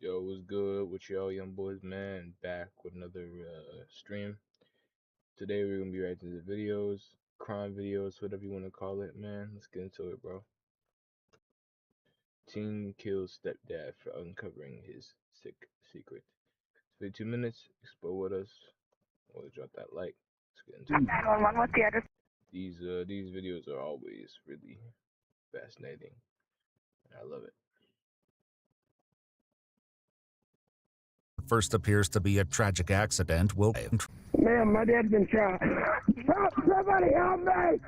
Yo, what's good with y'all young boys, man? Back with another stream. Today we're gonna be reacting to videos, crime videos, whatever you want to call it, man. Let's get into it, bro. Teen kills stepdad for uncovering his sick secret. It's been 2 minutes. Explore with us. Always drop that like. Let's get into it. 911, what's the address? These videos are always really fascinating, and I love it. First appears to be a tragic accident will Ma'am, my dad's been shot. Help! Somebody help me!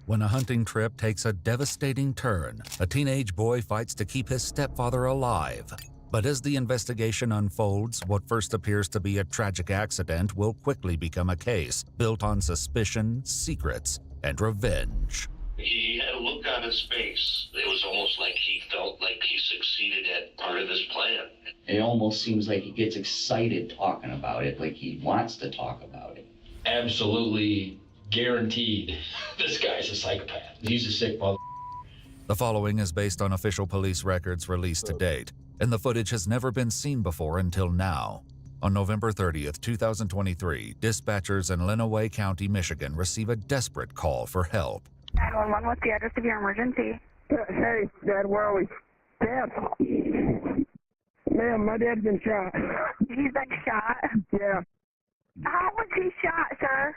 when a hunting trip takes a devastating turn. A teenage boy fights to keep his stepfather alive. But as the investigation unfolds, what first appears to be a tragic accident will quickly become a case built on suspicion, secrets, and revenge. He had a look on his face. It was almost like he felt like he succeeded at part of this plan. It almost seems like he gets excited talking about it, like he wants to talk about it. Absolutely guaranteed this guy's a psychopath. He's a sick mother. The following is based on official police records released to date, and the footage has never been seen before until now. On November 30th, 2023, dispatchers in Lenawee County, Michigan receive a desperate call for help. 911, what's the address of your emergency? Hey, Dad, where are we? Dad! Ma'am, my dad's been shot. He's been shot. Yeah. How was he shot, sir?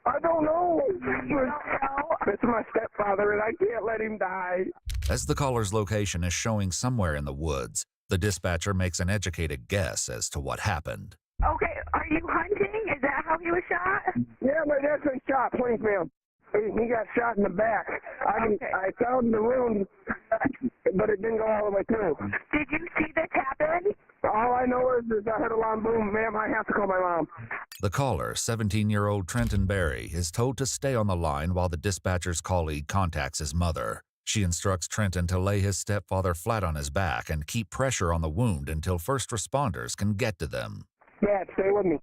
I don't know. You don't know? It's my stepfather, and I can't let him die. As the caller's location is showing somewhere in the woods, the dispatcher makes an educated guess as to what happened. Okay, are you hunting? Is that how he was shot? Yeah, my dad's been shot, please, ma'am. He got shot in the back. Okay. I found the wound, but it didn't go all the way through. Did you see this happen? All I know is I heard a alarm boom. Ma'am, I have to call my mom. The caller, 17-year-old Trenton Berry, is told to stay on the line while the dispatcher's colleague contacts his mother. She instructs Trenton to lay his stepfather flat on his back and keep pressure on the wound until first responders can get to them. Dad, stay with me.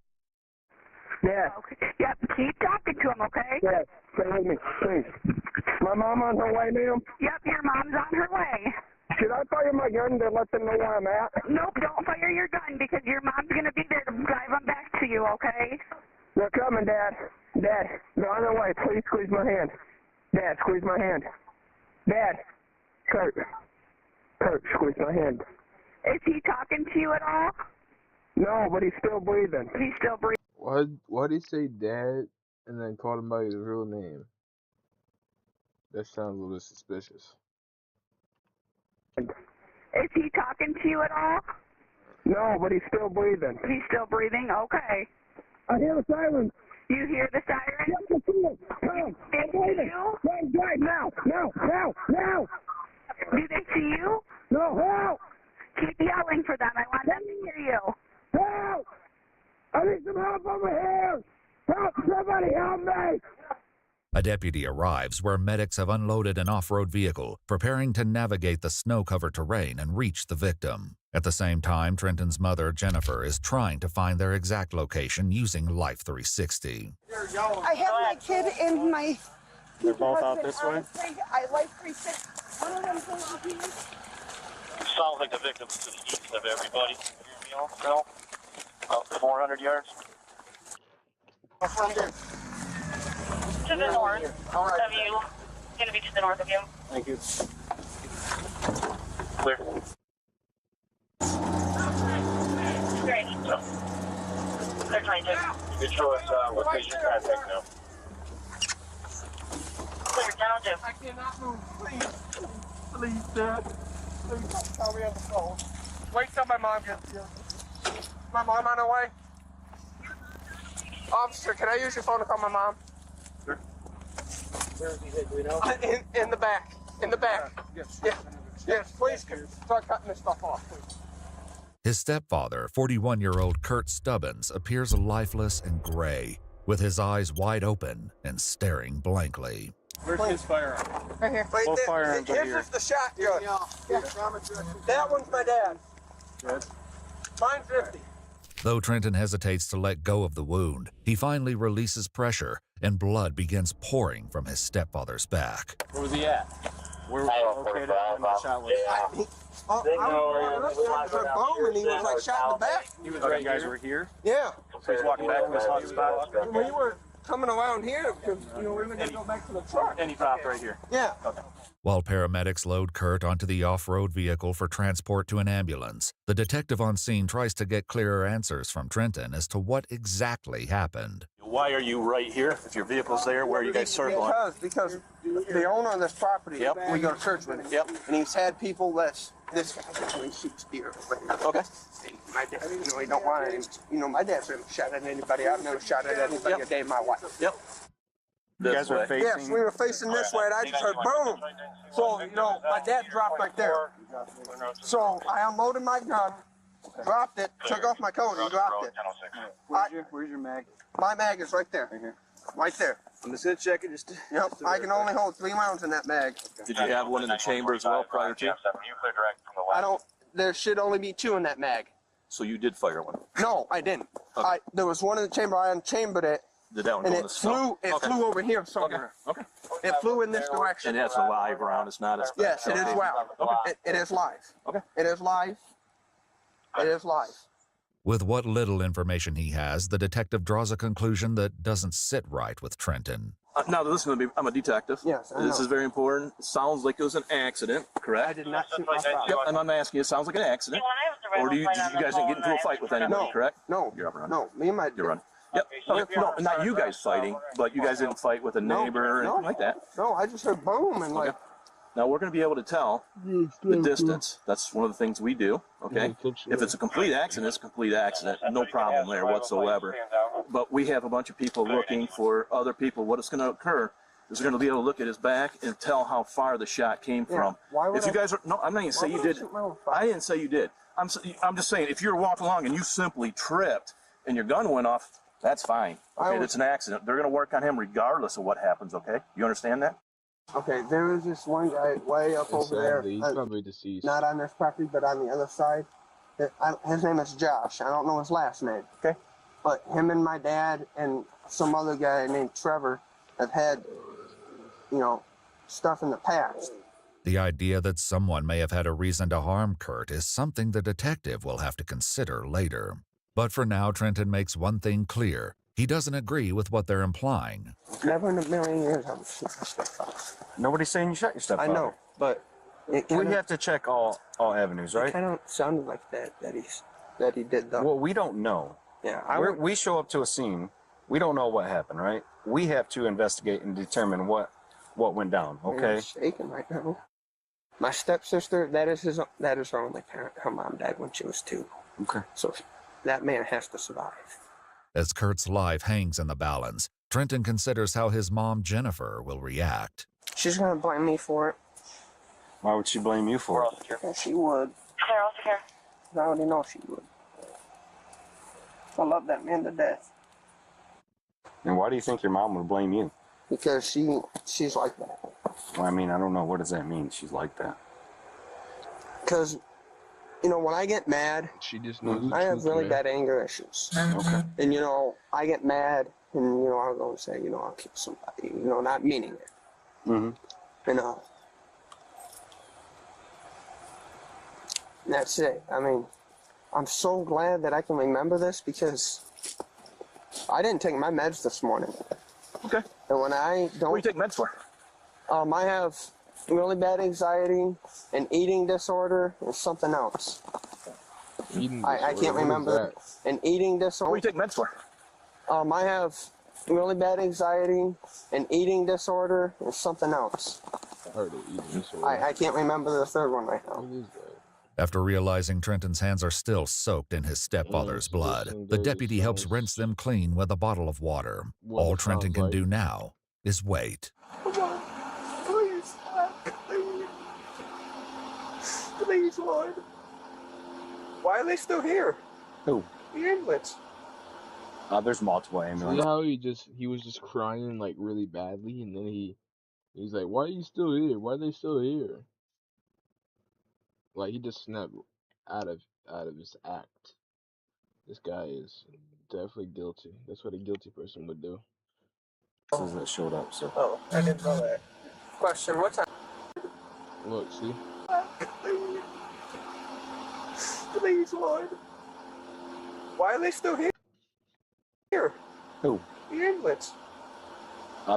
Dad. Okay. Yep, keep talking to him, okay? Dad, stay with me, please. My mom on her way, ma'am? Yep, your mom's on her way. Should I fire my gun to let them know where I'm at? Nope, don't fire your gun because your mom's going to be there to drive them back to you, okay? They're coming, Dad. Dad, they're on their way. Please squeeze my hand. Dad, squeeze my hand. Dad. Kurt, squeeze my hand. Is he talking to you at all? No, but he's still breathing. He's still breathing. Why'd he say dad and then called him by his real name? That sounds a little suspicious. Is he talking to you at all? No, but he's still breathing. He's still breathing? Okay. I hear the siren. You hear the siren? Yes, I see it. Come. They see you? Drive, now. Do they see you? No, help. Keep yelling for them. I want them to hear you. Help. I need some help over here. Help, somebody help me. A deputy arrives where medics have unloaded an off-road vehicle, preparing to navigate the snow-covered terrain and reach the victim. At the same time, Trenton's mother, Jennifer, is trying to find their exact location using Life 360. I have my kid in my... They're both out this way? I like 360. One of them goes with me. Sounds like the victim's to the east of everybody. No? About 400 yards. From there. To the north All right. of you. Going to be to the north of you. Thank you. Clear. Great. They're trying to. You can show us what patient contact now. Clear down to. I cannot move. Please. Please, Dad. Please, tell me on the phone. Wait till my mom gets here. My mom on her way? Officer, can I use your phone to call my mom? Sure. Where is he hit? Do we know? In the back. In the back. Yes. Yeah. Yes, please. Start cutting this stuff off, please. His stepfather, 41-year-old Kurt Stubbins, appears lifeless and gray, with his eyes wide open and staring blankly. Where's his firearm? Right here. Wait, Both firearms are his here. is the shotgun. Yeah. That one's my dad. Good. Mine's 50. Though Trenton hesitates to let go of the wound, he finally releases pressure, and blood begins pouring from his stepfather's back. Where was he at? Where was he located? shot was. I heard boom, and he was like shot in the back. He was right. You guys were here. Yeah. So he's walking back from his hot spot. We were coming around here because we were going to go back to the truck. And he dropped right here. Yeah. Okay. While paramedics load Kurt onto the off-road vehicle for transport to an ambulance, the detective on scene tries to get clearer answers from Trenton as to what exactly happened. Why are you right here? If your vehicle's there, where are you guys circling? Because the owner of this property, Yep. we go to church with him. Yep. And he's had people this guy actually shoots deer. Okay. My dad, he don't want him. My dad's never shot at anybody. I've never shot at anybody a day in my life. Yep. You guys were facing. Yes, we were facing this way, and I just heard boom. So, my dad dropped right there. So I unloaded my gun, dropped it, took off my coat, and dropped it. Where's your mag? My mag is right there. Right there. I'm just gonna check it. Yep, I can only hold 3 rounds in that mag. Did you have one in the chamber as well prior to? There should only be 2 in that mag. So you did fire one? No, I didn't. Okay. There was one in the chamber, I unchambered it, Did that one and go in it the snow? flew over here somewhere. Okay. It flew in this direction. And that's a live round. It's not a. Yes, it is live. Okay. It is live. Okay. It is live. It is live. With what little information he has, the detective draws a conclusion that doesn't sit right with Trenton. Now listen to me. I'm a detective. Yes, I This know. is very important. It sounds like it was an accident, correct? I did not shoot my father. Yep. And I'm asking you. It sounds like an accident. Or did you guys didn't get into a fight with anybody, correct? No. You're up and running. No, me and my... You're running. Yep. Okay. No, not you guys fighting, but you guys didn't fight with a neighbor or anything like that. No, I just heard boom and like... Now we're going to be able to tell the distance. That's one of the things we do, okay? If it's a complete accident, it's a complete accident. No problem there whatsoever. But we have a bunch of people looking for other people. What is going to occur is we're going to be able to look at his back and tell how far the shot came from. If you guys are... No, I'm not even saying you did. I didn't say you did. I'm just saying if you're walking along and you simply tripped and your gun went off, that's fine. Okay, that's an accident. They're going to work on him regardless of what happens, okay? You understand that? Okay, there was this one guy way up over there. He's probably deceased. Not on this property, but on the other side. His name is Josh. I don't know his last name. Okay. But him and my dad and some other guy named Trevor have had, stuff in the past. The idea that someone may have had a reason to harm Kurt is something the detective will have to consider later. But for now, Trenton makes one thing clear. He doesn't agree with what they're implying. Never in a million years I would shoot my stepfather. Nobody's saying you shot your stepfather. I know, but we have to check all avenues, right? It kind of sounded like that he did though. Well, we don't know. Yeah, we show up to a scene. We don't know what happened, right? We have to investigate and determine what went down. Okay. I'm shaking right now. My stepsister, that is her only parent. Her mom died when she was 2. Okay. So that man has to survive. As Kurt's life hangs in the balance, Trenton considers how his mom, Jennifer, will react. She's going to blame me for it. Why would she blame you for it? Yeah, she would. Claire, also here. I already know she would. I love that man to death. And why do you think your mom would blame you? Because she's like that. Well, I mean, I don't know. What does that mean, she's like that? Because, when I get mad, She just knows the I have truth, really man. bad anger issues. Okay. And, I get mad and, I'll go and say, I'll kill somebody, not meaning it. Mm-hmm. And that's it. I mean, I'm so glad that I can remember this because I didn't take my meds this morning. Okay. And when I don't... What do you take meds for? I have really bad anxiety, an eating disorder, and something else. I can't remember. An eating disorder. What do you take meds for? I have really bad anxiety, an eating disorder, and something else. I can't remember the third one right now. After realizing Trenton's hands are still soaked in his stepfather's blood, the deputy helps rinse them clean with a bottle of water. All Trenton can do now is wait. Come on, please, please, please, Lord. Why are they still here? Who? The ambulance. There's multiple See ambulances. how he was just crying like really badly, and then he's like, "Why are you still here? Why are they still here?" Like he just snapped out of his act. This guy is definitely guilty. That's what a guilty person would do. That showed up, so. Oh, I didn't know that. Question, what time? Look, see? Please, Lord. Why are they still here? Who? The ambulance.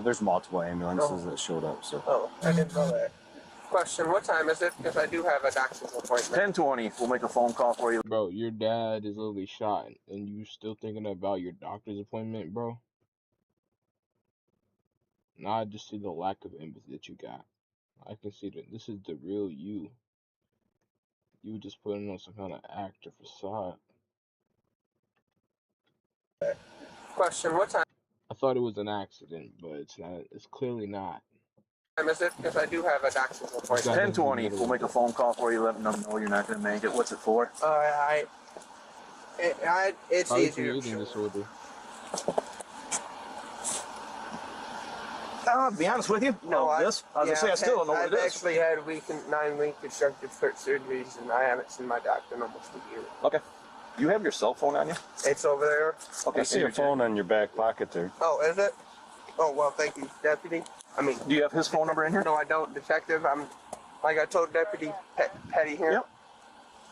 There's multiple ambulances that showed up, so. Oh, I didn't know that. Question, what time is it? Because I do have a doctor's appointment. 10:20. We'll make a phone call for you. Bro, your dad is literally shot, and you still thinking about your doctor's appointment, bro? Nah, I just see the lack of empathy that you got. I can see that this is the real you. You just putting on some kind of act or facade. Question, what time I thought it was an accident, but it's not. It's clearly not. is it? Because I do have a doctor's appointment. 10:20. We'll make a phone call for you, letting them know you're not going to make it. What's it for? It's Probably some easier. eating disorder. To be honest with you, No, I was gonna say I still don't know what it is. I've actually had 9-week constructive surgeries, and I haven't seen my doctor in almost a year. Okay. You have your cell phone on you? It's over there. Okay. I see your phone on your back pocket there. Oh, is it? Oh, well, thank you, Deputy. I mean, do you have his phone number in here? No, I don't, Detective. I'm, like I told Deputy Petty here.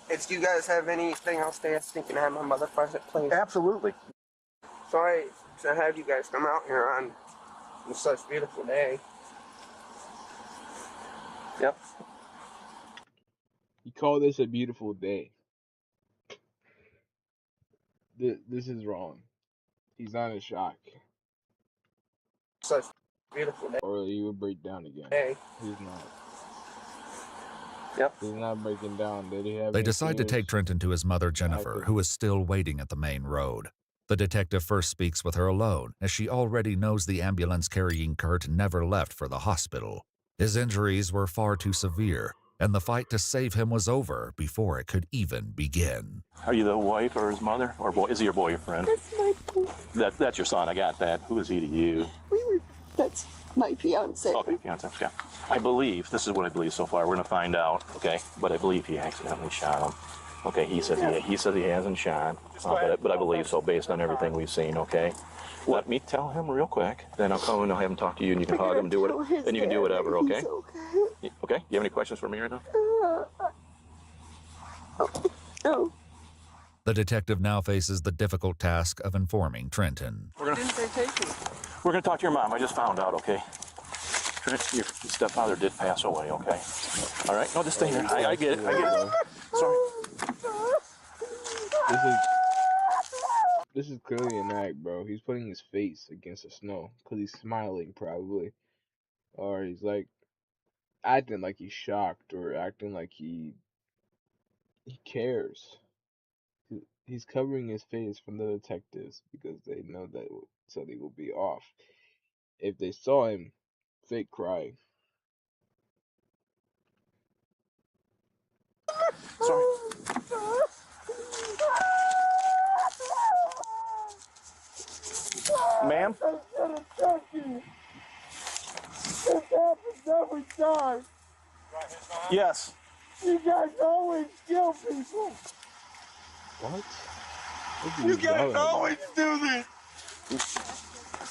Yep. Do you guys have anything else to ask? Can I have my mother present, please? Absolutely. Sorry to have you guys come out here on such a beautiful day. Yep. You call this a beautiful day? This is wrong. He's not in shock. Such a beautiful day. Or he would break down again. Hey. He's not. Yep. He's not breaking down. They decide to take Trenton to his mother, Jennifer, who is still waiting at the main road. The detective first speaks with her alone, as she already knows the ambulance carrying Kurt never left for the hospital. His injuries were far too severe, and the fight to save him was over before it could even begin. Are you the wife or his mother? Or is he your boyfriend? That's my boyfriend. That's your son, I got that. Who is he to you? That's my fiance. Okay, fiance, okay. I believe, this is what I believe so far, we're gonna find out, okay? But I believe he accidentally shot him. Okay, he said he hasn't shot, but I believe so based on everything we've seen, okay? Let me tell him real quick, then I'll come and I'll have him talk to you and you can hug him, do it, and you can do whatever, okay? Okay, you have any questions for me right now? No. The detective now faces the difficult task of informing Trenton. We're gonna talk to your mom, I just found out, okay? Trent, your stepfather did pass away, okay? All right, no, just stay here. I get it. Sorry. This is clearly an act, bro. He's putting his face against the snow because he's smiling, probably, or he's like acting like he's shocked or acting like he cares. He's covering his face from the detectives because they know that something will be off if they saw him fake crying. Sorry. Ma'am? Every time. Yes. You guys always kill people. What? You guys always do this.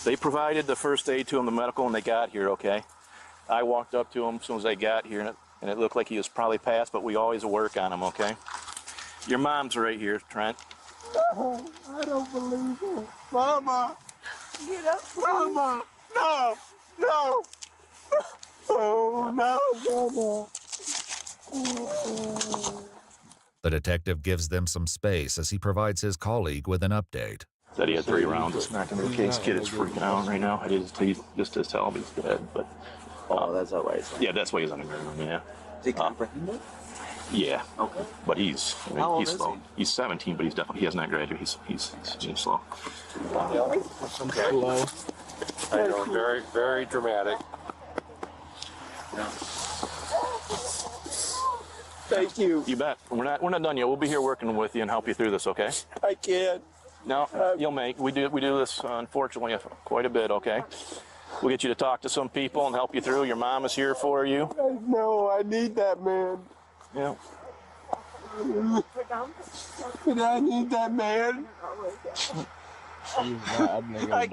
They provided the first aid to him, the medical, when they got here, okay? I walked up to him as soon as they got here, and it looked like he was probably passed, but we always work on him, okay? Your mom's right here, Trent. Oh, I don't believe it. Mama! Get up, Mama! No! No! Oh, no, Mama! The detective gives them some space as he provides his colleague with an update. Said he had 3 rounds. It's not going to be the case. Kid is freaking out right now. Just to tell him he's dead, but... that's all right. Yeah, that's why he's under room, yeah. Is he comprehended? Yeah. Okay. But he's slow. He's 17, but he has not graduated. He's slow. Hello. I know, very, very dramatic. Thank you. You bet. We're not done yet. We'll be here working with you and help you through this, okay? I can't. No, you'll make. We do this, unfortunately, quite a bit, okay? We'll get you to talk to some people and help you through. Your mom is here for you. I know. I need that man. Yeah. But I need that man. I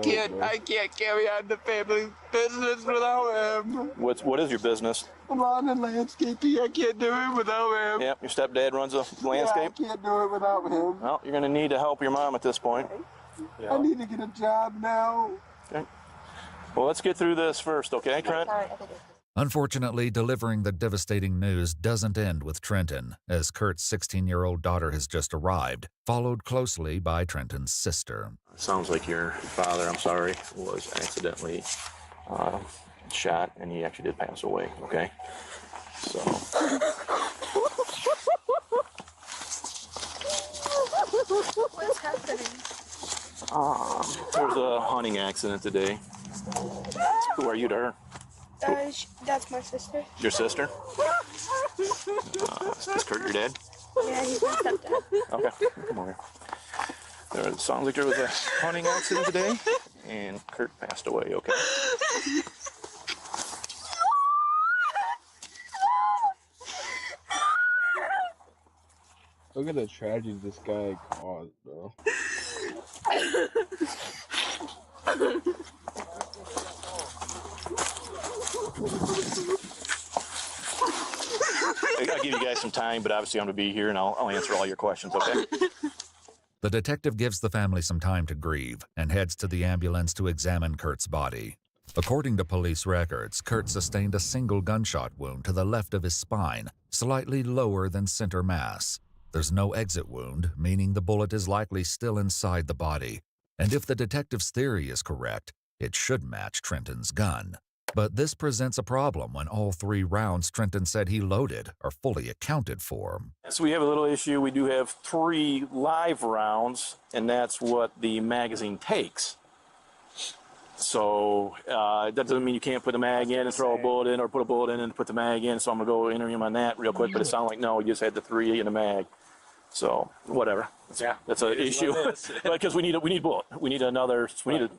can't carry on the family business without him. What is your business? lawn and landscaping. I can't do it without him. Yep, your stepdad runs a landscape? Yeah, I can't do it without him. Well, you're going to need to help your mom at this point. I need to get a job now. Okay. Well, let's get through this first, okay, Trent? Unfortunately, delivering the devastating news doesn't end with Trenton, as Kurt's 16-year-old daughter has just arrived, followed closely by Trenton's sister. Sounds like your father, I'm sorry, was accidentally shot, and he actually did pass away, okay? So... What's happening? There was a hunting accident today. Who are you to her? That's my sister. Your sister? Is Kurt your dad? Yeah, he's my stepdad. Okay, come over here. It sounds like there was a hunting accident today, and Kurt passed away, okay? Look at the tragedy this guy caused, bro. I'll give you guys some time, but obviously I'm going to be here, and I'll answer all your questions, okay? The detective gives the family some time to grieve and heads to the ambulance to examine Kurt's body. According to police records, Kurt sustained a single gunshot wound to the left of his spine, slightly lower than center mass. There's no exit wound, meaning the bullet is likely still inside the body. And if the detective's theory is correct, it should match Trenton's gun. But this presents a problem when all 3 rounds Trenton said he loaded are fully accounted for. So we have a little issue. We do have 3 live rounds, and that's what the magazine takes. So that doesn't mean you can't put a mag in and throw a bullet in, or put a bullet in and put the mag in. So I'm going to go interview him on that real quick, but it sounded like, no, you just had the 3 in a mag. So whatever. Yeah, that's an issue. Because we need a bullet. We need another. It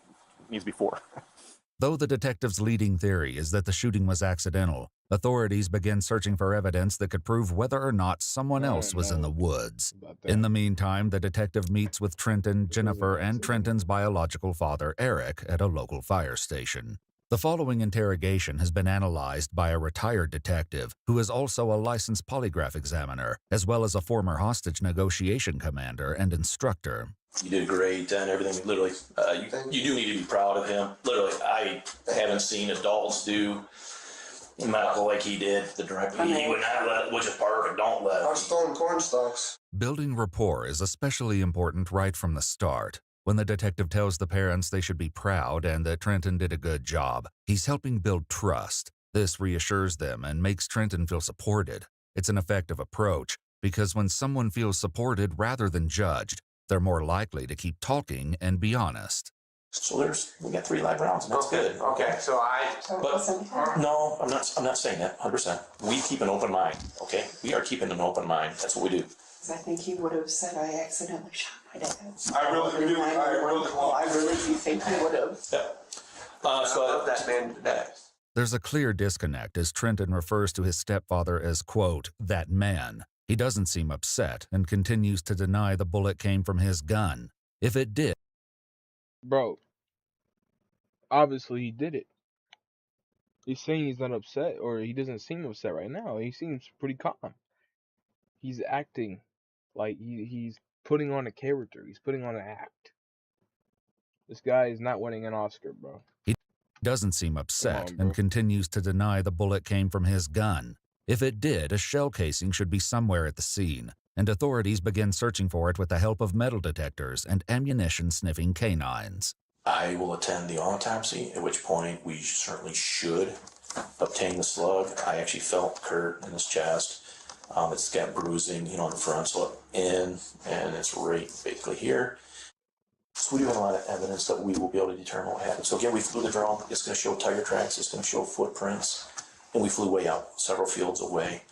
needs to be 4. Though the detective's leading theory is that the shooting was accidental, authorities begin searching for evidence that could prove whether or not someone else was in the woods. In the meantime, the detective meets with Trenton, Jennifer, and Trenton's biological father, Eric, at a local fire station. The following interrogation has been analyzed by a retired detective who is also a licensed polygraph examiner, as well as a former hostage negotiation commander and instructor. You did great and everything. Literally, you do need to be proud of him. Literally, I haven't seen adults do medical like he did. The director, he would not let it, which is perfect. Don't let it. I've stolen corn stalks. Building rapport is especially important right from the start. When the detective tells the parents they should be proud and that Trenton did a good job, he's helping build trust. This reassures them and makes Trenton feel supported. It's an effective approach, because when someone feels supported rather than judged, they're more likely to keep talking and be honest. So we got 3 live rounds, and that's good. Okay, so no, I'm not saying that 100%. We keep an open mind, okay? We are keeping an open mind. That's what we do. I think he would have said I accidentally shot my dad. I really do. I really do think he would have. Yeah. So I love that man to death. There's a clear disconnect as Trenton refers to his stepfather as, quote, that man. He doesn't seem upset and continues to deny the bullet came from his gun. If it did... Bro, obviously he did it. He's saying he's not upset, or he doesn't seem upset right now. He seems pretty calm. He's acting like he's putting on a character. He's putting on an act. This guy is not winning an Oscar, bro. He doesn't seem upset and continues to deny the bullet came from his gun. If it did, a shell casing should be somewhere at the scene, and authorities begin searching for it with the help of metal detectors and ammunition-sniffing canines. I will attend the autopsy, at which point we certainly should obtain the slug. I actually felt Kurt in his chest. It's got bruising, in the front, so and it's right basically here. So we do have a lot of evidence that we will be able to determine what happened. So again, we flew the drone. It's going to show tire tracks. It's going to show footprints. And we flew way out, several fields away.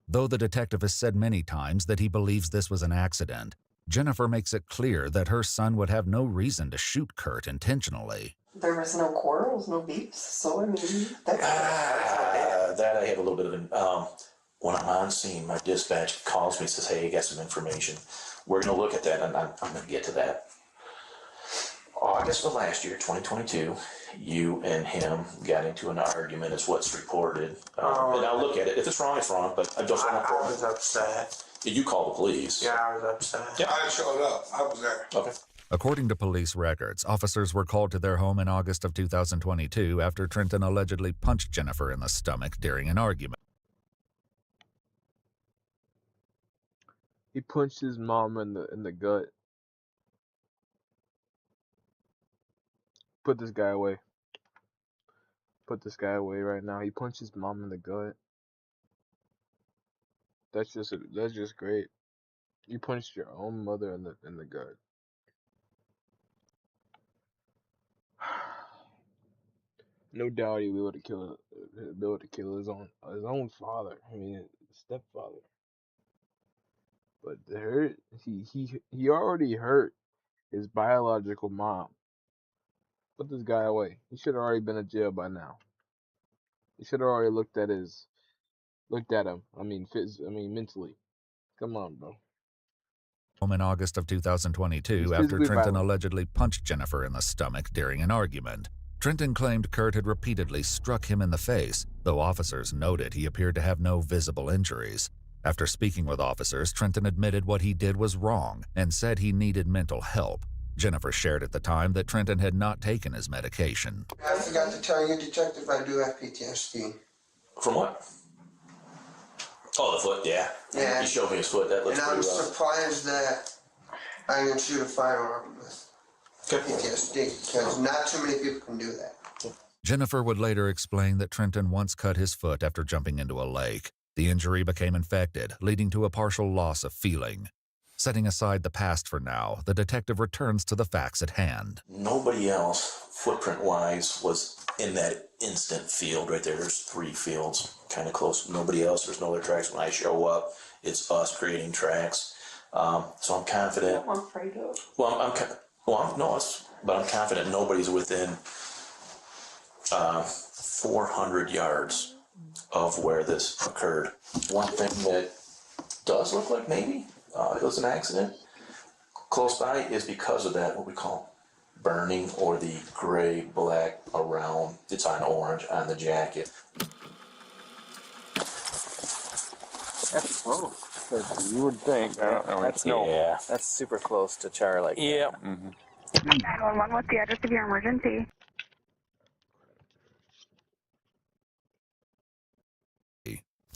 Though the detective has said many times that he believes this was an accident, Jennifer makes it clear that her son would have no reason to shoot Kurt intentionally. There was no quarrels, no beefs, so I mean, that's that I have a little bit of an... when I'm on scene, my dispatch calls me and says, hey, I got some information. We're going to look at that, and I'm going to get to that. August of last year, 2022, you and him got into an argument, is what's reported. And I'll look at it. If it's wrong, it's wrong, but I just want to. I was upset. Did you call the police? Yeah, I was upset. Yeah. I showed up. I was there. Okay. According to police records, officers were called to their home in August of 2022 after Trenton allegedly punched Jennifer in the stomach during an argument. He punched his mom in the gut. Put this guy away. Put this guy away right now. He punched his mom in the gut. That's just great. You punched your own mother in the gut. No doubt he would have killed his own father. I mean, his stepfather. But the hurt he already hurt his biological mom. Put this guy away. He should have already been in jail by now. He should have already looked at him. I mean, mentally. Come on, bro. Home in August of 2022 after Trenton allegedly punched Jennifer in the stomach during an argument. Trenton claimed Kurt had repeatedly struck him in the face, though officers noted he appeared to have no visible injuries. After speaking with officers, Trenton admitted what he did was wrong and said he needed mental help. Jennifer shared at the time that Trenton had not taken his medication. I forgot to tell you, Detective, I do have PTSD. From what? Oh, the foot, yeah. Yeah. He showed me his foot. That looks and pretty I'm rough. surprised that I can shoot a firearm with PTSD, because not too many people can do that. Jennifer would later explain that Trenton once cut his foot after jumping into a lake. The injury became infected, leading to a partial loss of feeling. Setting aside the past for now, the detective returns to the facts at hand. Nobody else, footprint-wise, was in that instant field right there. There's 3 fields, kind of close. Nobody else. There's no other tracks. When I show up, it's us creating tracks. So I'm confident. I'm afraid of. But I'm confident nobody's within 400 yards of where this occurred. One thing that does look like maybe it was an accident close by is because of that, what we call burning, or the gray, black around. It's on orange on the jacket. That's close. You would think. That's super close to Charlie. Yeah. 911, what's the address of your emergency?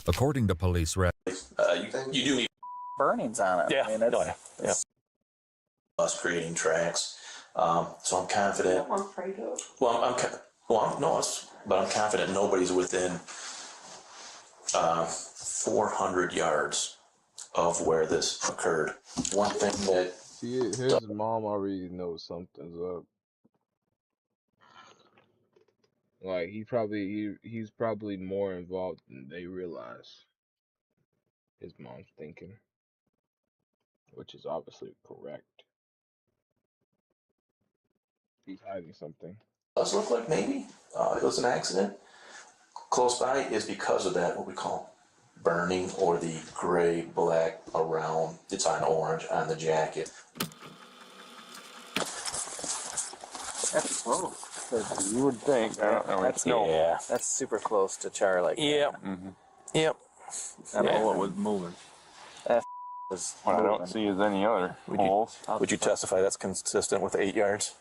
According to police records, You do need Burnings on it. Yeah. I mean, that's us creating tracks. So I'm confident. I'm afraid of. But I'm confident nobody's within 400 yards of where this occurred. One thing that His mom already knows something's up. Like he's probably more involved than they realize. His mom's thinking, which is obviously correct. He's hiding something. does look like maybe it was an accident close by is because of that, what we call burning, or the gray, black around. It's on orange on the jacket. That's close. You would think. That's super close to Charlie. Yeah. Yep. I don't know what was moving. That was What I don't see is any other holes. Would you testify that's consistent with 8 yards?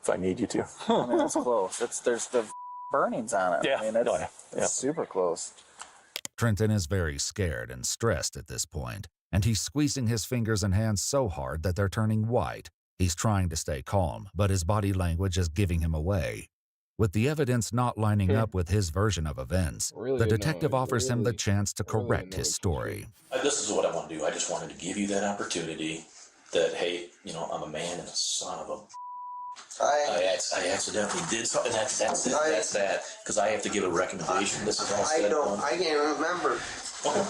If I need you to. I mean, that's close. There's the burnings on it. Yeah. I mean, that's super close. Trenton is very scared and stressed at this point, and he's squeezing his fingers and hands so hard that they're turning white. He's trying to stay calm, but his body language is giving him away. With the evidence not lining up with his version of events, the detective offers him the chance to correct his story. This is what I want to do. I just wanted to give you that opportunity that, hey, I'm a man and a son of a... I accidentally did something. That's it. That's that. Because I have to give a recommendation. This is all said. I can't remember. Okay.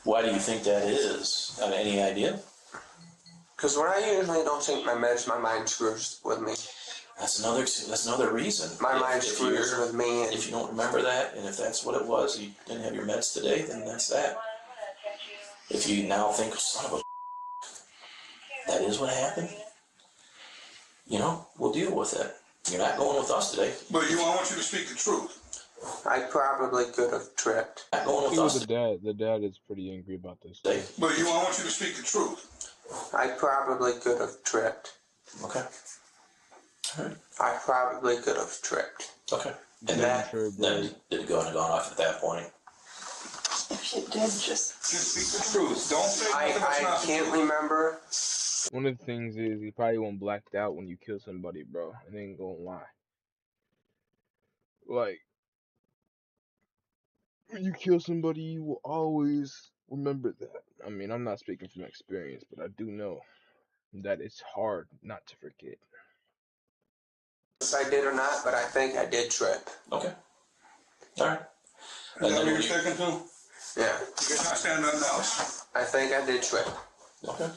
Why do you think that is? Any idea? Because when I usually don't take my meds, my mind screws with me. That's another reason. My mind screws with me. If you don't remember that, and if that's what it was, you didn't have your meds today, then that's that. If you now think, son of a, that is what happened, you know, we'll deal with it. You're not going with us today. But I want you to speak the truth. I probably could have tripped. Not going with Even us today. the dad is pretty angry about this. But I want you to speak the truth. I probably could have tripped. Okay. All right. I probably could have tripped. Okay. And then did it go and gone off at that point? If you did, just speak the truth. Don't say I can't remember. One of the things is you probably won't blacked out when you kill somebody, bro. I ain't gonna lie. Like, when you kill somebody, you will always remember that. I mean, I'm not speaking from experience, but I do know that it's hard not to forget. If I did or not, but I think I did trip. Okay. All right. Is that what you're sticking to? Yeah. You cannot stand nothing else. I think I did trip. Okay.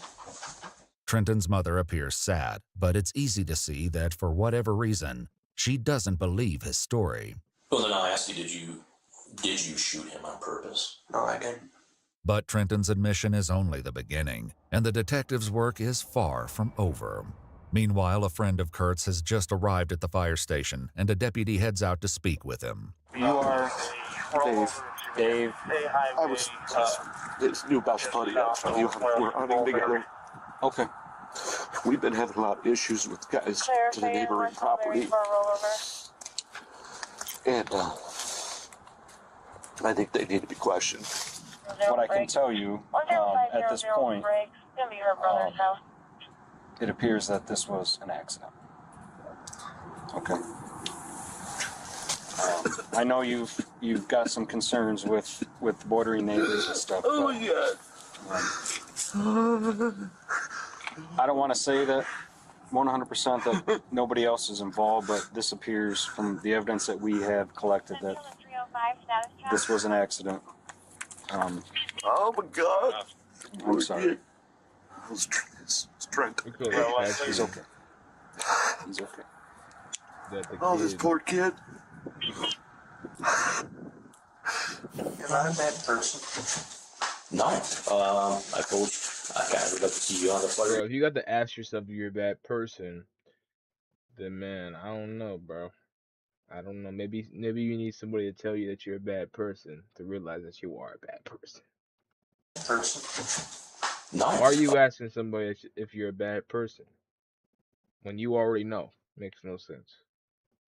Trenton's mother appears sad, but it's easy to see that for whatever reason, she doesn't believe his story. Well, then I'll ask you, did you shoot him on purpose? No, I didn't. But Trenton's admission is only the beginning, and the detective's work is far from over. Meanwhile, a friend of Kurt's has just arrived at the fire station, and a deputy heads out to speak with him. You are Dave. Dave. I was his new best buddy. We're hunting together. Okay. We've been having a lot of issues with guys to the neighboring property. And I think they need to be questioned. What I can tell you at this point, it appears that this was an accident. Okay. I know you've got some concerns with bordering neighbors and stuff. Oh but, yeah. I don't want to say that 100% that nobody else is involved, but this appears from the evidence that we have collected that this was an accident. Oh my God. I'm sorry. It's Trent. He's okay. He's okay. Oh, this poor kid. Am I a bad person? No. I told you. I kind of got to see you on the fire. Bro, if you got to ask yourself if you're a bad person, then man, I don't know, bro. I don't know. Maybe you need somebody to tell you that you're a bad person to realize that you are a bad person. No. Why are you asking somebody if you're a bad person when you already know? Makes no sense.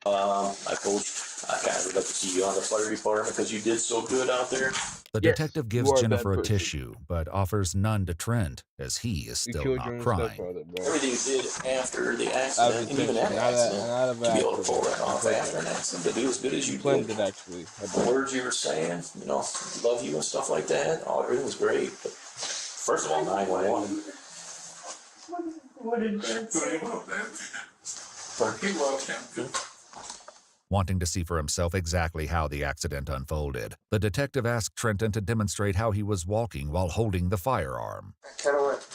I told you. I kind of got to see you on the fire department because you did so good out there. The Yes, detective gives you are a Jennifer bad a person. tissue, but offers none to Trent, as he is You still killed not your own crying. stepfather, bro. Everything you did after the Out of accident, and even intention, that not accident, out of to be able to pull that accident. off after an accident, to do as good as you Planned did. it actually. The words you were saying, you know, love you and stuff like that, everything was great. But first of all, 911. what did Dad say? He loved him. Wanting to see for himself exactly how the accident unfolded, the detective asked Trenton to demonstrate how he was walking while holding the firearm. I kind of went.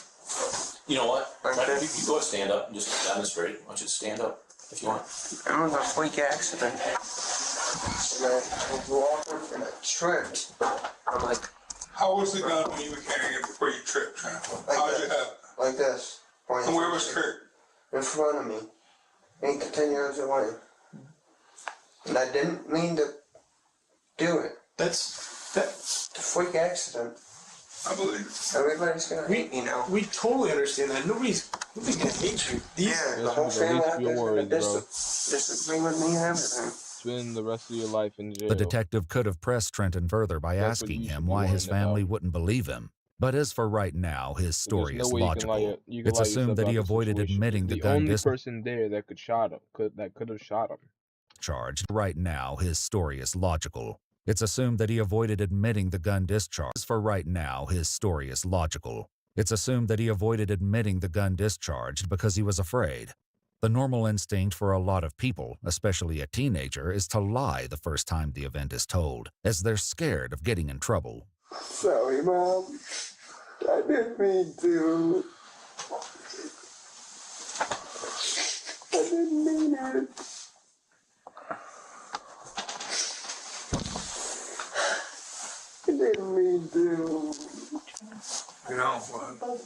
You know what? You go ahead and stand up and just demonstrate. Why don't you stand up if you want? It was a freak accident. And I was walking and I tripped. I'm like, how was the gun when you were carrying it before you tripped? How did it happen? like this. And where was Kurt? In front of me. 8 to 10 yards away. And I didn't mean to do it. That's It's a freak accident. I believe it. Everybody's gonna hate me now. We totally understand that. Nobody's gonna hate you. Yeah, the whole family out there's gonna disagree with me and everything. Spend the rest of your life in jail. The detective could have pressed Trenton further by That's what asking you should him be why his worrying family about. wouldn't believe him. But as for right now, his story There's is no way you can logical. you can It's lie assumed yourself that he out of the avoided situation. admitting the The gun only person there that could have shot him. discharged. Right now, his story is logical. It's assumed that he avoided admitting the gun discharge. As for right now, his story is logical. It's assumed that he avoided admitting the gun discharged because he was afraid. The normal instinct for a lot of people, especially a teenager, is to lie the first time the event is told, as they're scared of getting in trouble. Sorry, Mom. I didn't mean to. I didn't mean it. I didn't mean to. You know what?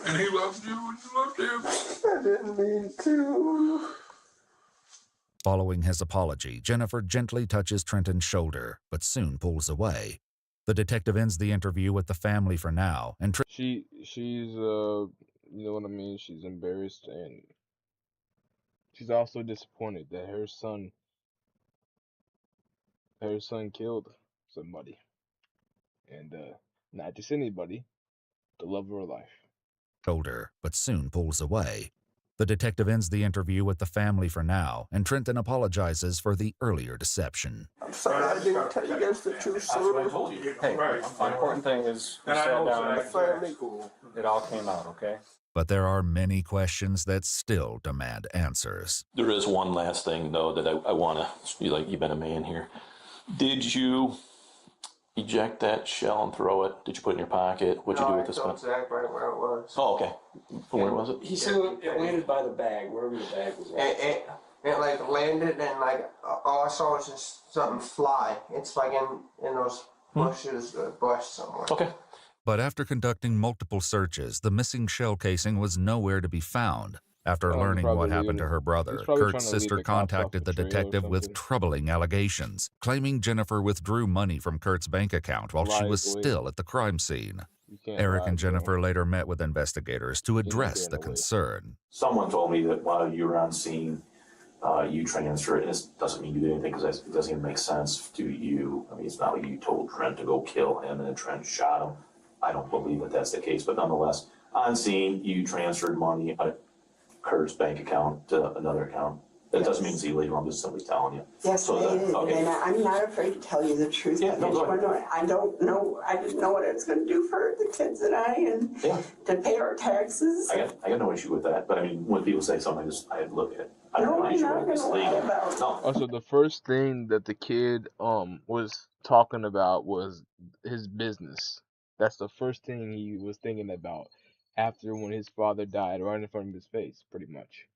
And he loved you and you loved him. I I didn't mean to. Following his apology, Jennifer gently touches Trenton's shoulder, but soon pulls away. The detective ends the interview with the family for now, and she's you know what I mean? She's embarrassed, and she's also disappointed that her son killed somebody, and not just anybody, the love of her life. shoulder, but soon pulls away. The detective ends the interview with the family for now, and Trenton apologizes for the earlier deception. I'm sorry I didn't tell you guys the truth sooner. Hey, the important thing is we sat down and it all came out, okay? But there are many questions that still demand answers. There is one last thing, though, that I want to be like, you've been a man here. Did you eject that shell and throw it? Did you put it in your pocket? What'd you do with this one? I told Zach right where it was. Oh, okay. Where was it? He said it landed by the bag, wherever the bag was at. It like landed and like all I saw was just something fly. It's like in those bushes, bush somewhere. Okay. But after conducting multiple searches, the missing shell casing was nowhere to be found. After learning what happened to her brother, Kurt's sister contacted the detective with troubling allegations, claiming Jennifer withdrew money from Kurt's bank account while she was still at the crime scene. Eric and Jennifer later met with investigators to address the concern. Someone told me that while you were on scene, you transferred it, and this doesn't mean you did anything because it doesn't even make sense to you. I mean, it's not like you told Trent to go kill him and then Trent shot him. I don't believe that that's the case, but nonetheless, on scene, you transferred money out of Kurt's bank account to another account. That doesn't mean it's illegal. I'm just simply telling you. Yes, so I did, and I'm not afraid to tell you the truth. Yeah, no, go ahead. I don't know. I didn't know what it was going to do for the kids and I, and to pay our taxes. I got no issue with that. But I mean, when people say something, I have to look at it. I No, don't I'm issue not with it. It's going to lie legal. about it. No. Also, the first thing that the kid was talking about was his business. That's the first thing he was thinking about after when his father died, right in front of his face, pretty much.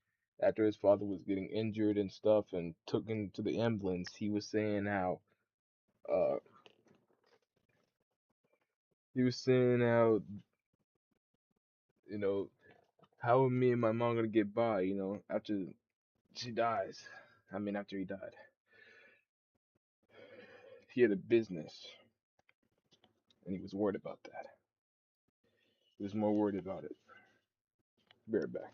After his father was getting injured and stuff and took him to the ambulance, he was saying how you know, how are me and my mom gonna get by, after she dies. I mean, after he died. He had a business, and he was worried about that. He was more worried about it. Be right back.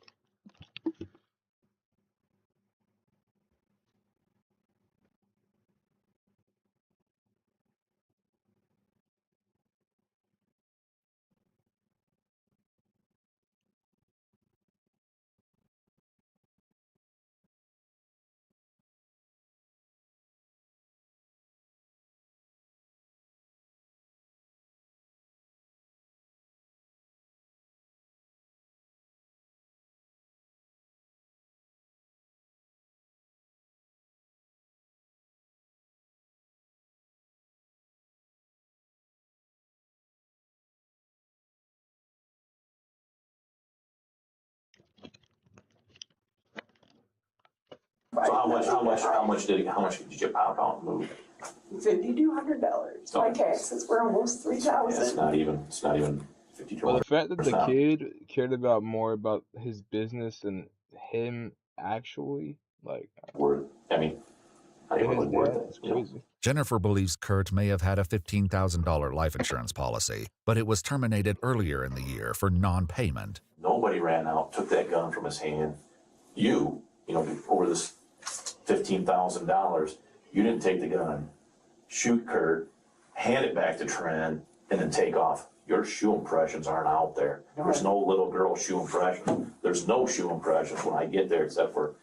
So how much did you pop out and move? $5,200. My taxes were almost $3,000. Yeah, it's not even $5,200. Well, the fact that the kid cared about more about his business than him actually, like, I mean, I his really worth dad, it. it's crazy. Jennifer believes Kurt may have had a $15,000 life insurance policy, but it was terminated earlier in the year for non-payment. Nobody ran out, took that gun from his hand. You know, over this $15,000, you didn't take the gun, shoot Kurt, hand it back to Trent, and then take off. Your shoe impressions aren't out there. There's no little girl shoe impression. There's no shoe impressions when I get there except for,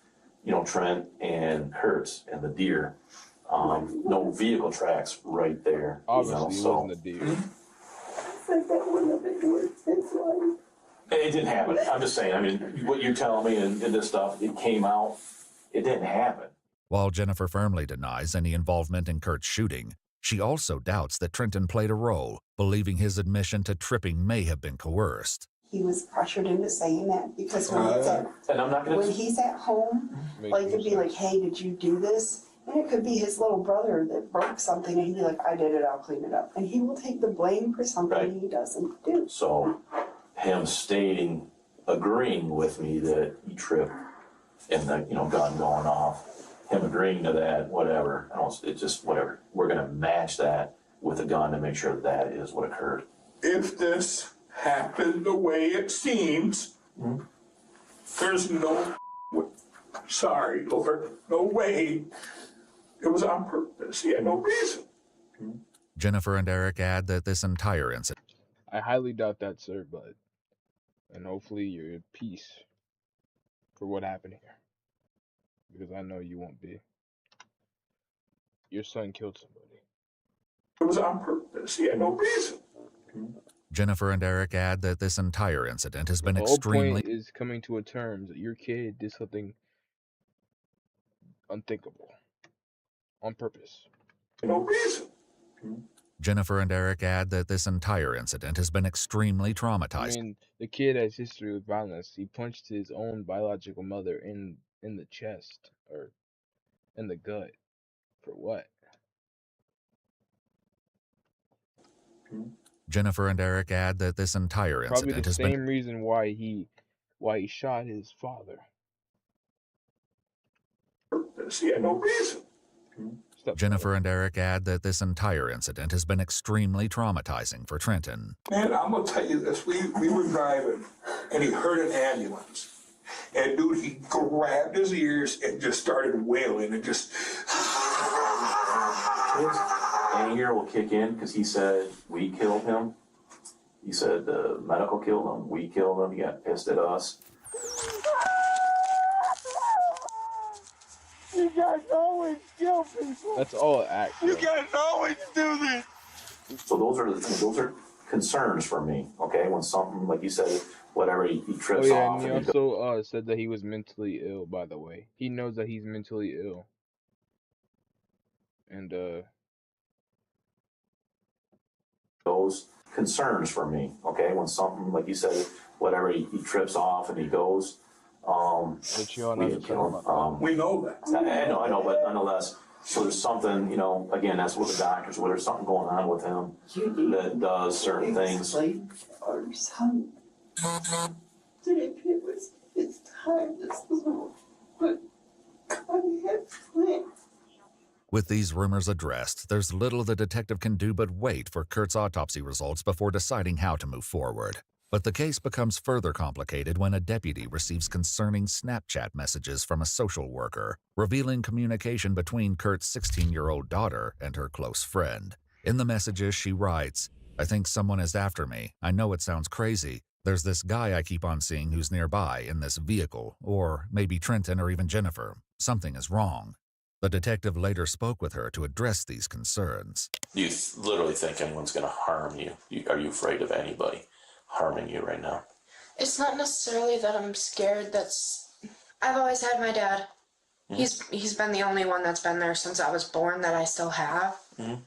Trent and Kurt's and the deer. No vehicle tracks right there. Obviously, it wasn't a deer. Like that wouldn't have been worth his life. It didn't happen. I'm just saying, I mean, what you're telling me and this stuff, it came out, it didn't happen. While Jennifer firmly denies any involvement in Kurt's shooting, she also doubts that Trenton played a role, believing his admission to tripping may have been coerced. He was pressured into saying that because when he's at home, like it'd be like, hey, did you do this? And it could be his little brother that broke something and he'd be like, I did it, I'll clean it up. And he will take the blame for something he doesn't do. So him stating agreeing with me that he tripped and the gun going off. Him agreeing to that, whatever. It's just whatever. We're gonna match that with a gun to make sure that is what occurred. If this happened the way it seems, there's no sorry, Lord, no way. It was on purpose. He had no reason. Jennifer and Eric add that this entire incident. I highly doubt that, sir, and hopefully you're at peace for what happened here. Because I know you won't be. Your son killed somebody. It was on purpose. He had no reason. Jennifer and Eric add that this entire incident has been The extremely. whole point is coming to a terms that your kid did something unthinkable on purpose. No reason. Jennifer and Eric add that this entire incident has been extremely traumatizing. I mean, the kid has history with violence. He punched his own biological mother in the chest or in the gut. For what? Jennifer and Eric add that this entire Probably incident the has same been. reason why he shot his father. He had no reason. Jennifer and Eric add that this entire incident has been extremely traumatizing for Trenton. Man, I'm gonna tell you this. We were driving, and he heard an ambulance. And dude, he grabbed his ears and just started wailing and just. Anger will kick in because he said we killed him. He said the medical killed him. We killed him. He got pissed at us. You guys always kill people. That's all act. You guys always do this. So those are concerns for me. Okay, when something like you said, whatever he trips off. And he also said that he was mentally ill. By the way, he knows that he's mentally ill. And those concerns for me. Okay, when something like you said, whatever he trips off and he goes. We know that. I know, but nonetheless, so there's something, again, that's what the doctors, there's something going on with him that does certain things. Our son. If it was his time, this is what God had planned. With these rumors addressed, there's little the detective can do but wait for Kurt's autopsy results before deciding how to move forward. But the case becomes further complicated when a deputy receives concerning Snapchat messages from a social worker, revealing communication between Kurt's 16-year-old daughter and her close friend. In the messages, she writes, "I think someone is after me. I know it sounds crazy. There's this guy I keep on seeing who's nearby in this vehicle, or maybe Trenton or even Jennifer. Something is wrong." The detective later spoke with her to address these concerns. Do you literally think anyone's going to harm you? Are you afraid of anybody harming you right now? It's not necessarily that I'm scared. I've always had my dad. Mm-hmm. He's been the only one that's been there since I was born that I still have. Mm-hmm.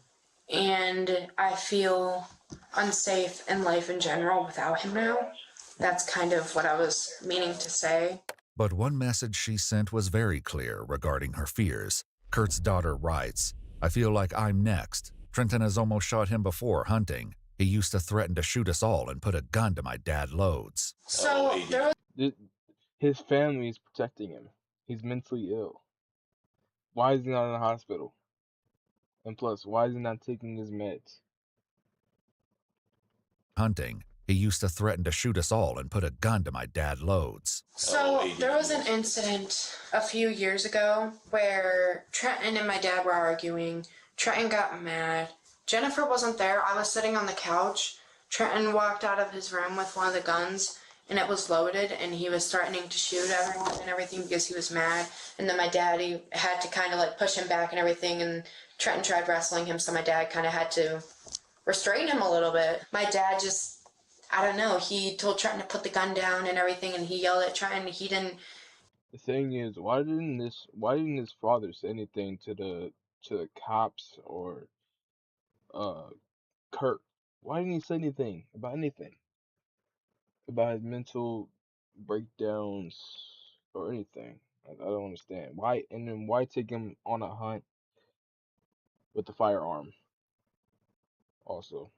And I feel unsafe in life in general without him now. That's kind of what I was meaning to say. But one message she sent was very clear regarding her fears. Kurt's daughter writes, "I feel like I'm next. Trenton has almost shot him before hunting. He used to threaten to shoot us all and put a gun to my dad loads." So his family is protecting him. He's mentally ill. Why is he not in the hospital? And plus, why is he not taking his meds? Hunting. He used to threaten to shoot us all and put a gun to my dad loads. So there was an incident a few years ago where Trenton and my dad were arguing. Trenton got mad. Jennifer wasn't there. I was sitting on the couch. Trenton walked out of his room with one of the guns, and it was loaded, and he was threatening to shoot everyone and everything because he was mad. And then my daddy had to kind of like push him back and everything, and Trenton tried wrestling him, so my dad kind of had to restrain him a little bit. My dad just, I don't know, he told Trenton to put the gun down and everything, and he yelled at Trenton. He didn't. The thing is, why didn't his father say anything to the cops or Kurt? Why didn't he say anything about his mental breakdowns or anything? I don't understand why. And then why take him on a hunt with the firearm? Also,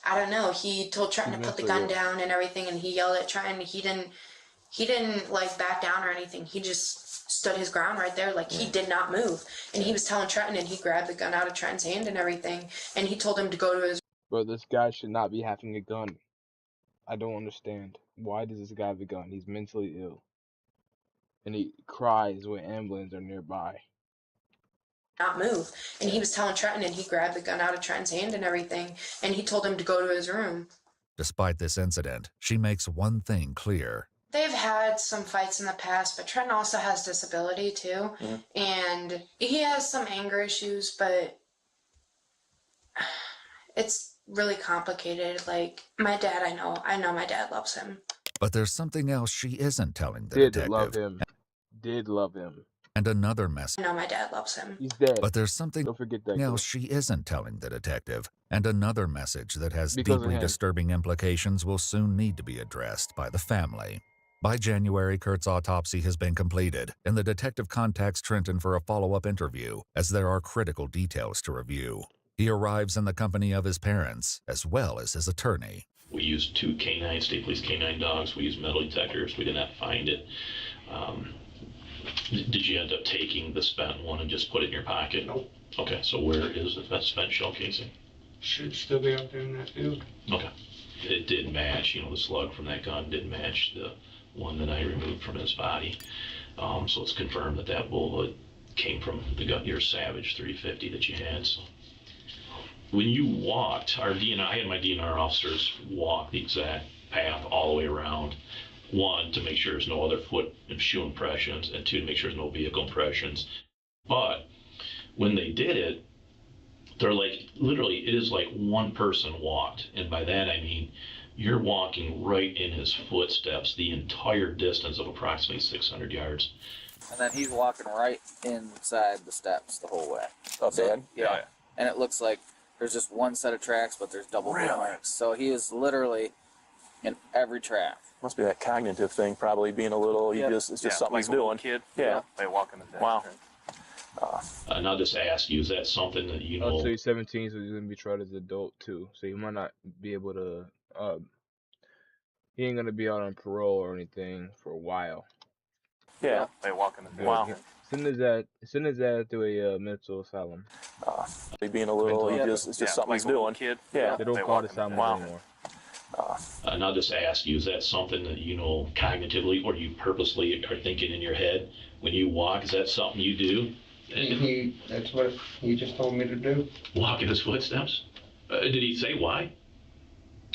I don't know. He told Trenton to put the gun down and everything, and he yelled at Trenton. He didn't like back down or anything. He just stood his ground right there. Like, he did not move. And he was telling Trenton, and he grabbed the gun out of Trenton's hand and everything. And he told him to go to his... Bro, this guy should not be having a gun. I don't understand. Why does this guy have a gun? He's mentally ill. And he cries when ambulances are nearby. Not move. And he was telling Trenton, and he grabbed the gun out of Trenton's hand and everything. And he told him to go to his room. Despite this incident, she makes one thing clear. They've had some fights in the past, but Trenton also has disability too. And he has some anger issues, but it's really complicated. Like, my dad, I know my dad loves him. But there's something else she isn't telling the Did detective. love him. And another message. I know my dad loves him. He's dead. But there's something Don't forget that. else she isn't telling the detective. And another message that has Because of deeply him. disturbing implications will soon need to be addressed by the family. By January, Kurt's autopsy has been completed, and the detective contacts Trenton for a follow-up interview, as there are critical details to review. He arrives in the company of his parents, as well as his attorney. We used 2 canine, state police canine dogs. We used metal detectors. We did not find it. Did you end up taking the spent one and just put it in your pocket? Nope. Okay, so where is that spent shell casing? Should still be out there in that field. Okay. It did match, the slug from that gun did match the one that I removed from his body. So it's confirmed that that bullet came from your Savage 350 that you had. So when you walked, I had my DNR officers walk the exact path all the way around. 1, to make sure there's no other foot and shoe impressions, and 2, to make sure there's no vehicle impressions. But when they did it, they're like, literally, it is like one person walked. And by that, I mean, you're walking right in his footsteps the entire distance of approximately 600 yards. And then he's walking right inside the steps the whole way. Oh, Dad? Yeah. And it looks like there's just one set of tracks, but there's double marks. So he is literally in every track. Must be that cognitive thing, probably being a little, it's just something he's doing. Kid. Yeah. They walk in the dead. Wow. And I'll just ask you, is that something that you know? So he's 17, so he's going to be tried as an adult too. So he might not be able to, he ain't going to be out on parole or anything for a while. Yeah. They walk in the dead. Wow. Send his dad to a mental asylum. Being a little, it's just something he's doing. Kid. Yeah. They don't call it asylum anymore. And I'll just ask you, is that something that you know cognitively, or you purposely are thinking in your head when you walk? Is that something you do? That's what he just told me to do. Walk in his footsteps? Did he say why?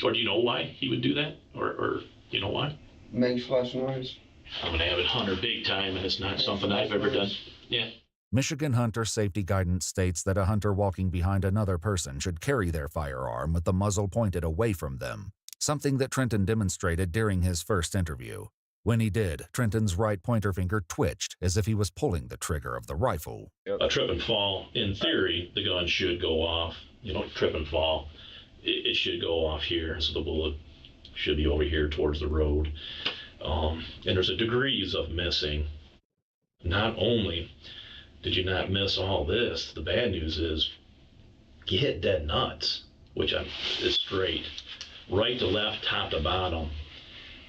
Or do you know why he would do that? Or you know why? Makes less noise. I'm an avid hunter big time, and it's not something I've ever done. Yeah. Michigan hunter safety guidance states that a hunter walking behind another person should carry their firearm with the muzzle pointed away from them, something that Trenton demonstrated during his first interview. When he did, Trenton's right pointer finger twitched as if he was pulling the trigger of the rifle. A trip and fall, in theory, the gun should go off. Trip and fall, it should go off here, so the bullet should be over here towards the road. And there's a degrees of missing. Not only did you not miss all this, the bad news is you hit dead nuts, which is straight. Right to left, top to bottom.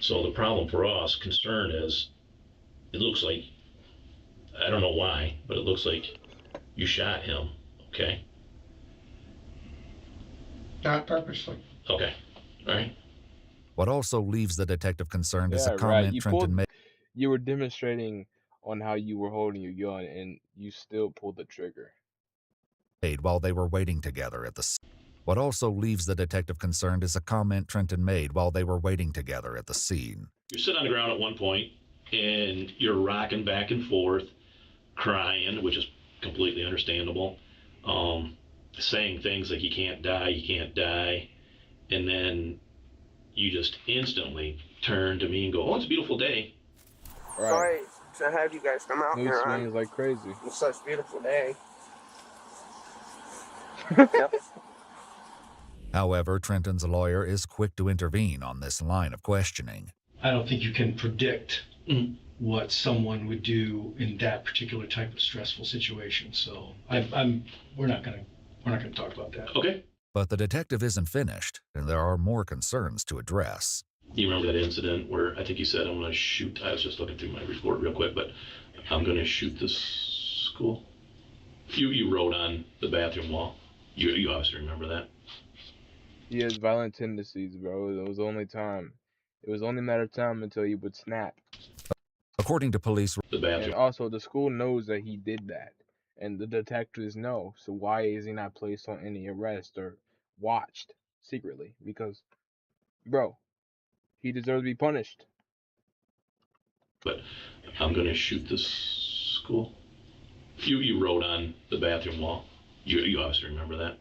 So the problem for us, concern is, it looks like, I don't know why, but it looks like you shot him, okay? Not purposely. Okay, all right. What also leaves the detective concerned is a comment Trenton made. You were demonstrating on how you were holding your gun, and you still pulled the trigger. While they were waiting together at the scene. What also leaves the detective concerned is a comment Trenton made while they were waiting together at the scene. You're sitting on the ground at one point, and you're rocking back and forth, crying, which is completely understandable, saying things like, you can't die, and then you just instantly turn to me and go, oh, it's a beautiful day. Sorry to have you guys come out here on like crazy. such a beautiful day. Yep. However, Trenton's lawyer is quick to intervene on this line of questioning. I don't think you can predict what someone would do in that particular type of stressful situation. So we're not going to talk about that. Okay. But the detective isn't finished, and there are more concerns to address. You remember that incident where I think you said, I'm going to shoot, I was just looking through my report real quick, but I'm going to shoot this school? You wrote on the bathroom wall. You obviously remember that. He has violent tendencies, bro. It was only time. It was only a matter of time until he would snap. According to police, and also the school knows that he did that, and the detectives know. So why is he not placed on any arrest or watched secretly? Because, bro, he deserves to be punished. But I'm going to shoot this school. You wrote on the bathroom wall. You obviously remember that.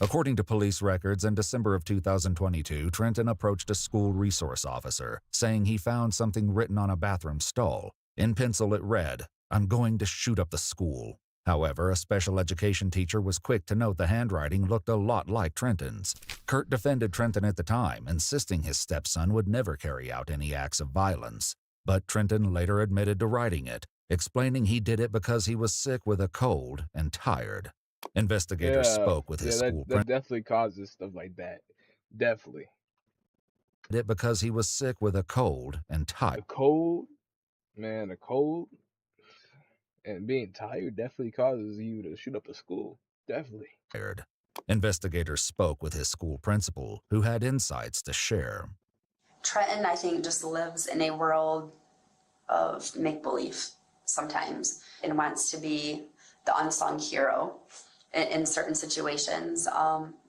According to police records, in December of 2022, Trenton approached a school resource officer, saying he found something written on a bathroom stall. In pencil it read, "I'm going to shoot up the school." However, a special education teacher was quick to note the handwriting looked a lot like Trenton's. Kurt defended Trenton at the time, insisting his stepson would never carry out any acts of violence. But Trenton later admitted to writing it, explaining he did it because he was sick with a cold and tired. Investigators spoke with his school that definitely causes stuff like that. Definitely. It because he was sick with a cold and tired. A cold, man, a cold and being tired definitely causes you to shoot up a school. Definitely. Investigators spoke with his school principal, who had insights to share. Trenton, I think, just lives in a world of make-believe sometimes and wants to be the unsung hero in certain situations.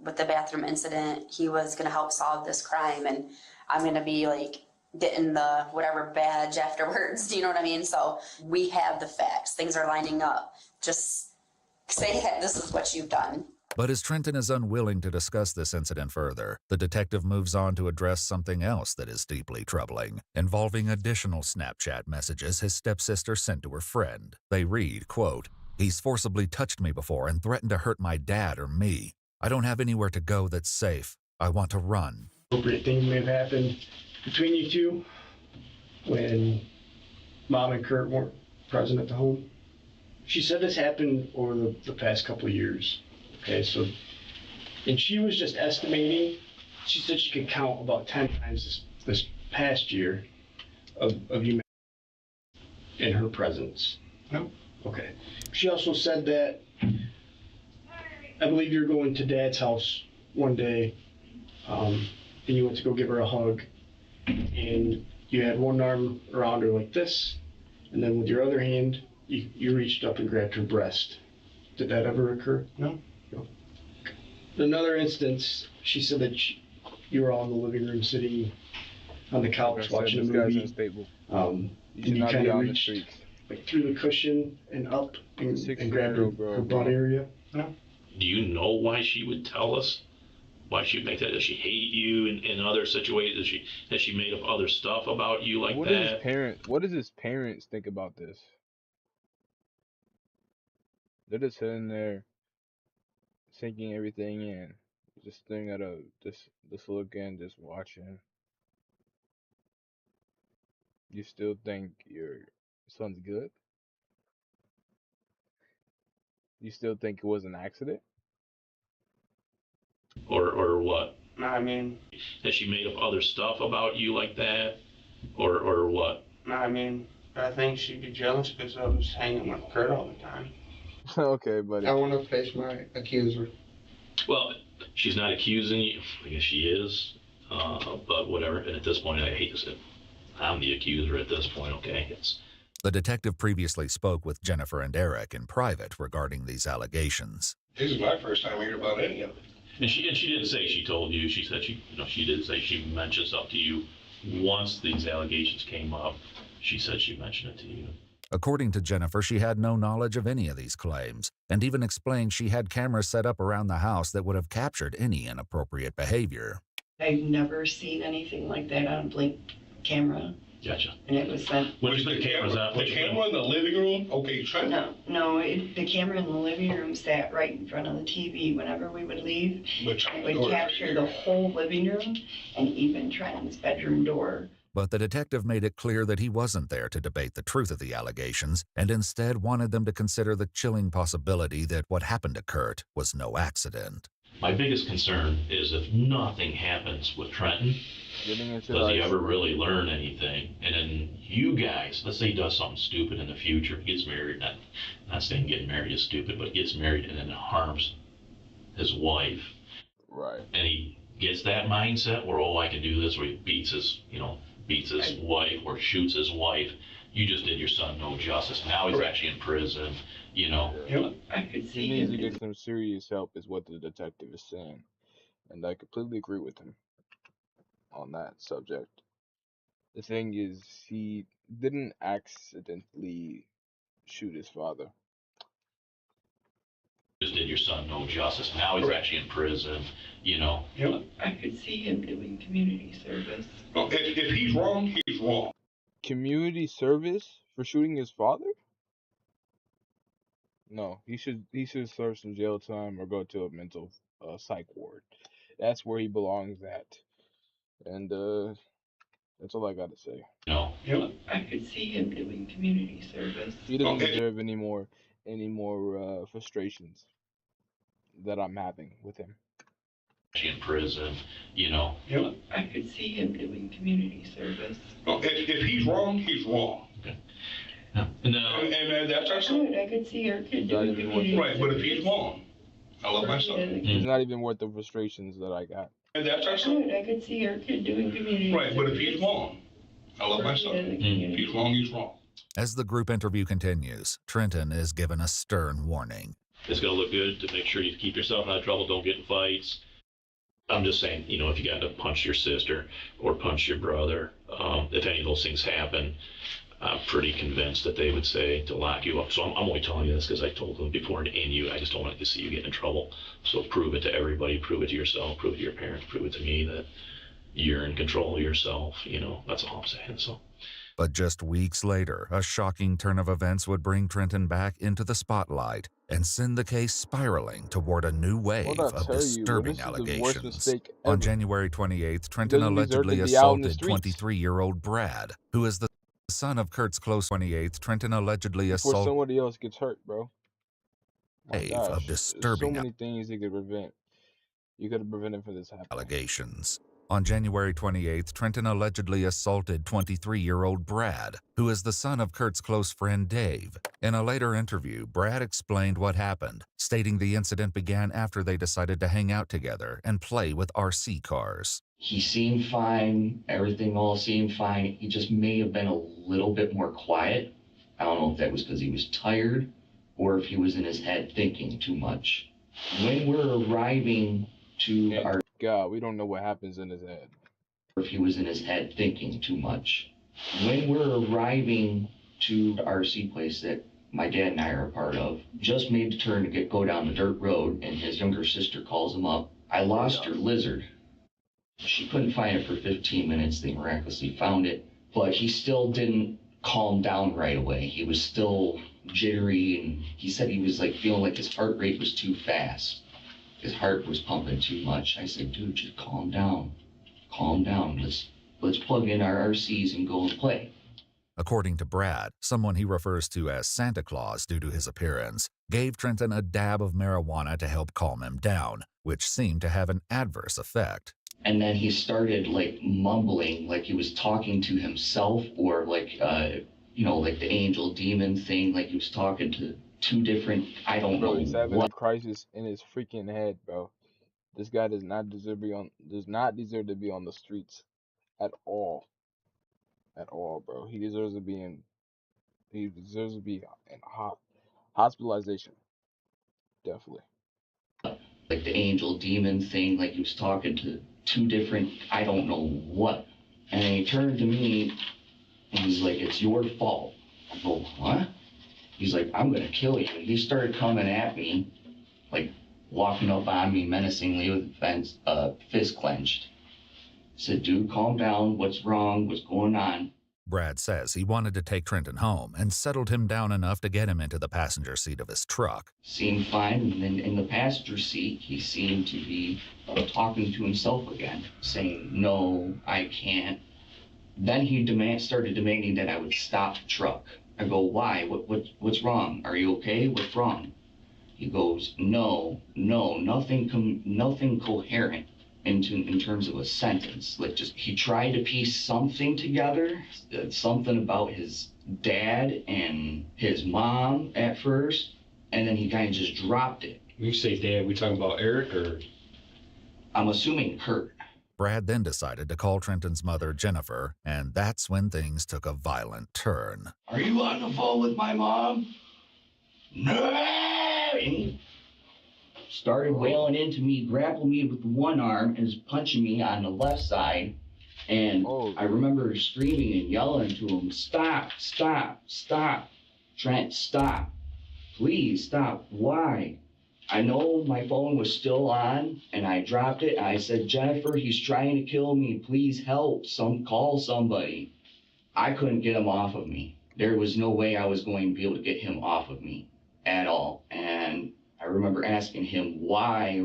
With the bathroom incident, he was going to help solve this crime, and I'm going to be like getting the whatever badge afterwards. Do you know what I mean? So we have the facts. Things are lining up. Just say that this is what you've done. But as Trenton is unwilling to discuss this incident further, the detective moves on to address something else that is deeply troubling, involving additional Snapchat messages his stepsister sent to her friend. They read, quote, "He's forcibly touched me before and threatened to hurt my dad or me. I don't have anywhere to go that's safe. I want to run." Appropriate thing may have happened between you two when Mom and Kurt weren't present at the home. She said this happened over the past couple of years. Okay, so, and she was just estimating. She said she could count about 10 times this past year of you in her presence. No. Okay. She also said that I believe you're going to Dad's house one day, and you went to go give her a hug, and you had one arm around her like this, and then with your other hand, you reached up and grabbed her breast. Did that ever occur? No. In another instance, she said that you were all in the living room sitting on the couch watching a movie. And you kind of reached like through the cushion and up and grabbed her butt area. No. Do you know why she would tell us? Why she would make that? Does she hate you in other situations? Has she made up other stuff about you like that? What does his parents think about this? They're just sitting there sinking everything in, just staring at just looking, just watching. You still think your son's good? You still think it was an accident? Or what? I mean, has she made up other stuff about you like that? Or what? I mean, I think she'd be jealous because I was hanging with Kurt all the time. Okay, buddy. I want to face my accuser. Well, she's not accusing you. I guess she is. But whatever. And at this point, I hate to say, I'm the accuser at this point, okay? The detective previously spoke with Jennifer and Eric in private regarding these allegations. This is my first time hearing about any of it. And she didn't say she told you. She said she did say she mentioned stuff to you once these allegations came up. She said she mentioned it to you. According to Jennifer, she had no knowledge of any of these claims, and even explained she had cameras set up around the house that would have captured any inappropriate behavior. I've never seen anything like that on a Blink camera. Gotcha. And it was sent. When you put the cameras out, the camera in the living room? Okay, the camera in the living room sat right in front of the TV whenever we would leave. It would capture the whole living room and even Trenton's bedroom door. But the detective made it clear that he wasn't there to debate the truth of the allegations and instead wanted them to consider the chilling possibility that what happened to Kurt was no accident. My biggest concern is if nothing happens with Trenton, does he ever really learn anything? And then you guys, let's say he does something stupid in the future, gets married, not saying getting married is stupid, but gets married and then harms his wife. Right. And he gets that mindset where, oh, I can do this, where he beats his wife or shoots his wife. You just did your son no justice. Now he's actually in prison, I could see he needs to get some serious help is what the detective is saying. And I completely agree with him on that subject. The thing is, he didn't accidentally shoot his father. Just did your son no justice. Now he's actually in prison, I could see him doing community service. Well, if he's wrong, he's wrong. Community service for shooting his father? No, he should serve some jail time or go to a mental psych ward. That's where he belongs at. And that's all I got to say. I could see him doing community service. He doesn't deserve any more frustrations that I'm having with him. In prison, I could see him doing community service. Well, if he's wrong, he's wrong. Okay. And that's excellent. I could see our kid doing community service. Right, but if he's wrong, I love my son. It's not even worth the frustrations that I got. And that's excellent. I could see our kid doing community Right, but if he's wrong, I love my son. If he's wrong, he's wrong. As the group interview continues, Trenton is given a stern warning. It's going to look good to make sure you keep yourself out of trouble, don't get in fights. I'm just saying, if you got to punch your sister or punch your brother, if any of those things happen, I'm pretty convinced that they would say to lock you up. So I'm only telling you this because I told them before, and I just don't want to see you get in trouble. So prove it to everybody, prove it to yourself, prove it to your parents, prove it to me that you're in control of yourself. That's all I'm saying. So. But just weeks later, a shocking turn of events would bring Trenton back into the spotlight and send the case spiraling toward a new wave of disturbing allegations. On January 28th, Trenton allegedly assaulted 23-year-old Brad, who is the son of Kurt's close 28th. Trenton allegedly assaulted before somebody else gets hurt, bro. Wave of disturbing so many things you could prevent. You could have prevented for this happening. Allegations. On January 28th, Trenton allegedly assaulted 23-year-old Brad, who is the son of Kurt's close friend Dave. In a later interview, Brad explained what happened, stating the incident began after they decided to hang out together and play with RC cars. He seemed fine, everything all seemed fine. He just may have been a little bit more quiet. I don't know if that was because he was tired or if he was in his head thinking too much. When we're arriving to our... God, we don't know what happens in his head. If he was in his head thinking too much. When we're arriving to the RC place that my dad and I are a part of, just made the turn to go down the dirt road, and his younger sister calls him up. I lost her lizard. She couldn't find it for 15 minutes. They miraculously found it, but he still didn't calm down right away. He was still jittery, and he said he was feeling like his heart rate was too fast. His heart was pumping too much. I said, dude, just calm down. Calm down. Let's plug in our RCs and go and play. According to Brad, someone he refers to as Santa Claus due to his appearance, gave Trenton a dab of marijuana to help calm him down, which seemed to have an adverse effect. And then he started mumbling, like he was talking to himself, or the angel demon thing, like he was talking to two different, I don't know He's having what. a crisis in his freaking head, bro. This guy does not deserve to be on the streets at all. At all, bro. He deserves to be in hospitalization. Definitely. Like the angel demon thing, like he was talking to two different, I don't know what. And he turned to me and he's like, it's your fault. I go, what? He's like, I'm gonna kill you. And he started coming at me, walking up on me menacingly with fist clenched. I said, dude, calm down. What's wrong? What's going on? Brad says he wanted to take Trenton home and settled him down enough to get him into the passenger seat of his truck. Seemed fine, and then in the passenger seat, he seemed to be talking to himself again, saying, no, I can't. Then he started demanding that I would stop the truck. I go, why? What's wrong? Are you okay? What's wrong? He goes, no, nothing coherent in terms of a sentence. Like, just, he tried to piece something together, something about his dad and his mom at first, and then he kind of just dropped it. When you say dad, we talking about Eric or? I'm assuming Kurt. Brad then decided to call Trenton's mother, Jennifer, and that's when things took a violent turn. Are you on the phone with my mom? No! Started wailing into me, grappled me with one arm, and is punching me on the left side. And I remember screaming and yelling to him, stop, stop, stop. Trent, stop. Please stop. Why? I know my phone was still on, and I dropped it. I said, Jennifer, he's trying to kill me. Please help. Call somebody. I couldn't get him off of me. There was no way I was going to be able to get him off of me at all. And I remember asking him, why?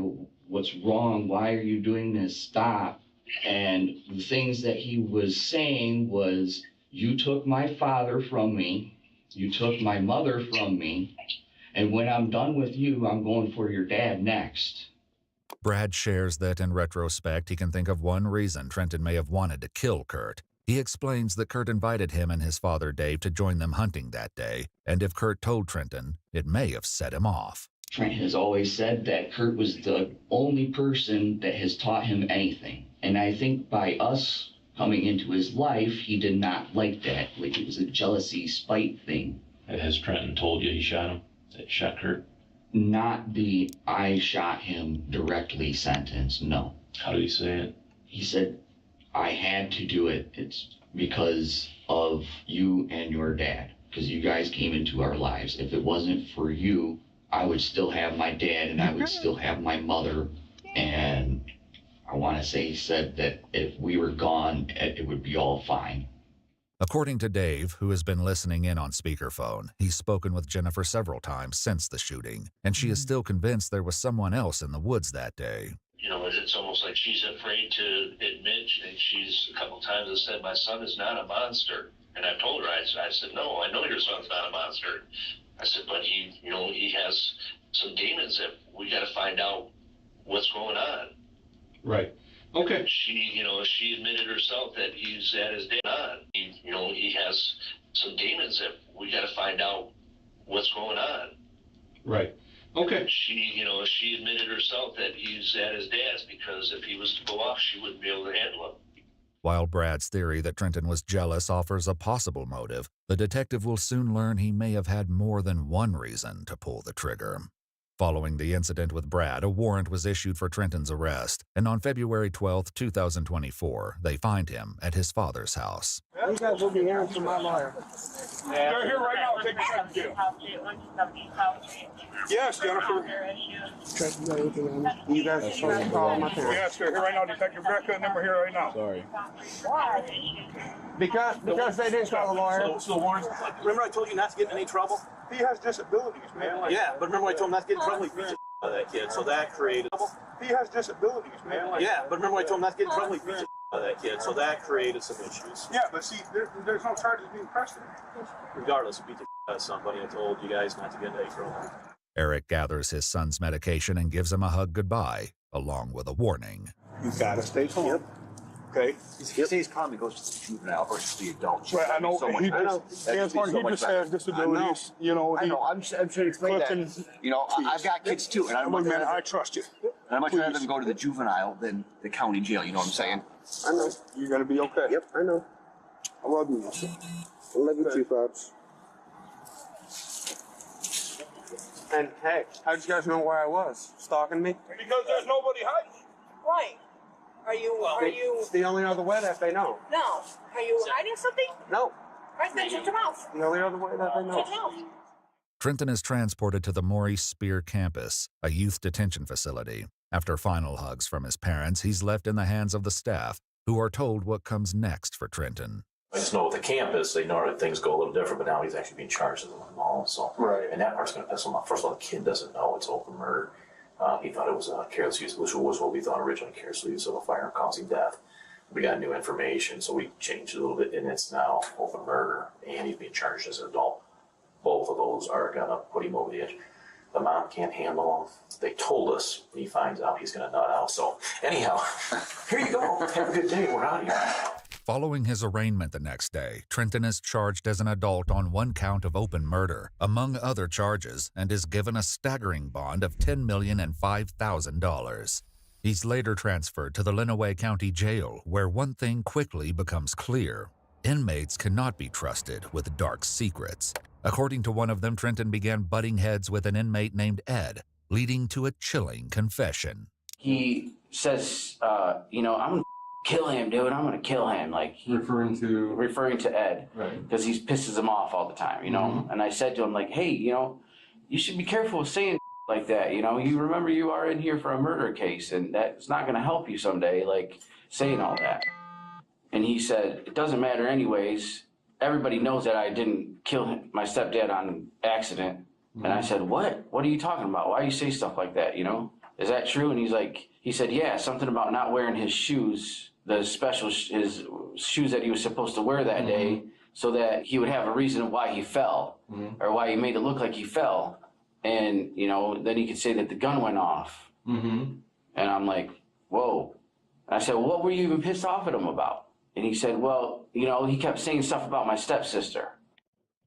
What's wrong? Why are you doing this? Stop. And the things that he was saying was, you took my father from me. You took my mother from me. And when I'm done with you, I'm going for your dad next. Brad shares that in retrospect, he can think of one reason Trenton may have wanted to kill Kurt. He explains that Kurt invited him and his father Dave to join them hunting that day, and if Kurt told Trenton, it may have set him off. Trent has always said that Kurt was the only person that has taught him anything. And I think by us coming into his life, he did not like that. Like, it was a jealousy, spite thing. Has Trenton told you he shot him? That he shot Kurt? Not the I shot him directly sentence, no. How did he say it? He said, I had to do it. It's because of you and your dad. Because you guys came into our lives. If it wasn't for you, I would still have my dad and I would still have my mother. And I want to say he said that if we were gone, it would be all fine. According to Dave, who has been listening in on speakerphone, he's spoken with Jennifer several times since the shooting, and she is still convinced there was someone else in the woods that day. You know, it's almost like she's afraid to admit, and she's a couple times has said, my son is not a monster. And I've told her, I said, no, I know your son's not a monster. I said, but he has some demons that we got to find out what's going on. Right. Okay. She admitted herself that he's at his dad. He has some demons that we got to find out what's going on. Right. Okay. She admitted herself that he's at his dad's because if he was to go off, she wouldn't be able to handle him. While Brad's theory that Trenton was jealous offers a possible motive, the detective will soon learn he may have had more than one reason to pull the trigger. Following the incident with Brad, a warrant was issued for Trenton's arrest, and on February 12, 2024, they find him at his father's house. You guys will be hearing from my lawyer. They're here right now. Take a second, deal. Yes, Jennifer. Trent, you got anything on me? You guys can call my parents. Yes, they're here right now. Detective Greca and them are here right now. Sorry. Because they didn't call the lawyer. So Warren, remember I told you not to get in any trouble? He has disabilities, man. Yeah, but remember I told him not to get in trouble? He beat the out of that kid, so that created... He has disabilities, man. Yeah, but remember I told him not to get in trouble? He beat the out of that kid, so that created some issues. Yeah, but see, there's no charges being pressed. Regardless, he beat the out of somebody. I told you guys not to get into any trouble. Eric gathers his son's medication and gives him a hug goodbye, along with a warning. You gotta stay calm. Yep. Okay. He stays calm and goes to the juvenile versus the adult. Right, I know. He just has disabilities. You know. I know. I'm trying to explain that. You know, I've got kids too, and I trust you. I'd much rather them go to the juvenile than the county jail. You know what I'm saying? I know. You're gonna be okay. Yep, I know. I love you. I love you too, Pops. And hey, how'd you guys know where I was? Stalking me? Because there's nobody hiding. Right. Are you? The only other way that they know. No. Are you hiding something? No. Right, then shut your mouth. The only other way that they know. Shut your mouth. Trenton is transported to the Maurice Spear campus, a youth detention facility. After final hugs from his parents, he's left in the hands of the staff, who are told what comes next for Trenton. I just know with the campus, they know that things go a little different, but now he's actually being charged with them all. So, right. And that part's going to piss him off. First of all, the kid doesn't know it's open murder. He thought it was a careless use, which was what we thought originally, careless use of a firearm causing death. we got new information, so we changed it a little bit, and it's now open murder, and he's being charged as an adult. Both of those are gonna put him over the edge. The mom can't handle him. They told us when he finds out he's gonna nut out. So anyhow, here you go. Have a good day. We're out of here. Following his arraignment the next day, Trenton is charged as an adult on one count of open murder, among other charges, and is given a staggering bond of $10,005,000. He's later transferred to the Lenawee County Jail, where one thing quickly becomes clear. Inmates cannot be trusted with dark secrets. According to one of them, Trenton began butting heads with an inmate named Ed, leading to a chilling confession. He says, I'm going to kill him, dude. I'm going to kill him. Like referring to Ed. Right. Because he pisses him off all the time, Mm-hmm. And I said to him, like, hey, you should be careful with saying like that. You remember you are in here for a murder case, and that's not going to help you someday, like saying all that. And he said, it doesn't matter anyways. Everybody knows that I didn't kill my stepdad on accident. Mm-hmm. And I said, what? What are you talking about? Why do you say stuff like that, Is that true? And he said, yeah, something about not wearing his shoes, his shoes that he was supposed to wear that day, so that he would have a reason why he fell, or why he made it look like he fell. And, then he could say that the gun went off. Mm-hmm. And I'm like, whoa. And I said, well, what were you even pissed off at him about? And he said, well, he kept saying stuff about my stepsister.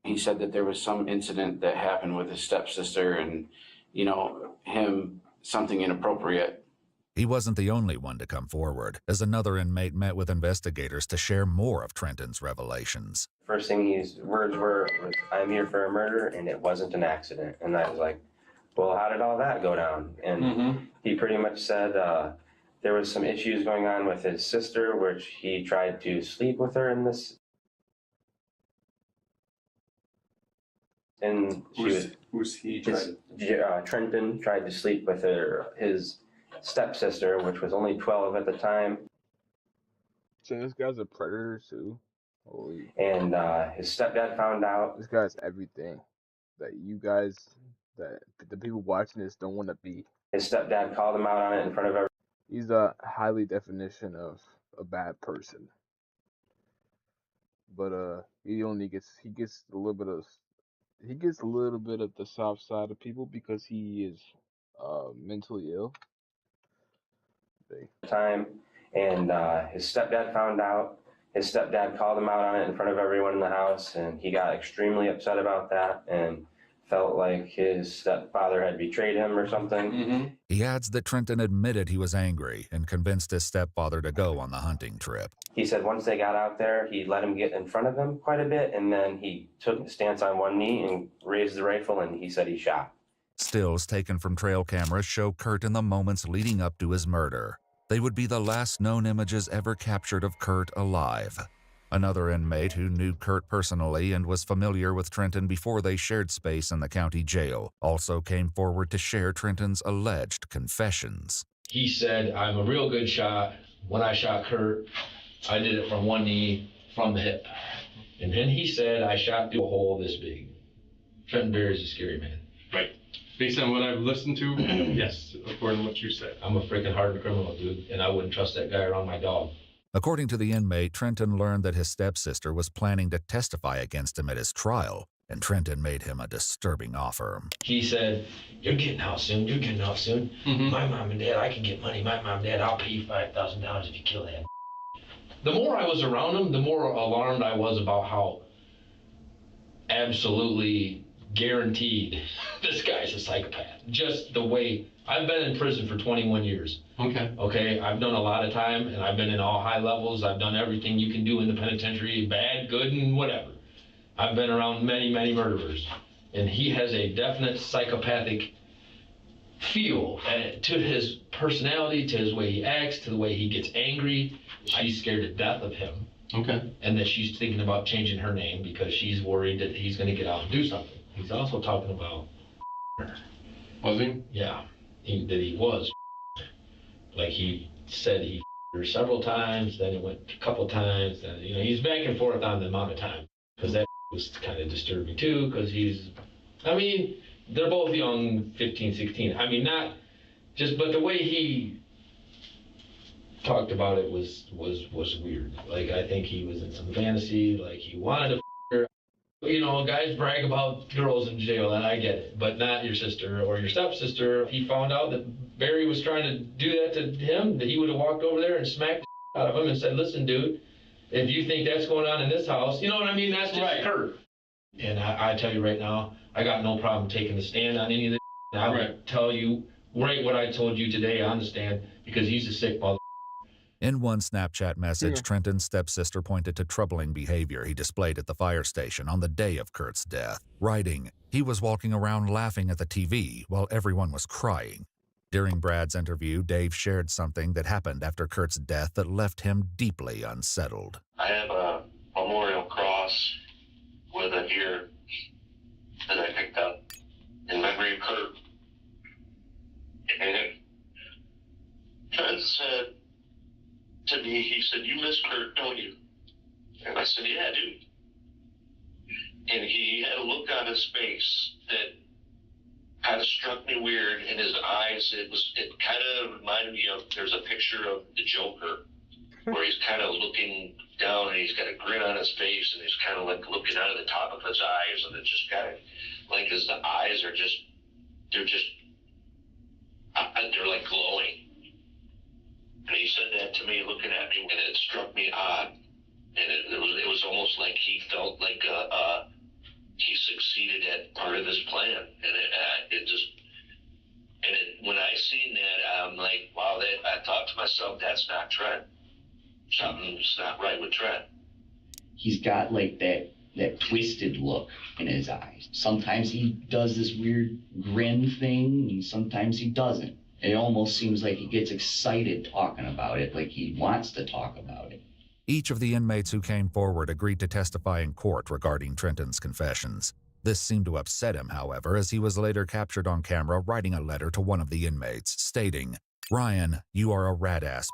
He said that there was some incident that happened with his stepsister and, him, something inappropriate. He wasn't the only one to come forward, as another inmate met with investigators to share more of Trenton's revelations. First thing his words was, I'm here for a murder, and it wasn't an accident. And I was like, well, how did all that go down? And he pretty much said there was some issues going on with his sister, which he tried to sleep with her in this. And Trenton tried to sleep with his stepsister, which was only 12 at the time. So this guy's a predator too. Holy. And his stepdad found out. This guy's everything that the people watching this don't want to be. His stepdad called him out on it in front of everyone. He's a highly definition of a bad person. But he gets a little bit of the soft side of people because he is mentally ill. And his stepdad found out. His stepdad called him out on it in front of everyone in the house, and he got extremely upset about that and felt like his stepfather had betrayed him or something. Mm-hmm. He adds that Trenton admitted he was angry and convinced his stepfather to go on the hunting trip. He said once they got out there, he let him get in front of him quite a bit, and then he took a stance on one knee and raised the rifle, and he said he shot. Stills taken from trail cameras show Kurt in the moments leading up to his murder. They would be the last known images ever captured of Kurt alive. Another inmate who knew Kurt personally and was familiar with Trenton before they shared space in the county jail also came forward to share Trenton's alleged confessions. He said, I'm a real good shot. When I shot Kurt, I did it from one knee, from the hip. And then he said, I shot through a hole this big. Trenton Berry's a scary man. Right. Based on what I've listened to, yes, according to what you said. I'm a freaking hardened criminal, dude, and I wouldn't trust that guy around my dog. According to the inmate, Trenton learned that his stepsister was planning to testify against him at his trial, and Trenton made him a disturbing offer. He said, you're getting out soon, Mm-hmm. My mom and dad, I can get money. My mom and dad, I'll pay you $5,000 if you kill that. The more I was around him, the more alarmed I was about how absolutely guaranteed this guy's a psychopath. Just the way, I've been in prison for 21 years. Okay, I've done a lot of time, and I've been in all high levels. I've done everything you can do in the penitentiary, bad, good, and whatever. I've been around many, many murderers, and he has a definite psychopathic feel to his personality, to his way he acts, to the way he gets angry. She's scared to death of him. Okay. And that she's thinking about changing her name because she's worried that he's going to get out and do something. He's also talking about her. Was he? Yeah, that he was. Like he said he her several times, then it went a couple times, and he's back and forth on the amount of time. Because that was kind of disturbing too, because they're both young, 15, 16. Not just, but the way he talked about it was weird. Like, I think he was in some fantasy, like he wanted to f her. You know, guys brag about girls in jail, and I get it, but not your sister or your stepsister. If he found out that Barry was trying to do that to him, that he would have walked over there and smacked the out of him and said, listen, dude, if you think that's going on in this house, you know what I mean? That's just Kurt. And I tell you right now, I got no problem taking the stand on any of this. And I would tell you right what I told you today on the stand, because he's a sick mother. In one Snapchat message, Trenton's stepsister pointed to troubling behavior he displayed at the fire station on the day of Kurt's death, writing, "He was walking around laughing at the TV while everyone was crying." During Brad's interview, Dave shared something that happened after Kurt's death that left him deeply unsettled. I have a memorial cross with a deer that I picked up in memory of Kurt. And Trent said to me, he said, you miss Kurt, don't you? And I said, yeah, I do. And he had a look on his face that kind of struck me weird in his eyes. It kind of reminded me of, there's a picture of the Joker where he's kind of looking down and he's got a grin on his face and he's kind of like looking out of the top of his eyes, and it's just kind of like his eyes are just, they're like glowing. And he said that to me, looking at me, and it struck me odd. And it was almost like he felt like he succeeded at part of his plan. And when I seen that, I'm like, wow, I thought to myself, that's not Trent. Something's not right with Trent. He's got like that twisted look in his eyes. Sometimes he does this weird grin thing, and sometimes he doesn't. It almost seems like he gets excited talking about it, like he wants to talk about it. Each of the inmates who came forward agreed to testify in court regarding Trenton's confessions. This seemed to upset him, however, as he was later captured on camera writing a letter to one of the inmates, stating, "Ryan, you are a rat-ass."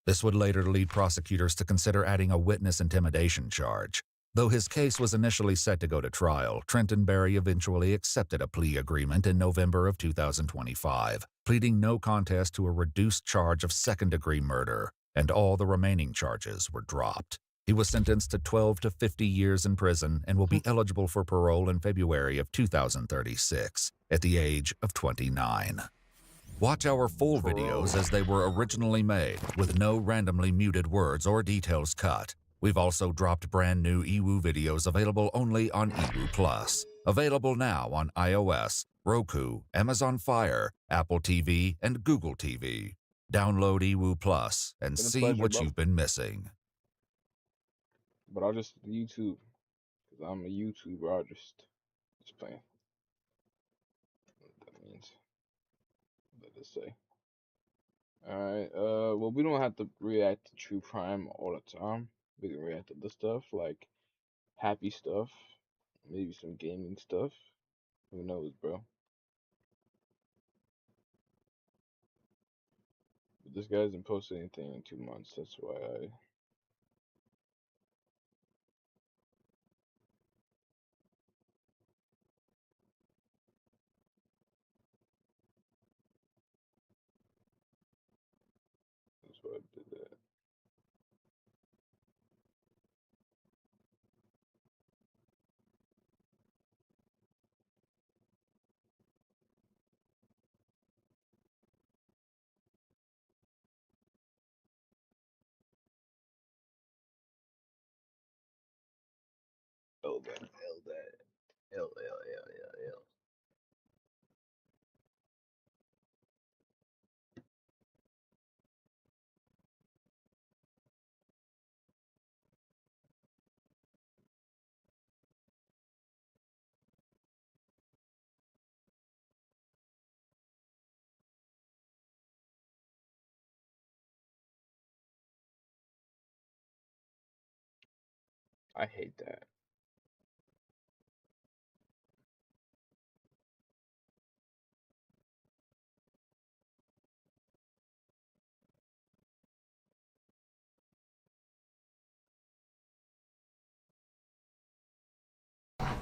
This would later lead prosecutors to consider adding a witness intimidation charge. Though his case was initially set to go to trial, Trenton Barry eventually accepted a plea agreement in November of 2025, pleading no contest to a reduced charge of second-degree murder, and all the remaining charges were dropped. He was sentenced to 12 to 50 years in prison and will be eligible for parole in February of 2036, at the age of 29. Watch our full videos as they were originally made, with no randomly muted words or details cut. We've also dropped brand new EWU videos available only on EWU Plus. Available now on iOS, Roku, Amazon Fire, Apple TV, and Google TV. Download EWU Plus and see what you've been missing. But I'll just YouTube, because I'm a YouTuber. I'll just playing. What that means. Let us say. Alright, well, we don't have to react to true crime all the time. We can react to the stuff, like happy stuff, maybe some gaming stuff. Who knows, bro? But this guy hasn't posted anything in 2 months, that's why I did that. L that, L that, L, L, L, L, L. I hate that.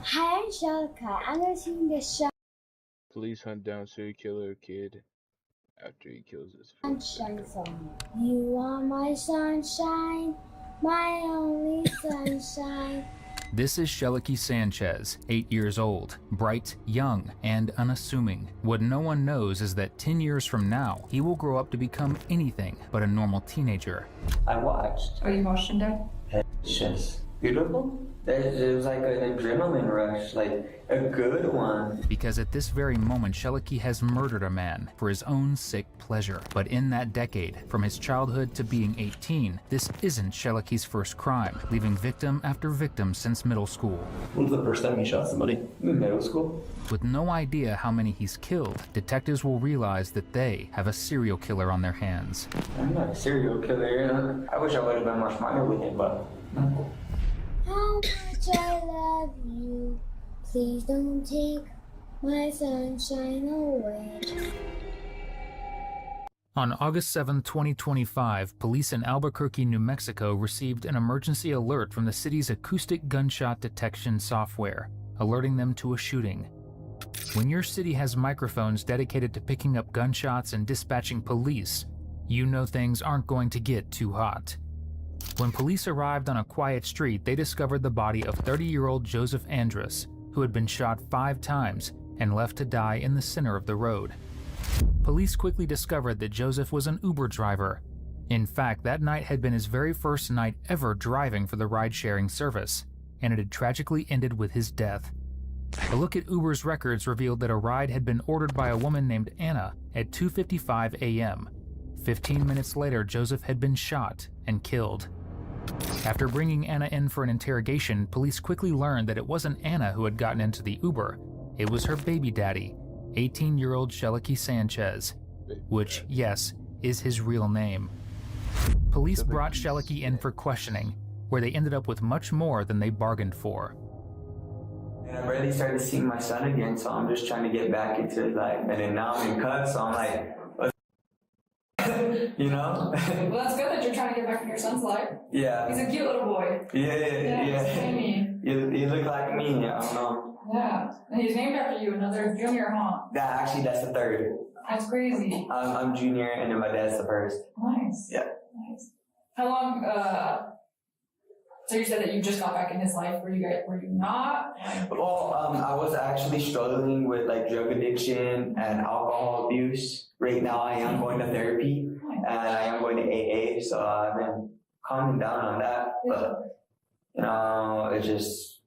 Hi Angelica, I'm listening to the show. Police hunt down serial killer kid After he kills his Sunshine song. You are my sunshine, my only sunshine. This is Sheliki Sanchez, 8 years old, bright, young, and unassuming. What no one knows is that 10 years from now, he will grow up to become anything but a normal teenager. I watched. Are you watching, Dad? It's just beautiful. It was like an adrenaline rush, like a good one. Because at this very moment, Sheliki has murdered a man for his own sick pleasure. But in that decade, from his childhood to being 18, this isn't Sheliki's first crime, leaving victim after victim since middle school. When was the first time you shot somebody? In middle school? With no idea how many he's killed, detectives will realize that they have a serial killer on their hands. I'm not a serial killer. I wish I would have been more smarter with it, but... How much I love you. Please don't take my sunshine away. On August 7, 2025, police in Albuquerque, New Mexico received an emergency alert from the city's acoustic gunshot detection software, alerting them to a shooting. When your city has microphones dedicated to picking up gunshots and dispatching police, you know things aren't going to get too hot. When police arrived on a quiet street, they discovered the body of 30-year-old Joseph Andrus, who had been shot 5 times and left to die in the center of the road. Police quickly discovered that Joseph was an Uber driver. In fact, that night had been his very first night ever driving for the ride-sharing service, and it had tragically ended with his death. A look at Uber's records revealed that a ride had been ordered by a woman named Anna at 2:55 a.m. 15 minutes later, Joseph had been shot and killed. After bringing Anna in for an interrogation, police quickly learned that it wasn't Anna who had gotten into the Uber. It was her baby daddy, 18-year-old Sheliki Sanchez, which, yes, is his real name. Police brought Sheliki in for questioning, where they ended up with much more than they bargained for. And I barely started seeing my son again, so I'm just trying to get back into his life. And then now I'm in cuts, so I'm like, you know? Well, that's good that you're trying to get back in your son's life. Yeah. He's a cute little boy. Yeah. You look like me, I don't know. Yeah. And he's named after you, another junior, huh? That's the third. That's crazy. I'm junior, and then my dad's the first. Nice. Yeah. Nice. How long, so you said that you just got back in his life. Were you not? Well, I was actually struggling with like drug addiction and alcohol abuse. Right now I am going to therapy and I am going to AA, so I've been calming down on that. But, you know, it's just...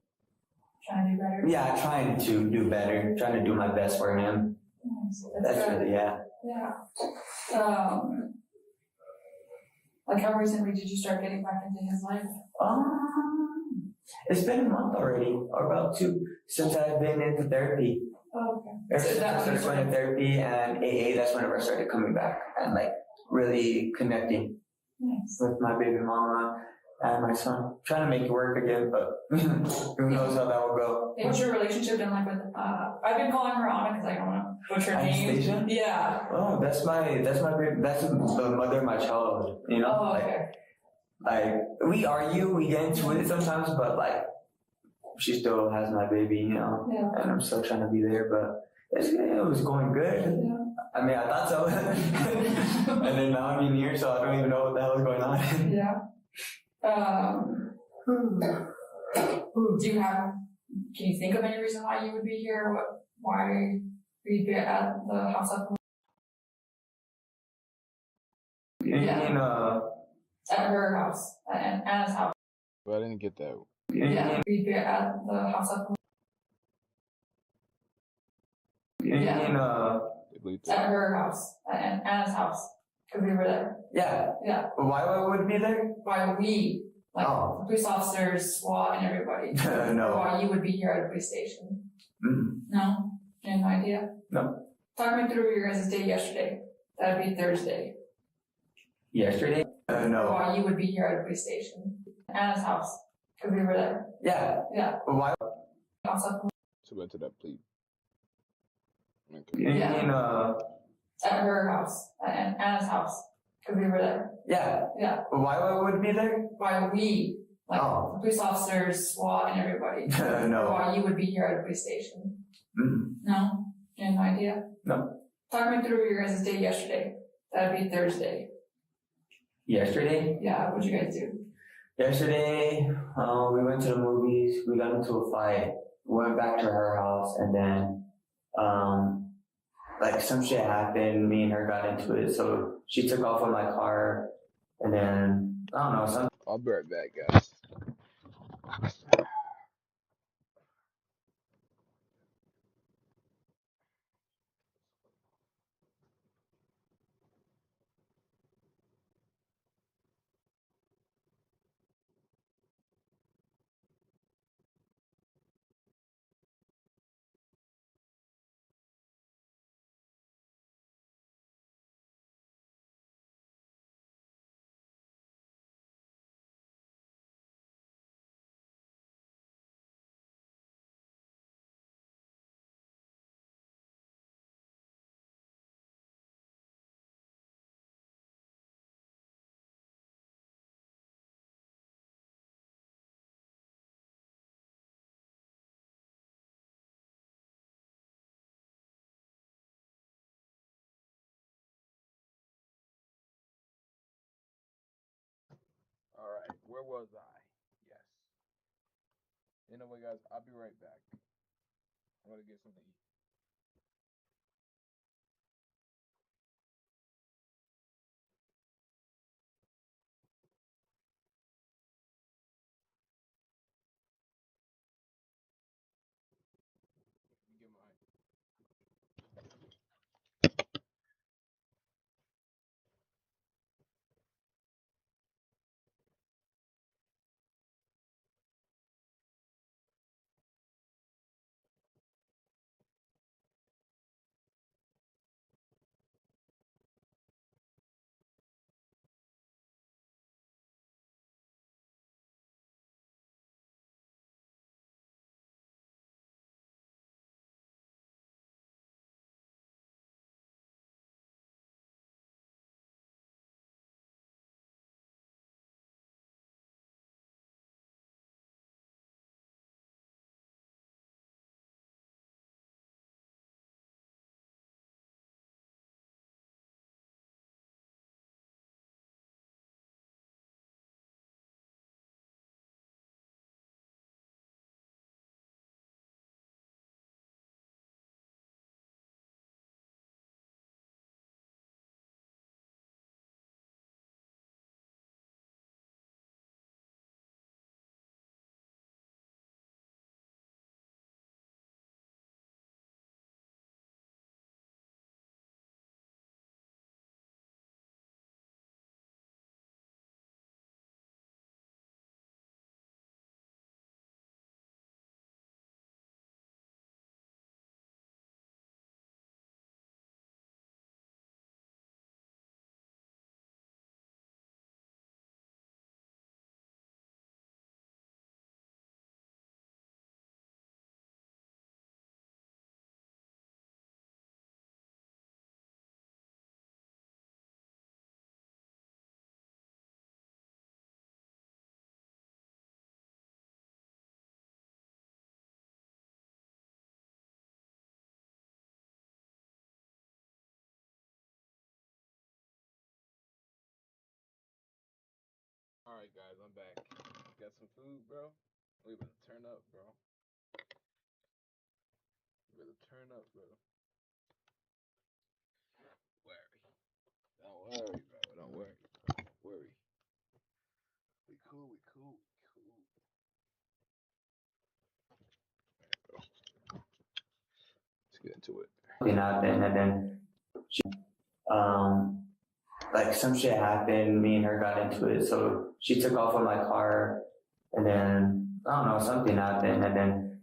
Trying to do better? Yeah, trying to do better. Trying to do my best for him. Nice. That's really, yeah. Yeah. Like how recently did you start getting back into his life? It's been a month already, or about 2, since I've been into therapy. Oh, okay. Ever since I started going to therapy and AA, that's whenever I started coming back and like really connecting with my baby mama and my son. Trying to make it work again, but who knows how that will go. What's your relationship been like with, I've been calling her Anna because I don't want to butcher her name. Anastasia? Yeah. Oh, that's the mother of my child, you know? Oh, okay. Like, we argue, we get into it sometimes, but like, she still has my baby, you know? Yeah. And I'm still trying to be there, but it was going good. Yeah. I mean, I thought so. And then now I'm in here, so I don't even know what the hell is going on. Yeah. Can you think of any reason why you would be here? Why you'd be at the house up? At her house, at Anna's house. But I didn't get that. Yeah, we'd be at the house up. At her house, at Anna's house, because we were there. Yeah. Yeah. Why would we be there? Why we, like the police officers, SWAT, and everybody. No. Or why you would be here at a police station. No? You have no idea? No. Talk me through your guys' day yesterday. That'd be Thursday. Yesterday? No. Or why you would be here at a police station. Anna's house, because we were there. Yeah. Yeah. Why? So went to that plea. Okay. At her house, at Anna's house, because we were there. Yeah. Yeah. Why would we be there? Why we, like the police officers, SWAT, and everybody. No. Or why you would be here at a police station. No? You have no idea? No. Talk me through your guys' day yesterday. That'd be Thursday. Yesterday? Yeah, what'd you guys do? Yesterday, we went to the movies. We got into a fight. Went back to her house, and then, like some shit happened. Me and her got into it, so she took off with my car, and then I don't know. I'll be right back, guys. All right, where was I? Yes. Anyway, guys, I'll be right back. I'm gonna get something to eat. Get my All right, guys, I'm back. Got some food, bro? We better turn up, bro. You better turn up, bro. Don't worry, bro. Don't worry. Don't worry. We cool, we cool, we cool. Let's get into it. Happened, and then she, like some shit happened. Me and her got into it, so she took off with my car, and then I don't know, something happened, and then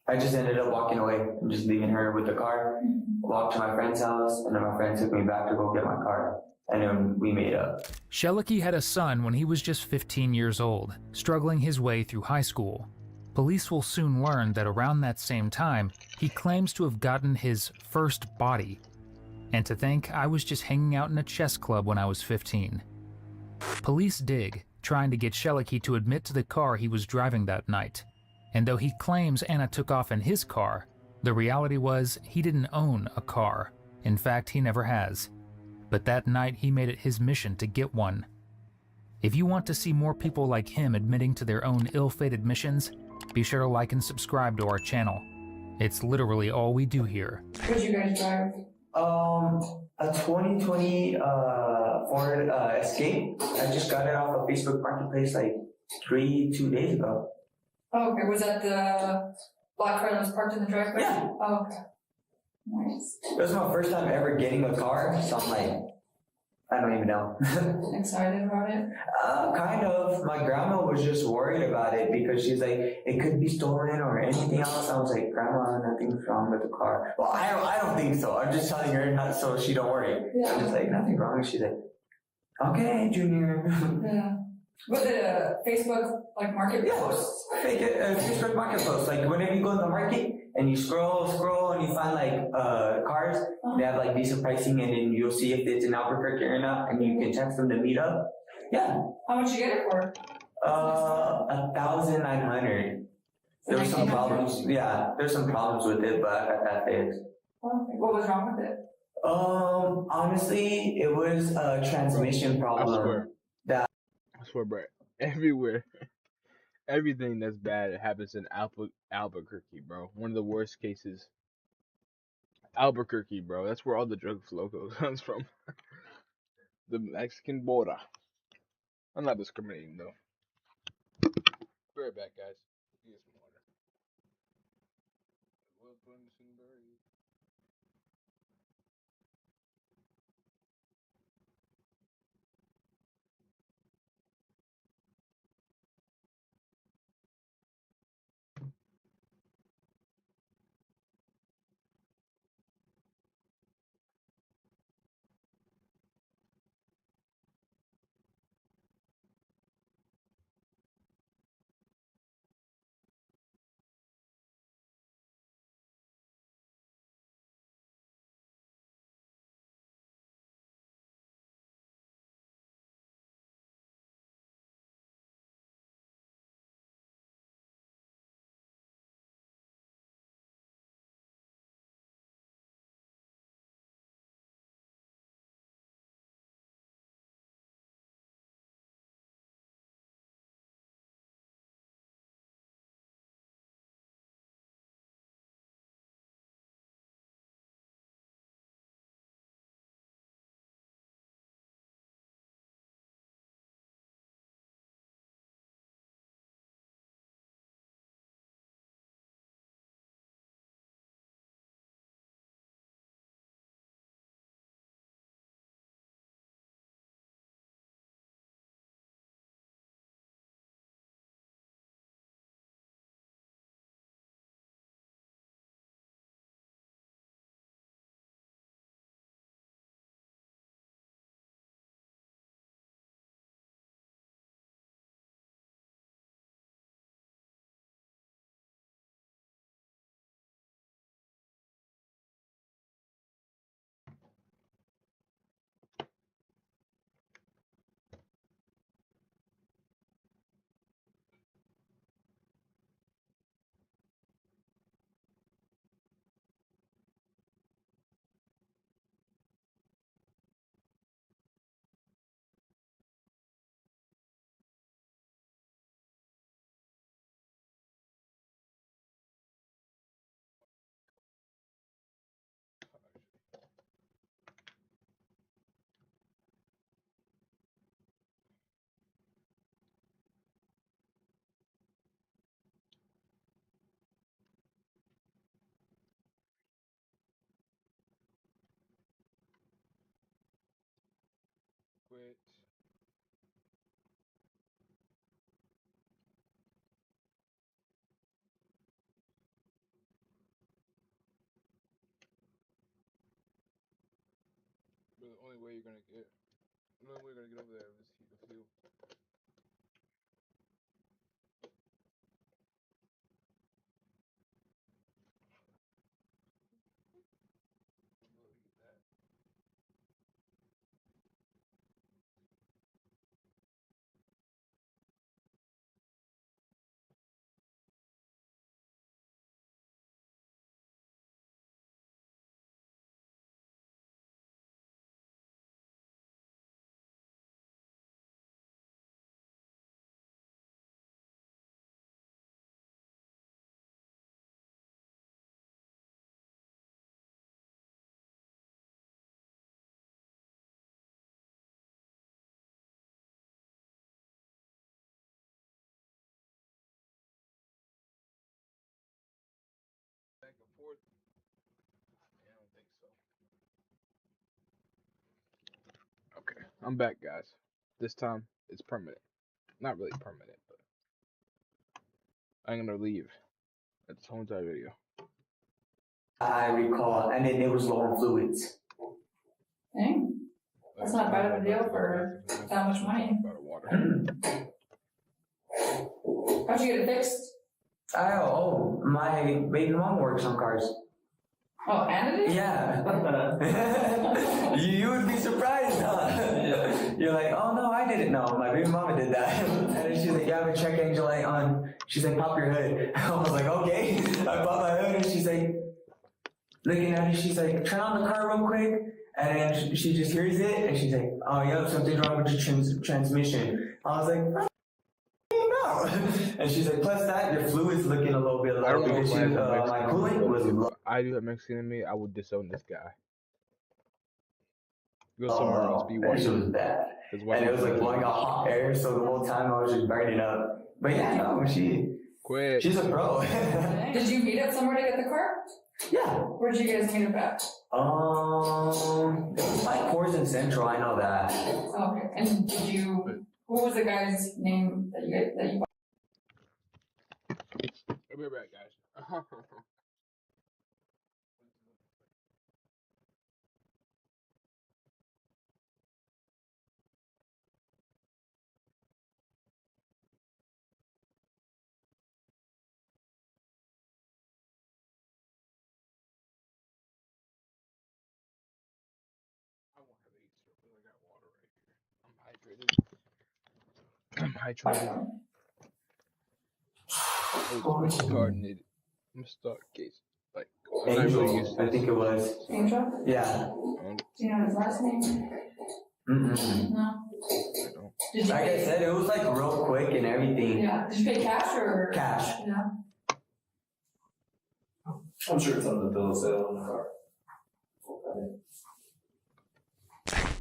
I just ended up walking away and just leaving her with the car. Walked to my friend's house, and then my friend took me back to go get my car, and then we made up. Shelicki had a son when he was just 15 years old, struggling his way through high school. Police will soon learn that around that same time, he claims to have gotten his first body. And to think I was just hanging out in a chess club when I was 15. Police dig, trying to get Shelicki to admit to the car he was driving that night. And though he claims Anna took off in his car, The reality was, he didn't own a car. In fact, he never has. But that night, he made it his mission to get one. If you want to see more people like him admitting to their own ill-fated missions, be sure to like and subscribe to our channel. It's literally all we do here. What'd you guys drive? A 2020 Ford Escape. I just got it off of Facebook Marketplace like 2 days ago. Oh, okay. Was that the black car that was parked in the driveway? Yeah. Oh, okay. Nice. It was my first time ever getting a car, so I'm like, I don't even know. Excited about it? Kind of. My grandma was just worried about it because she's like, it could be stolen or anything else. I was like, Grandma, nothing's wrong with the car. Well, I don't think so. I'm just telling her not so she don't worry. Yeah. I'm just like, nothing wrong. She's like, okay, Junior. Yeah. Was it a Facebook like market post? Facebook market post. Like whenever you go in the market and you scroll and you find like cars, they have like decent pricing, and then you'll see if it's in Albuquerque or not, and you can text them to meet up. Yeah. How much you get it for? 1,900. There were some problems. Yeah, there's some problems with it, but I got that fixed. Okay. What was wrong with it? Honestly, it was a transmission problem. I swear, bro. Everywhere, everything that's bad happens in Albuquerque, bro. One of the worst cases. Albuquerque, bro. That's where all the drug flow comes from. The Mexican border. I'm not discriminating though. Be right back, guys. Get some water. Quit. But the only way you're gonna get, the only way you're gonna get over there is heat the fuel. I'm back, guys. This time it's permanent. Not really permanent, but I'm gonna leave. That's the whole entire video. I recall, and then it was low on fluids. Dang. That's not bad of a deal for that much money. How'd you get it fixed? My baby mom works on cars. Oh, Anna did? Yeah. you would be surprised, huh? You're like, oh no, I didn't know. My baby mama did that. And then she's like, you have a check engine light on. She's like, pop your hood. I was like, okay. I pop my hood and she's like, looking at it, she's like, turn on the car real quick. And then she just hears it and she's like, oh, yep, something's wrong with the transmission. I was like, no. And she's like, plus that, your fluid's looking a little bit low because my coolant was low. I do have Mexican in me, I would disown this guy. Go somewhere else, be white. That was bad. And it was like blowing out hot air, so the whole time I was just burning up. But yeah, no, she's a pro. Did you meet up somewhere to get the car? Yeah. Where'd you guys meet up at? It was like Coors and Central, I know that. Okay. And who was the guy's name that you bought? I'll be right back, guys. I'm hydrated. It's coordinated. I'm stuck, case. Like, I'm not really used to I think it was. Angel? Yeah. Do you know his last name? Mm-mm. No. Like I said, it was like real quick and everything. Yeah. Did you pay cash or? Cash. Yeah. I'm sure it's on the bill of sale in the car.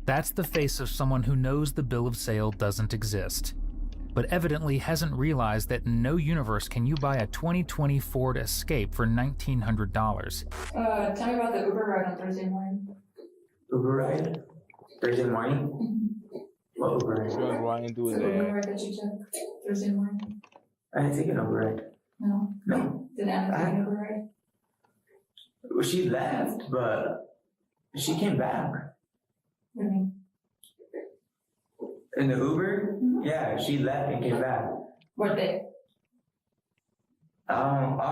That's the face of someone who knows the bill of sale doesn't exist, but evidently hasn't realized that in no universe can you buy a 2020 Ford Escape for $1,900. Tell me about the Uber ride on Thursday morning. Uber ride? Thursday morning? Mm-hmm. What Uber ride? Ryan do The Uber ride that you took Thursday morning. I didn't take an Uber ride. No. No. Did Anna take an Uber ride? Well, she left, but she came back. What do you mean? In the Uber? Mm-hmm. Yeah, she left and came back. What day? I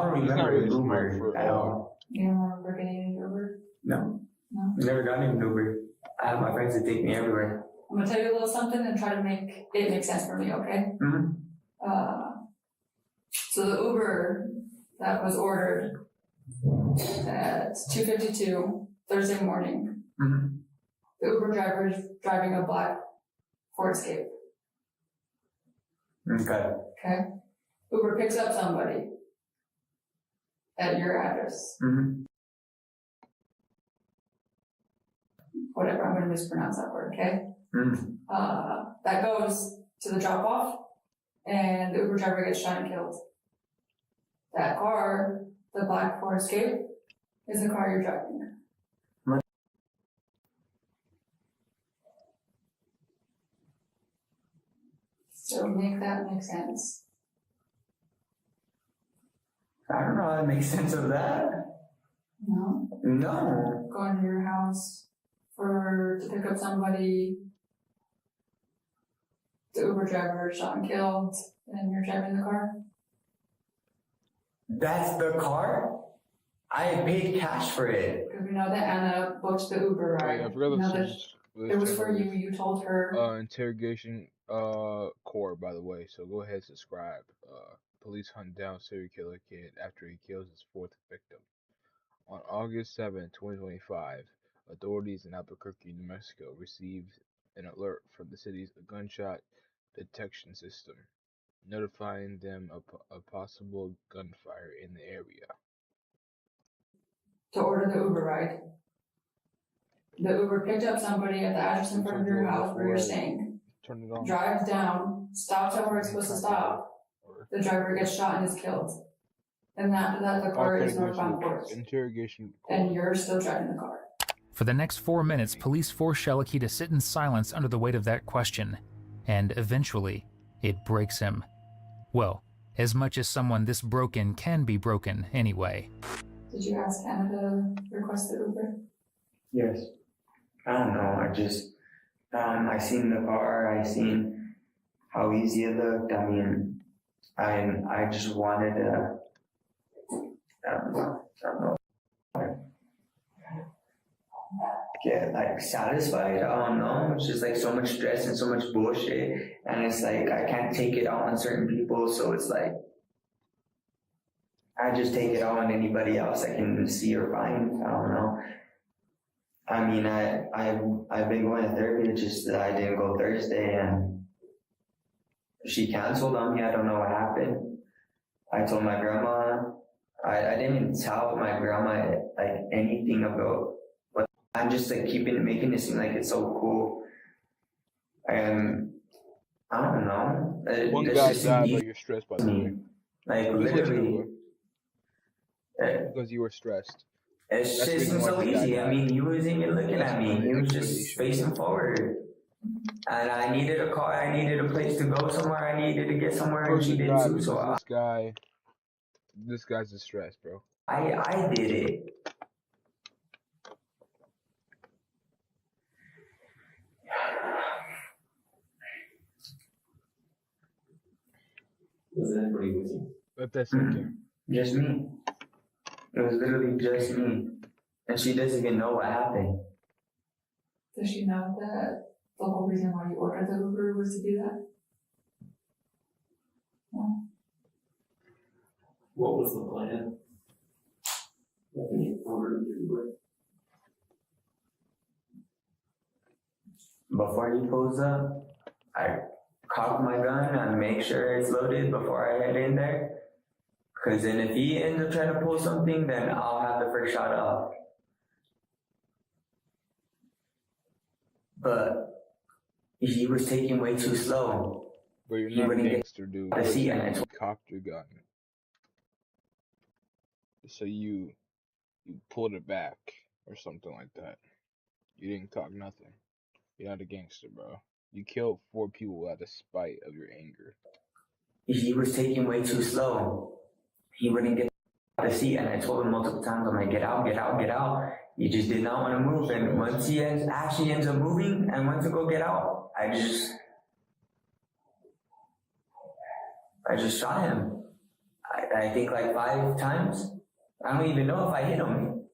don't remember the Uber at all. You don't remember getting an Uber? No. No? Never got an Uber. I have my friends that take me everywhere. I'm gonna tell you a little something and try to make it make sense for me, okay? Mm-hmm. So the Uber that was ordered at 2:52 Thursday morning, mm-hmm. The Uber driver is driving a black Ford Escape. Okay. Okay? Uber picks up somebody at your address. Mm-hmm. Whatever, I'm gonna mispronounce that word, okay? Mm-hmm. That goes to the drop off, and the Uber driver gets shot and killed. That car, the black Ford Escape, is the car you're driving. So make that make sense. I don't know how to make sense of that. No? No. Going to your house to pick up somebody, the Uber driver shot and killed, and you're driving the car? That's the car? I paid cash for it. Because we know that Anna booked the Uber ride. I forgot it was for you. You told her. Interrogation core, by the way. So go ahead and subscribe. Police hunt down serial killer kid after he kills his fourth victim. On August 7, 2025, authorities in Albuquerque, New Mexico received an alert from the city's gunshot detection system, notifying them of a possible gunfire in the area. To order the Uber ride. The Uber picked up somebody at the address in front of your house where you're staying. Turn it on. Drives down, stops at where it's supposed to stop. The driver gets shot and is killed. And after that, the car is northbound course. Interrogation. And you're still driving the car. For the next 4 minutes, police force Shelicki to sit in silence under the weight of that question, and eventually, it breaks him. Well, as much as someone this broken can be broken anyway. Did you ask Anna to request the Uber? Yes. I don't know. I seen the car. I seen how easy it looked. I mean, I just wanted to. I don't know. Get like satisfied. I don't know. It's just like so much stress and so much bullshit, and it's like I can't take it out on certain people. So it's like I just take it out on anybody else I can see or find. I don't know. I mean, I've been going to therapy. It's just that I didn't go Thursday, and she canceled on me. I don't know what happened. I told my grandma. I didn't even tell my grandma like anything about. But I'm just like making it seem like it's so cool. And I don't know. One guy died, but you're stressed by the way. Like literally. Because you were stressed. It just seems so easy. I mean, he wasn't even looking at me. He was just facing forward. And I needed a car. I needed a place to go somewhere. I needed to get somewhere. And she did too. So this guy's distressed, bro. I did it. Was there anybody with you? Let that sink in. Just me. It was literally just me. And she doesn't even know what happened. Does she know that the whole reason why you ordered the Uber was to do that? No. What was the plan? When you ordered the Uber? Before he pulls up, I cock my gun and make sure it's loaded before I head in there. Because then if he ends up trying to pull something, then I'll have the first shot up. But he was taking way too slow. But you're not a gangster, dude. You cocked your gun. So you pulled it back or something like that. You didn't cock nothing. You're not a gangster, bro. You killed 4 people out of spite of your anger. He was taking way too slow. He wouldn't get out of the seat, and I told him multiple times, I'm like, get out, get out, get out. He just did not want to move, and once he actually ends up moving and went to go get out, I just shot him. I think like 5 times. I don't even know if I hit him.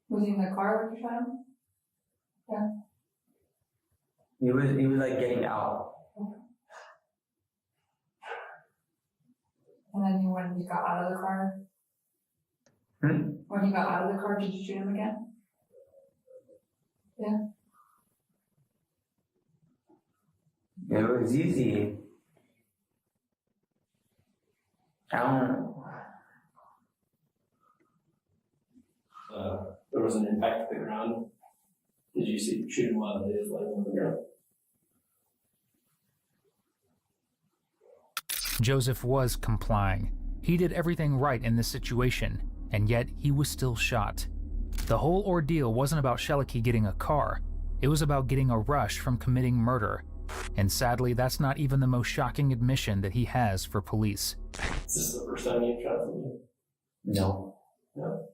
Was he in the car when you shot him? Yeah. He was like getting out. And then when he got out of the car? When he got out of the car, did you shoot him again? Yeah. It was easy. There was an impact to the ground. Did you shoot him while he was laying on the ground? Joseph was complying. He did everything right in this situation, and yet he was still shot. The whole ordeal wasn't about Shelicki getting a car. It was about getting a rush from committing murder. And sadly, that's not even the most shocking admission that he has for police. Is this the first time you've shot somebody? No. No.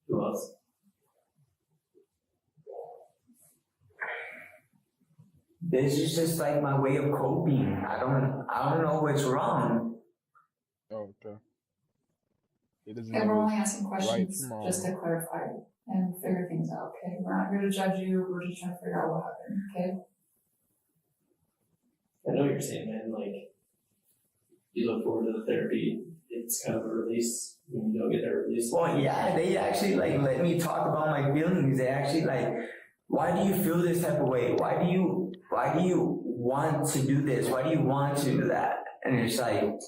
Who else? This is just like my way of coping. I don't know what's wrong. Oh, okay. And we're only asking questions just to clarify and figure things out, okay? We're not here to judge you, we're just trying to figure out what happened, okay? I know what you're saying, man. Like, you look forward to the therapy. It's kind of a release when you don't get that release. Well, yeah, they actually like let me talk about my feelings. They actually like, why do you feel this type of way? Why do you want to do this? Why do you want to do that? And it's like,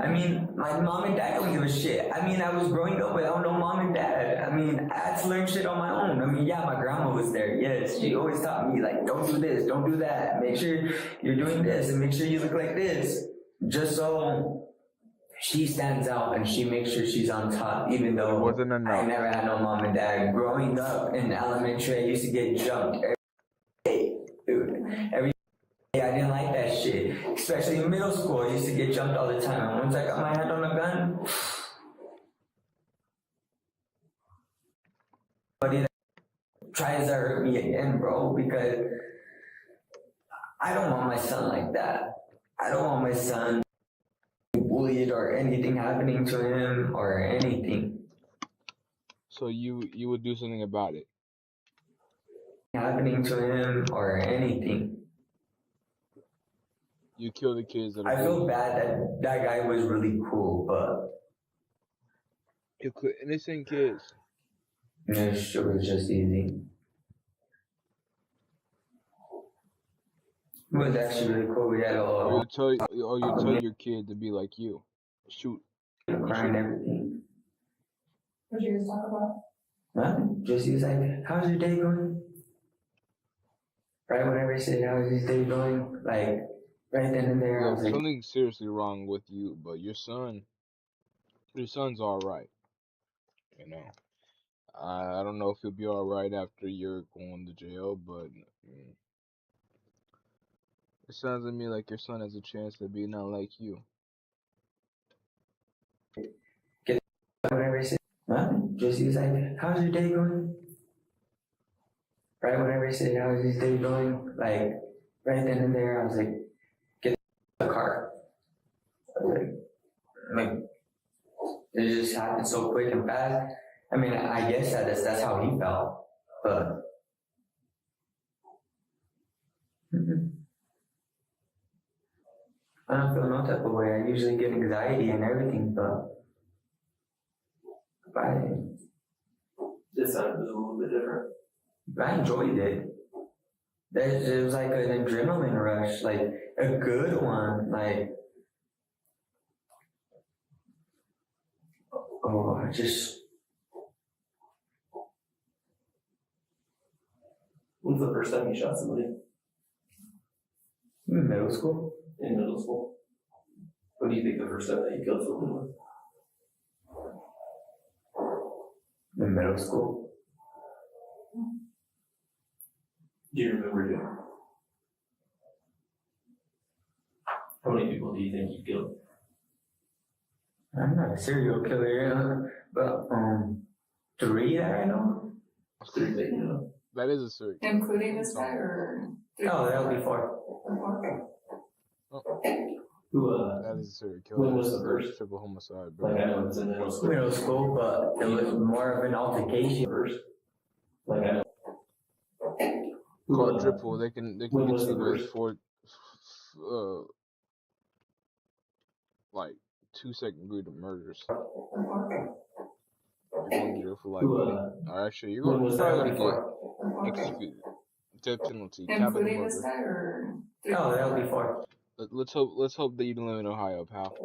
I mean, my mom and dad don't give a shit. I mean, I was growing up without no mom and dad. I mean, I had to learn shit on my own. I mean, yeah, my grandma was there. Yes, she always taught me, like, don't do this, don't do that. Make sure you're doing this and make sure you look like this. Just so she stands out and she makes sure she's on top, even though wasn't enough. I never had no mom and dad. Growing up in elementary, I used to get jumped every day, dude. Every day, I didn't like that shit. Especially in middle school, I used to get jumped all the time. And once I got my hand on a gun, somebody that tries to hurt me again, bro, because I don't want my son like that. I don't want my son bullied or anything happening to him or anything So you would do something about it. happening to him or anything. You kill the kids that are I feel bullied. bad that that guy was really cool, but You kill innocent kids. it was just easy. It was actually really cool. We had Or a you tell your kid to be like you. Shoot. crying and everything. What did you guys talk about? Nothing. Just he was like, "How's your day going?" Right whenever he said, "How's his day going?" Like right then and there, I was Look, like, something's seriously wrong with you, but your son's all right. You know. I don't know if he'll be all right after you're going to jail, but it sounds to me like your son has a chance to be not like you. whenever he said, "Nothing." Just he was like, "How's your day going?" Right whenever he said, "How's his day going?" Like right then and there, I was like, "Get the car." I was like, it just happened so quick and fast. I mean, I guess that's how he felt, but I don't feel no type of way. I usually get anxiety and everything, but This time was a little bit different. I enjoyed it. It was like an adrenaline rush, like a good one. Like, I just. When's the first time you shot somebody? In middle school. In middle school. What do you think the first time that you killed someone was? In middle school. Do you remember doing? How many people do you think you killed? I'm not a serial killer, but 3 that I know. 3 that you know. That is a serial. Including this guy or? No, that'll be 4. That is a serial killer. When was the first? Triple homicide, bro. Like I know it's in middle school. Middle school, but it was more of an altercation. First. Like I know. Quadruple. They can get you with 4, like 2 second-degree murders. You're going to jail for life, buddy. Or actually, you're probably going to get executed. Death penalty, capital Including this murder. guy or? No, that'll be 4. Let's hope that you don't live in Ohio, pal.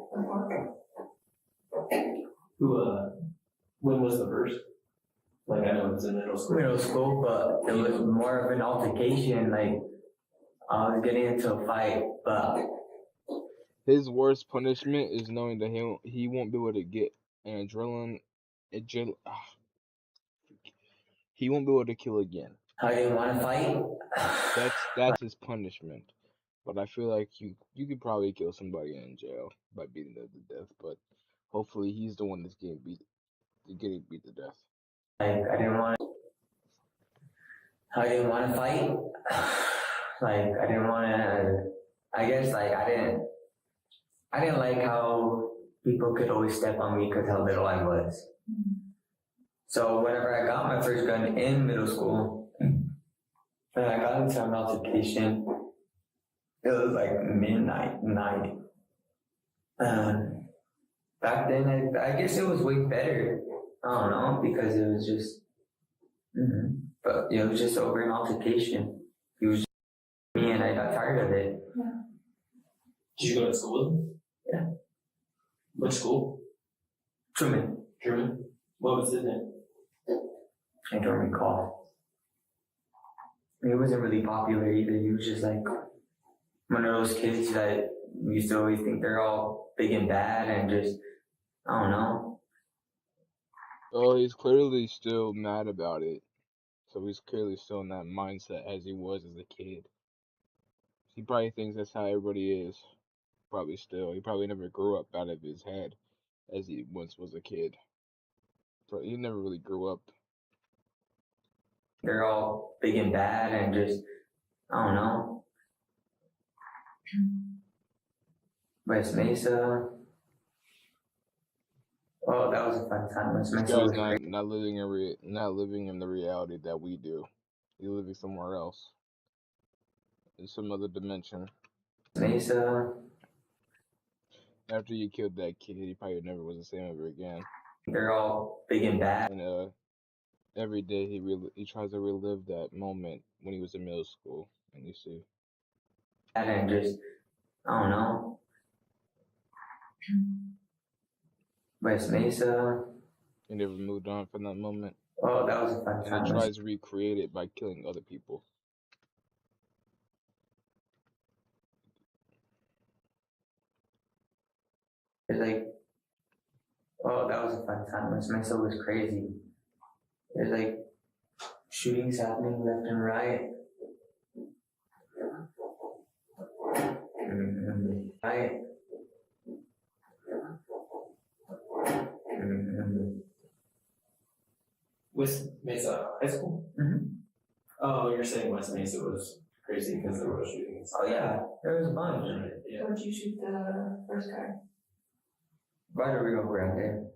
When was the first? Like I know it's in middle school. Middle school, but it was more of an altercation. Like I was getting into a fight, but His worst punishment is knowing that he won't be able to get an adrenaline. He won't be able to kill again. I didn't want to fight. That's his punishment. But I feel like you could probably kill somebody in jail by beating them to death. But hopefully he's the one that's getting beat to death. Like I didn't want to fight. Like I didn't want to. I guess like I didn't like how people could always step on me because how little I was. So whenever I got my first gun in middle school, and I got into an altercation, it was like midnight night. Back then, I guess it was way better. I don't know, because it was just, but it was just over an altercation. It was just me and I got tired of it. Yeah. Did you go to school with him? Yeah. Which school? Truman. Truman? What was his name? I don't recall. He wasn't really popular either. He was just like one of those kids that we used to always think they're all big and bad and just, I don't know. Oh, he's clearly still mad about it. So he's clearly still in that mindset as he was as a kid. He probably thinks that's how everybody is. Probably still. He probably never grew up out of his head as he once was a kid. So he never really grew up. They're all big and bad and just, I don't know. West Mesa. Oh, that was a fun time. West This Mesa guy's was great. not living in the reality that we do. He's living somewhere else, in some other dimension. Mesa. After you killed that kid, he probably never was the same ever again. They're all big and bad. And every day he tries to relive that moment when he was in middle school, and you see. And just, I don't know. West Mesa. He never moved on from that moment. Oh, that was a fun time. And he tries to recreate it by killing other people. It's like, oh, that was a fun time. West Mesa was crazy. There's like shootings happening left and right. Right. West Mesa High School? Mm-hmm. Oh, you're saying West Mesa was crazy because there were shootings. Oh, yeah. There was a bunch. Right, yeah. Where'd you shoot the first guy? Right over Rio Grande.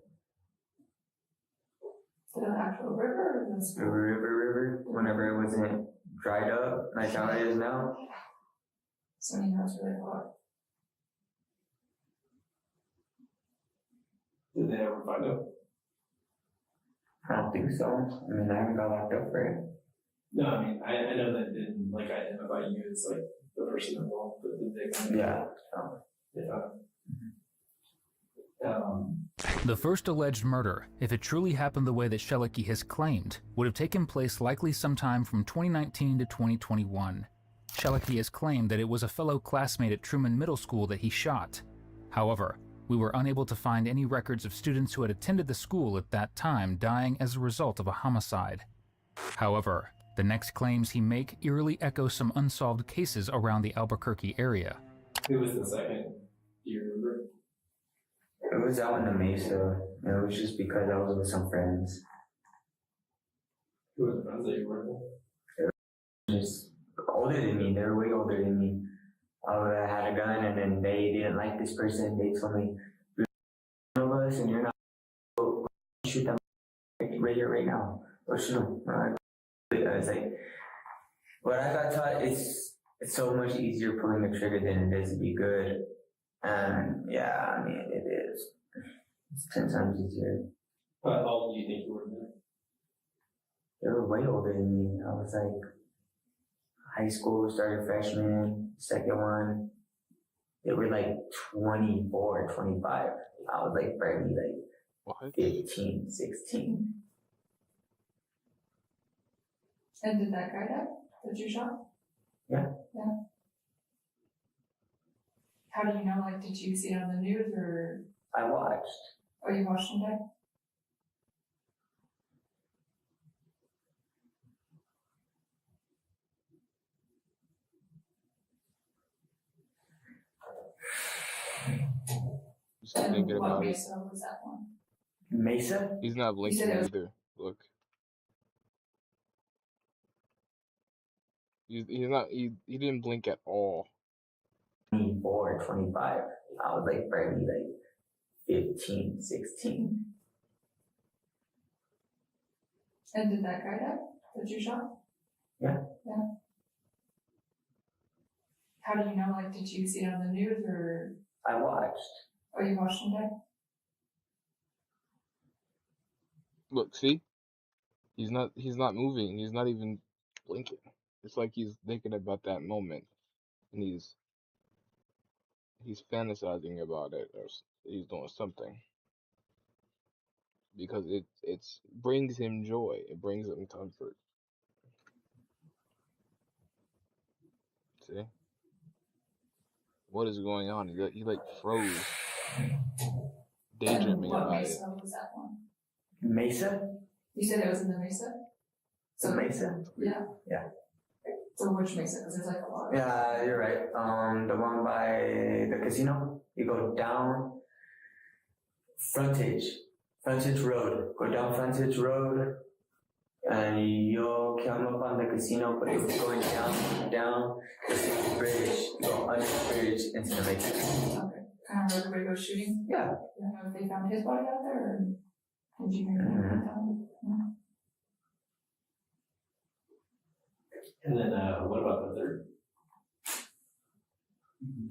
To the actual river or the school? River, whenever it wasn't dried up, like how it is now. So he knows where they are. Did they ever find out? I don't think so. I mean, I haven't got locked up for it. No, I mean, I know that didn't like identify you as like the person involved, but did they kind of? Yeah. The first alleged murder, if it truly happened the way that Schelecki has claimed, would have taken place likely sometime from 2019 to 2021. Schelecki has claimed that it was a fellow classmate at Truman Middle School that he shot. However, we were unable to find any records of students who had attended the school at that time dying as a result of a homicide. However, the next claims he make eerily echo some unsolved cases around the Albuquerque area. Who was the second? Do you remember? It was out in the Mesa. It was just because I was with some friends. Who were the friends that you were with? Just older than me. They were way older than me. I had a gun, and then they didn't like this person. They told me, "You're one of us, and you're not. Go shoot them right here, right now. Go shoot them." I was like, what I got taught is it's so much easier pulling the trigger than it is to be good. And yeah, I mean, it is. It's 10 times easier. How old do you think you were then? They were way older than me. I was like high school, started freshman, second one. They were like 24, 25. I was like barely like 15, 16. And did that guy die that you shot? Yeah. Yeah. How do you know? Like, did you see it on the news or? I watched. Oh, you watched him die? Just thinking about it. Mesa was that one? Mesa? He's not blinking either. Look. He's not. He didn't blink at all. 24, 25. I was like barely like 15, 16. And did that guy die that you shot? Yeah. Yeah. How do you know? Like, did you see it on the news or? I watched. Oh, you watched him die? Look, see? He's not moving. He's not even blinking. It's like he's thinking about that moment, and he's fantasizing about it, or he's doing something. Because it brings him joy. It brings him comfort. See? what is going on? He like froze, And daydreaming what about it. Mesa was that one? Mesa? You said it was in the Mesa? So Mesa? Yeah. Yeah. So which Mesa? Because there's like a lot of. Yeah, you're right. The one by the casino. You go down Frontage Road. Go down Frontage Road, and you'll come up on the casino, but it's going down the bridge. Go under the bridge into the Mesa. Okay. Kind of where everybody goes shooting? Yeah. You know if they found his body out there, or did you hear anything about that? And then what about the third?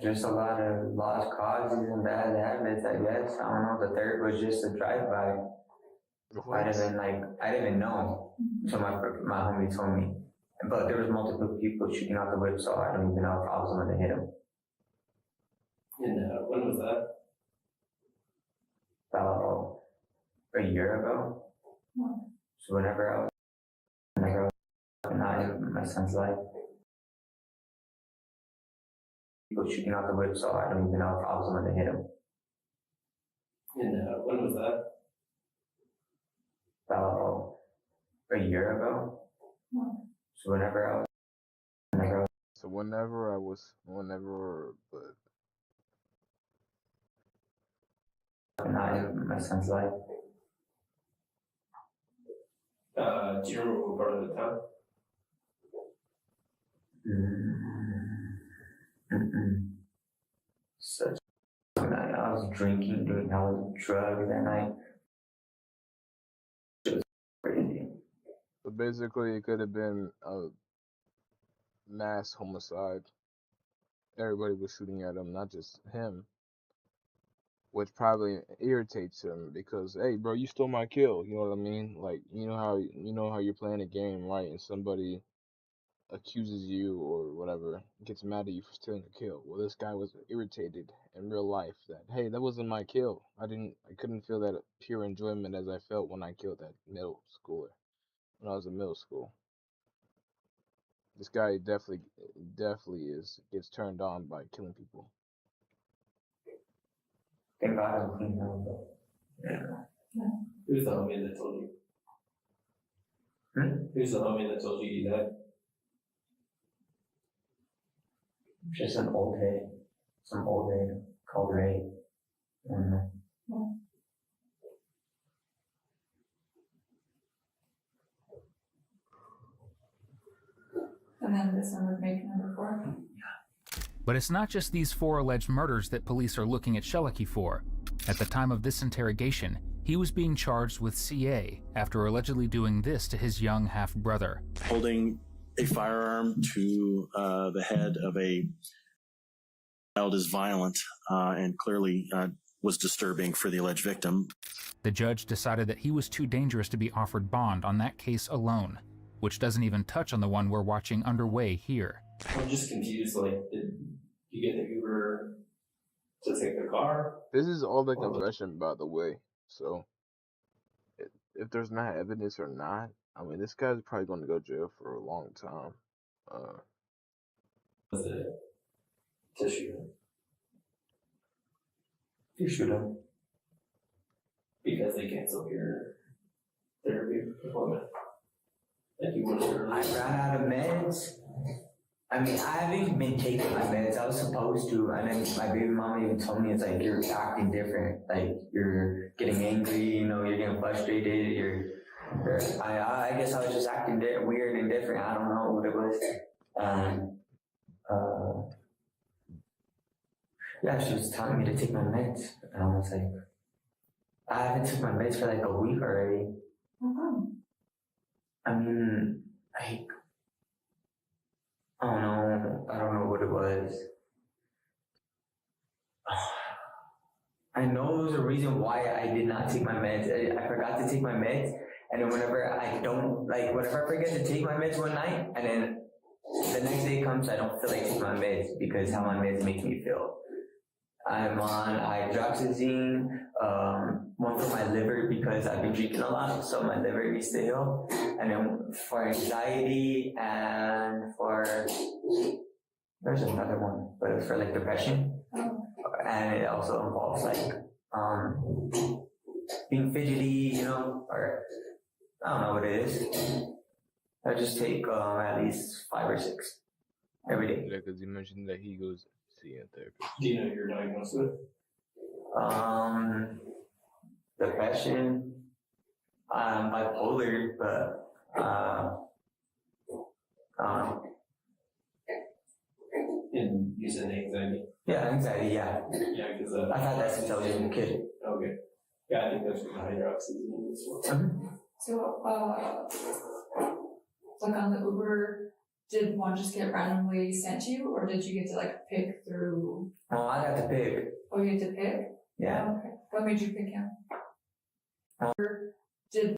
Just a lot of lost causes and bad habits, I guess. I don't know. The third was just a drive-by. I didn't even know until my homie told me. But there was multiple people shooting out the whip, so I don't even know if I was the one to hit him. And when was that? About a year ago. So whenever I was in my son's life. People shooting out the whip, so I don't even know if I was the one to hit him. And when was that? About a year ago. So whenever not in my son's life. Do you remember what part of the town? Such night. I was drinking, doing hella drugs that night. It was crazy. So basically, it could have been a mass homicide. Everybody was shooting at him, not just him, which probably irritates him because, hey, bro, you stole my kill. You know what I mean? Like, you know how you're playing a game, right? And somebody accuses you or whatever, gets mad at you for stealing a kill. Well, this guy was irritated in real life that, hey, that wasn't my kill. I couldn't feel that pure enjoyment as I felt when I killed that middle schooler when I was in middle school. This guy definitely gets turned on by killing people. Thank God I'm clean now, though. Yeah. Who's the homie that told you? Who's the homie that told you that? Just some old head called Ray. I don't know. And then this one would make number 4. But it's not just these 4 alleged murders that police are looking at Shelicki for. At the time of this interrogation, he was being charged with CA after allegedly doing this to his young half-brother. Holding a firearm to the head of a child is violent and clearly was disturbing for the alleged victim. The judge decided that he was too dangerous to be offered bond on that case alone, which doesn't even touch on the one we're watching underway here. I'm just confused, like, did you get the Uber to take the car? This is all the confession, by the way. So, if there's not evidence or not, I mean, this guy's probably going to go to jail for a long time. Was it to shoot him? You shoot him. Because they canceled your therapy appointment. Like you wanted to. I ran out of meds. I mean, I haven't been taking my meds. I was supposed to, and then my baby mama even told me, it's like, you're acting different. Like, you're getting angry, you know, you're getting frustrated, I guess I was just acting weird and different. I don't know what it was. Yeah, she was telling me to take my meds. And I was like, I haven't took my meds for like a week already. I mean, like, I don't know what it was. I know there was a reason why I did not take my meds. I forgot to take my meds, and then whenever I forget to take my meds one night, and then the next day comes, I don't feel like taking my meds because how my meds make me feel. I'm on hydroxyzine, one for my liver because I've been drinking a lot, so my liver needs to heal. And then for anxiety and for, there's another one, but it's for like depression. and it also involves like being fidgety, or I don't know what it is. I just take at least 5 or 6 every day. Yeah, because you mentioned that he goes see a therapist. Do you know you're diagnosed with? Depression, bipolar, but And you said anxiety? yeah, anxiety, yeah. Yeah, because I've had that since I was a kid. Okay. Yeah, I think that's from the hydroxyzine as well. So, like on the Uber, did one just get randomly sent to you, or did you get to like pick through? Oh, I got to pick. Oh, you had to pick? Yeah. Oh, okay. What made you pick him? Did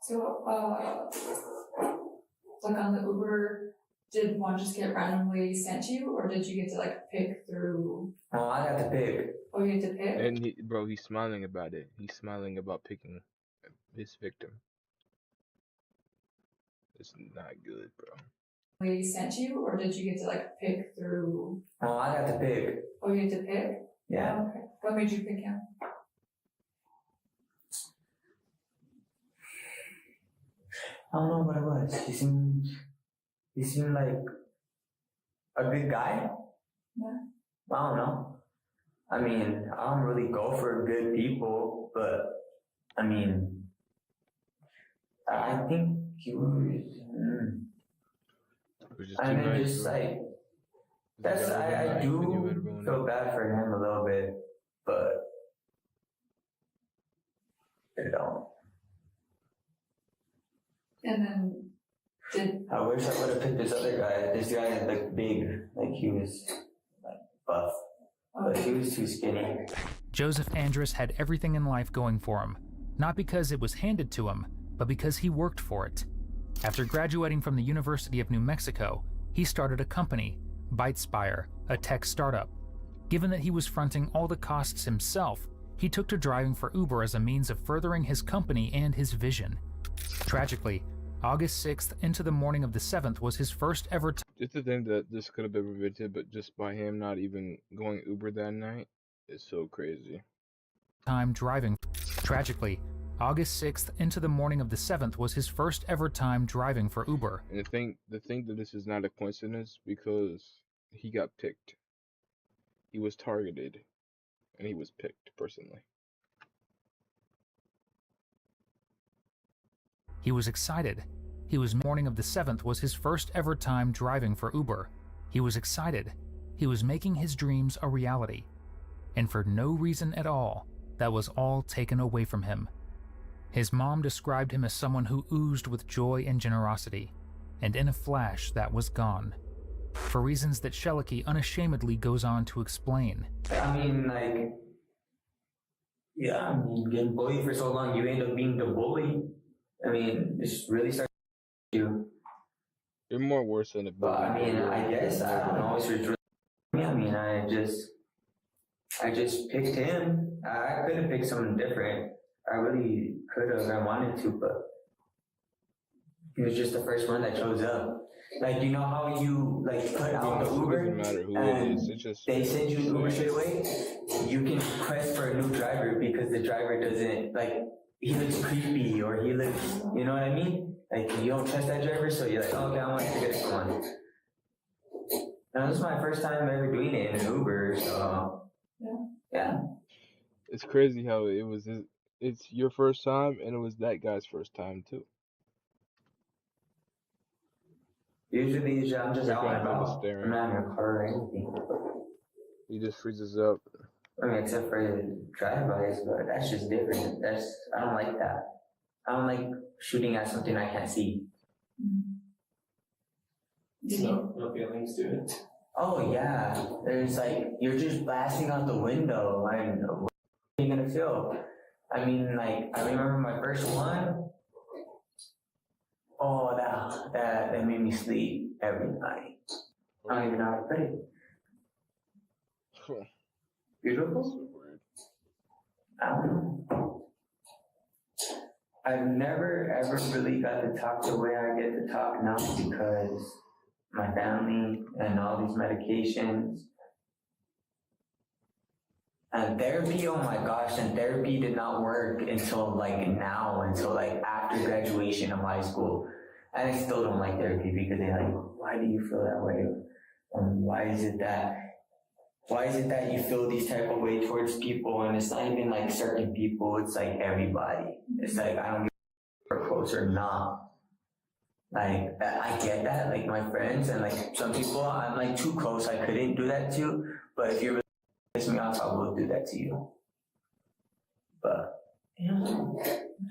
so? Like on the Uber, did one just get randomly sent to you, or did you get to like pick through? Oh, I got to pick. Oh, you had to pick? And he's smiling about it. He's smiling about picking his victim. It's not good, bro. They sent you, or did you get to like pick through? Oh, I got to pick. Oh, you had to pick? Yeah. Oh, okay. What made you pick him? I don't know what it was. He seemed like a good guy. Yeah. I don't know. I mean, I don't really go for good people, but I mean, I think he was. I mean, just like that's. I do feel bad for him a little bit, but I don't. And then did I wish I would have picked this other guy. This guy had like big, like he was like buff, but he was too skinny. Joseph Andrus had everything in life going for him, not because it was handed to him, but because he worked for it. After graduating from the University of New Mexico, he started a company, ByteSpire, a tech startup. Given that he was fronting all the costs himself, he took to driving for Uber as a means of furthering his company and his vision. Tragically, August 6th into the morning of the 7th was his first ever Just to think that this could have been prevented, but just by him not even going Uber that night is so crazy. time driving. Tragically, August 6th into the morning of the 7th was his first ever time driving for Uber. And the thing that this is not a coincidence because he got picked. He was targeted, and he was picked personally. He was excited. Morning of the 7th was his first ever time driving for Uber. He was excited. He was making his dreams a reality. And for no reason at all, that was all taken away from him. His mom described him as someone who oozed with joy and generosity, and in a flash that was gone. For reasons that Shelicki unashamedly goes on to explain. I mean, like, yeah, I mean, getting bullied for so long, you end up being the bully. I mean, it's really starts you. You're more worse than a bully. But I mean, I guess, I don't know, it's really, I mean, I just picked him. I could have picked someone different. I really could have, I wanted to, but he was just the first one that shows up. Like, you know how you, like, put out the Uber, It doesn't matter who and it is. It's just they send you an Uber straight away? You can request for a new driver because the driver doesn't, like, he looks creepy or he looks, you know what I mean? Like, you don't trust that driver, so you're like, oh, okay, I want to get someone. And this is my first time ever doing it in an Uber, so, yeah. It's crazy how it's your first time, and it was that guy's first time, too. Usually, I'm just out and about. Staring. I'm not in a car or anything. He just freezes up. I mean, except for drive-bys, but that's just different. I don't like that. I don't like shooting at something I can't see. No feelings to it. Oh, yeah. There's like, you're just blasting out the window. Like, what are you gonna feel? I mean, like, I remember my first one. Oh, that made me sleep every night. I don't even know how to put it. Beautiful? I don't know. I've never ever really got to talk the way I get to talk now because my family and all these medications. And therapy, oh my gosh, and therapy did not work until like now, until like after graduation of high school. And I still don't like therapy because they're like, why do you feel that way? Why is it that you feel these type of way towards people? And it's not even like certain people, it's like everybody. It's like, I don't give a if we're close or not. Like, I get that, like my friends and like some people I'm like too close, I couldn't do that to, but if you really piss me off, I will do that to you. But, you know,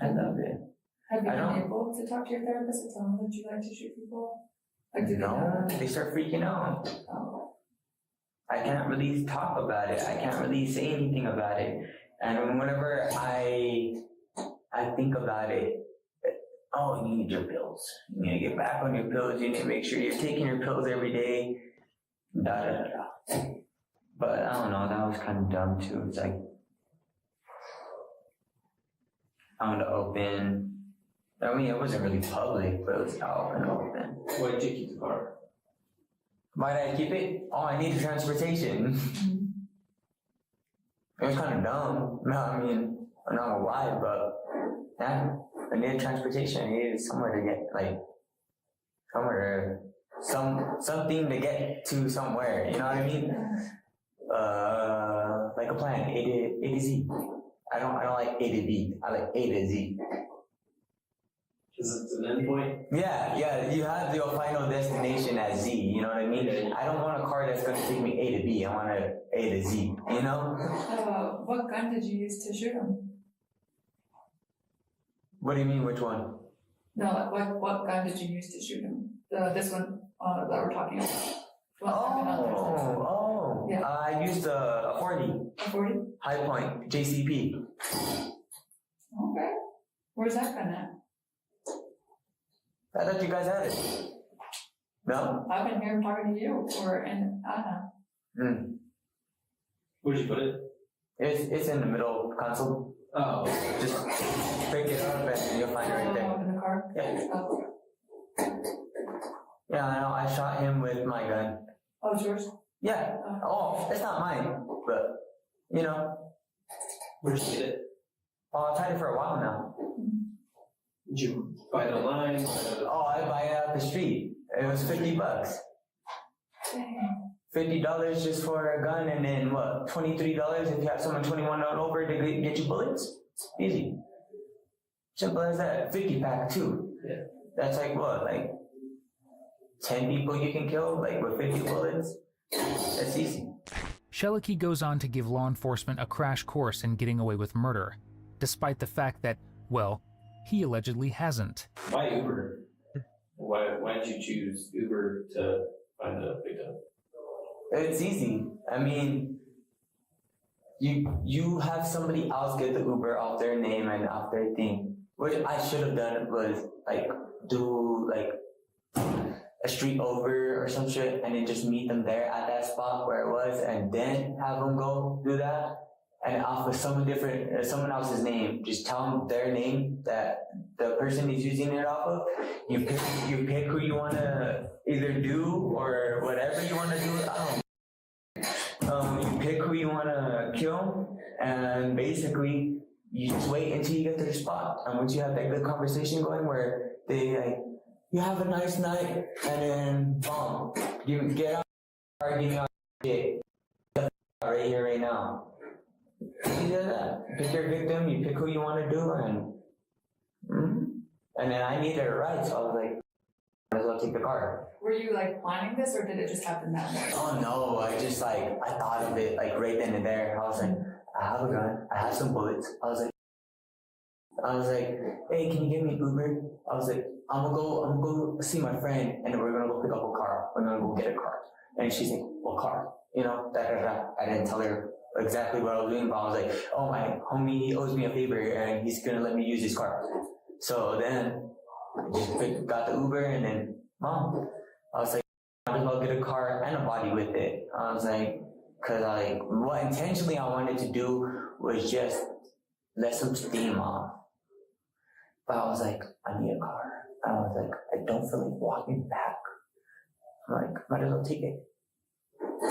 I love it. Have you been able to talk to your therapist and tell them that you like to shoot people? Like, No, they start freaking out. Oh. I can't really talk about it. I can't really say anything about it. And whenever I think about it, oh, you need your pills. You need to get back on your pills. You need to make sure you're taking your pills every day. Da da da da. But I don't know, that was kind of dumb too. It's like, out in the open. I mean, it wasn't really public, but it was out in the open. Why did you keep the car? Why did I keep it? Oh, I needed transportation. It was kind of dumb. No, I mean, I'm not gonna lie, but yeah, I needed transportation. I needed somewhere to get, like, something to get to somewhere. You know what I mean? Like a plan, A to Z. I don't like A to B. I like A to Z. Because it's an endpoint? Yeah, you have your final destination at Z, you know what I mean? I don't want a car that's gonna take me A to B, I want a to Z, you know? What gun did you use to shoot him? What do you mean, which one? No, like what gun did you use to shoot him? This one that we're talking about. Yeah. I used a 40. A 40? High Point, JCP. Okay. Where's that gun at? I thought you guys had it. No? I've been here talking to you, or in Anna. Where'd you put it? It's in the middle console. Oh. Just pick it up and you'll find it right there. In the car? Yeah. Oh. Yeah, I know. I shot him with my gun. Oh, it's yours? Yeah. Oh, it's not mine, but, you know. Where'd you get it? Oh, I've had it for a while now. Did you buy it online? Oh, I buy it off the street. It was $50. $50 just for a gun, and then what? $23 if you have someone 21 and over to get you bullets. Easy. Simple as that. 50 pack too. Yeah. That's like what? Like 10 people you can kill, like with 50 bullets. That's easy. Shelicki goes on to give law enforcement a crash course in getting away with murder, despite the fact that, well, he allegedly hasn't. Why Uber? Why did you choose Uber to find the victim? It's easy. I mean, you have somebody else get the Uber off their name and off their thing. What I should have done was like do like a street over or some shit, and then just meet them there at that spot where it was, and then have them go do that. And off of someone else's name, just tell them their name that the person is using it off of. You pick who you want to either do or whatever you want to do. You pick who you want to kill, and basically you just wait until you get to the spot. And once you have that good conversation going where they like, you have a nice night, and then boom, you get out, arguing on shit right here, right now. You do that. Pick your victim, you pick who you want to do, and then I needed a ride, so I was like, might as well take the car. Were you like planning this, or did it just happen that way? Oh no, I thought of it like right then and there. I was like, I have a gun, I have some bullets. I was like, hey, can you give me an Uber? I was like, I'm gonna go see my friend, and then we're gonna go pick up a car. We're gonna go get a car. And she's like, what car? You know, I didn't tell her exactly what I was doing, but I was like, oh, my homie owes me a favor, and he's gonna let me use his car. So then I just got the Uber, and then Mom, I was like, I might as well get a car and a body with it. I was like, cause what intentionally I wanted to do was just let some steam off. But I was like, I need a car. I was like, I don't feel like walking back. I'm like, might as well take it.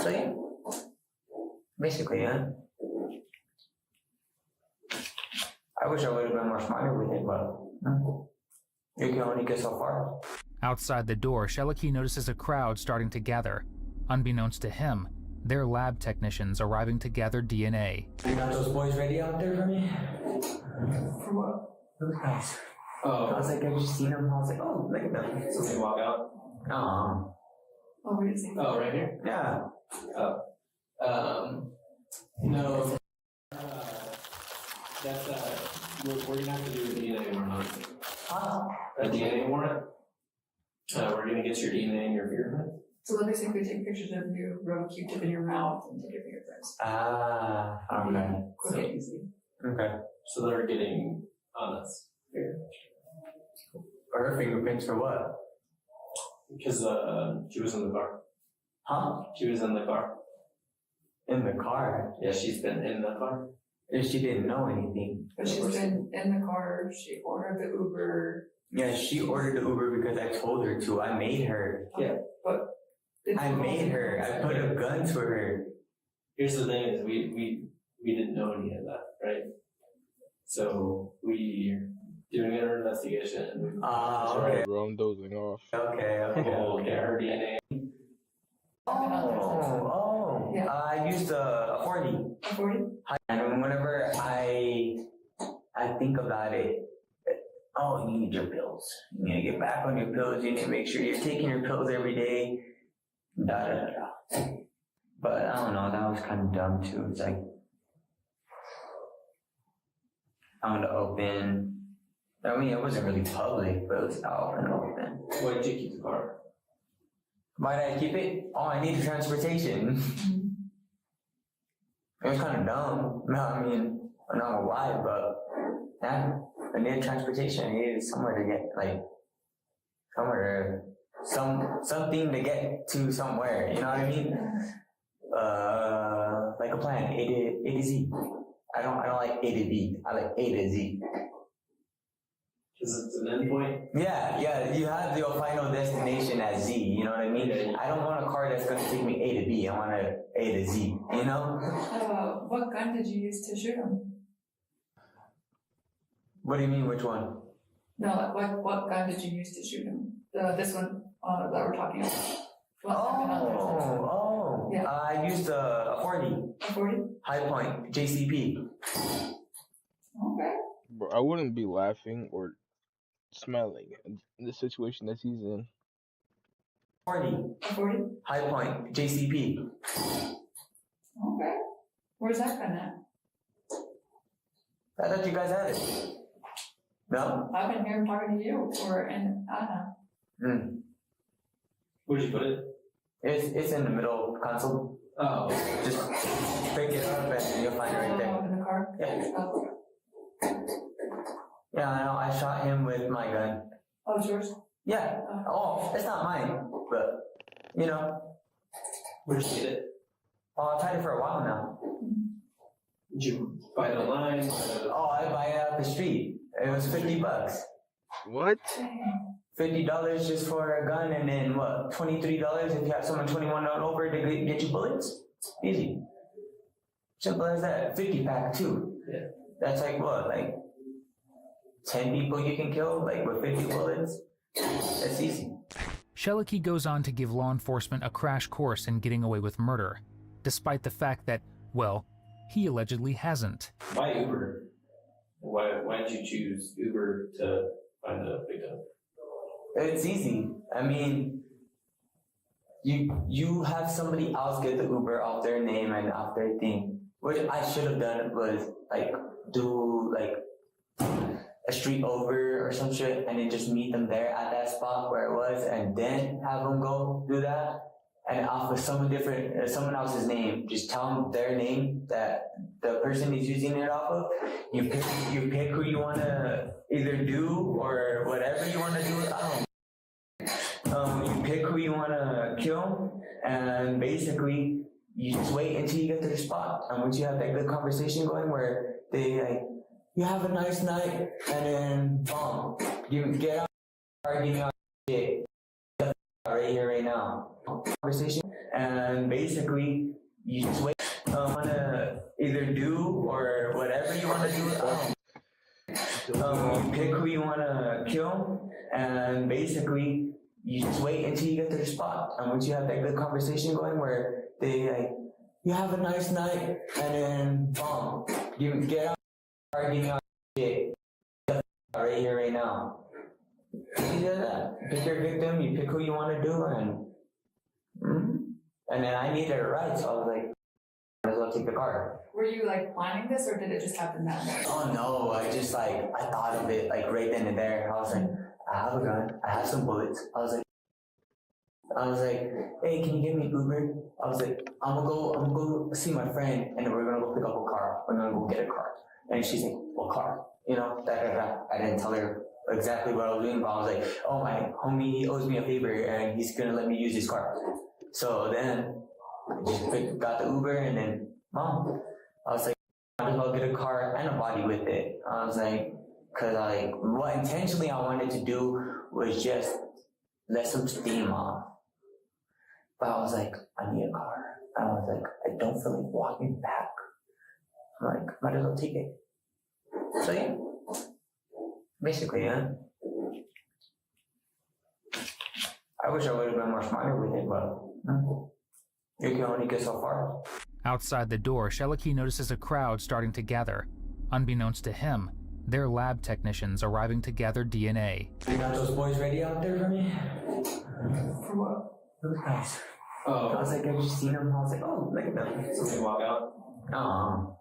So yeah, basically, yeah. I wish I would have been more smarter with it, but you can only get so far. Outside the door, Shellicky notices a crowd starting to gather. Unbeknownst to him, they're lab technicians arriving to gather DNA. You got those boys ready out there for me? For what? Those guys. Oh. I was like, I've just seen them. I was like, oh, look at them. So they walk out? Oh, where is he? Oh, right here? Yeah. Oh. No. That's, we're gonna have to do a DNA warrant on it. Huh? A DNA warrant? We're gonna get your DNA and your fingerprint. So they'll basically take pictures of you, rub a Q-tip in your mouth, and take your fingerprints. Ah, okay. Quick and easy. Okay. So they're getting on us. Her fingerprints for what? Because she was in the car. Huh? She was in the car. In the car? Yeah, she's been in the car. If she didn't know anything. But she's been in the car, she ordered the Uber. Yeah, she ordered the Uber because I told her to. I made her. Yeah, but I made her. I put a gun to her. Here's the thing: is we didn't know any of that, right? So we're doing an investigation. Okay. Bro, I'm dozing off. Okay. We'll get her DNA. Oh. Yeah. I used a 40. A 40? And whenever I think about it, oh, you need your pills. You need to get back on your pills. You need to make sure you're taking your pills every day. Da da da da. But I don't know, that was kind of dumb too. It's like, out in the open. I mean, it wasn't really public, but it was out in the open. Why did you keep the car? Why did I keep it? Oh, I needed transportation. It was kind of dumb. No, I mean, I'm not gonna lie, but yeah, I needed transportation. I needed somewhere to get, like, something to get to somewhere. You know what I mean? Like a plan, A to Z. I don't like A to B. I like A to Z. Because it's an endpoint? Yeah, you have your final destination at Z, you know what I mean? Yeah. I don't want a car that's gonna take me A to B, I want A to Z, you know? What gun did you use to shoot him? What do you mean, which one? No, like what gun did you use to shoot him? This one that we're talking about. Yeah. I used a 40. A 40? High point, JCP. Okay. Bro, I wouldn't be laughing or smelling in the situation that he's in. 40. A 40? High point, JCP. Okay. Where's that gun at? I thought you guys had it. No? I've been here talking to you or in Anna. Where'd you put it? It's in the middle console. Oh. Just pick it up and you'll find it right there. In the car? Yeah. Oh. Yeah, I know. I shot him with my gun. Oh, it's yours? Yeah. Oh, it's not mine, but, you know. Where'd you get it? Oh, I've had it for a while now. Did you buy it online? Oh, I buy it off the street. It was $50. What? $50 just for a gun, and then what? $23 if you have someone 21 and over to get you bullets? Easy. Simple as that. 50 pack too. Yeah. That's like what? Like 10 people you can kill, like with 50 bullets? That's easy. Shellicky goes on to give law enforcement a crash course in getting away with murder, despite the fact that, well, he allegedly hasn't. Why Uber? Why did you choose Uber to find the victim? It's easy. I mean, you have somebody else get the Uber off their name and off their thing. What I should have done was like do like a street over or some shit, and then just meet them there at that spot where it was, and then have them go do that. And off of someone else's name, just tell them their name that the person is using it off of. You pick who you want to either do or whatever you want to do. You pick who you want to kill, and basically you just wait until you get to the spot. And once you have that good conversation going, where they like, you have a nice night, and then boom, you get out, arguing out shit right here, right now. Conversation, and basically you just wait. Want to either do or whatever you want to do. You pick who you want to kill, and basically you just wait until you get to the spot. And once you have that good conversation going where they like, you have a nice night, and then boom, you get out, give me all shit, right here, right now. You do that. Pick your victim, you pick who you want to do, and then I needed a ride, so I was like, might as well take the car. Were you like planning this, or did it just happen that way? Oh no, I just like, I thought of it like right then and there. I was like, I have a gun, I have some bullets. I was like, hey, can you give me an Uber? I was like, I'm gonna go see my friend, and then we're gonna go pick up a car. We're gonna go get a car. And she's like, what car? You know, I didn't tell her exactly what I was doing, but I was like, oh, my homie owes me a favor, and he's gonna let me use his car. So then, I just got the Uber, and then, Mom, I was like, I might as well get a car and a body with it. I was like, cause what intentionally I wanted to do was just let some steam off. But I was like, I need a car. And I was like, I don't feel like walking back. I'm like, might as well take it. So yeah, basically, yeah. I wish I would have been more smarter with it, but you can only get so far. Outside the door, Sheliki notices a crowd starting to gather. Unbeknownst to him, they're lab technicians arriving to gather DNA. You got those boys ready out there for me? For what? Those guys. Oh. I was like, I've just seen them. I was like, oh, look at them. So they walk out? Oh,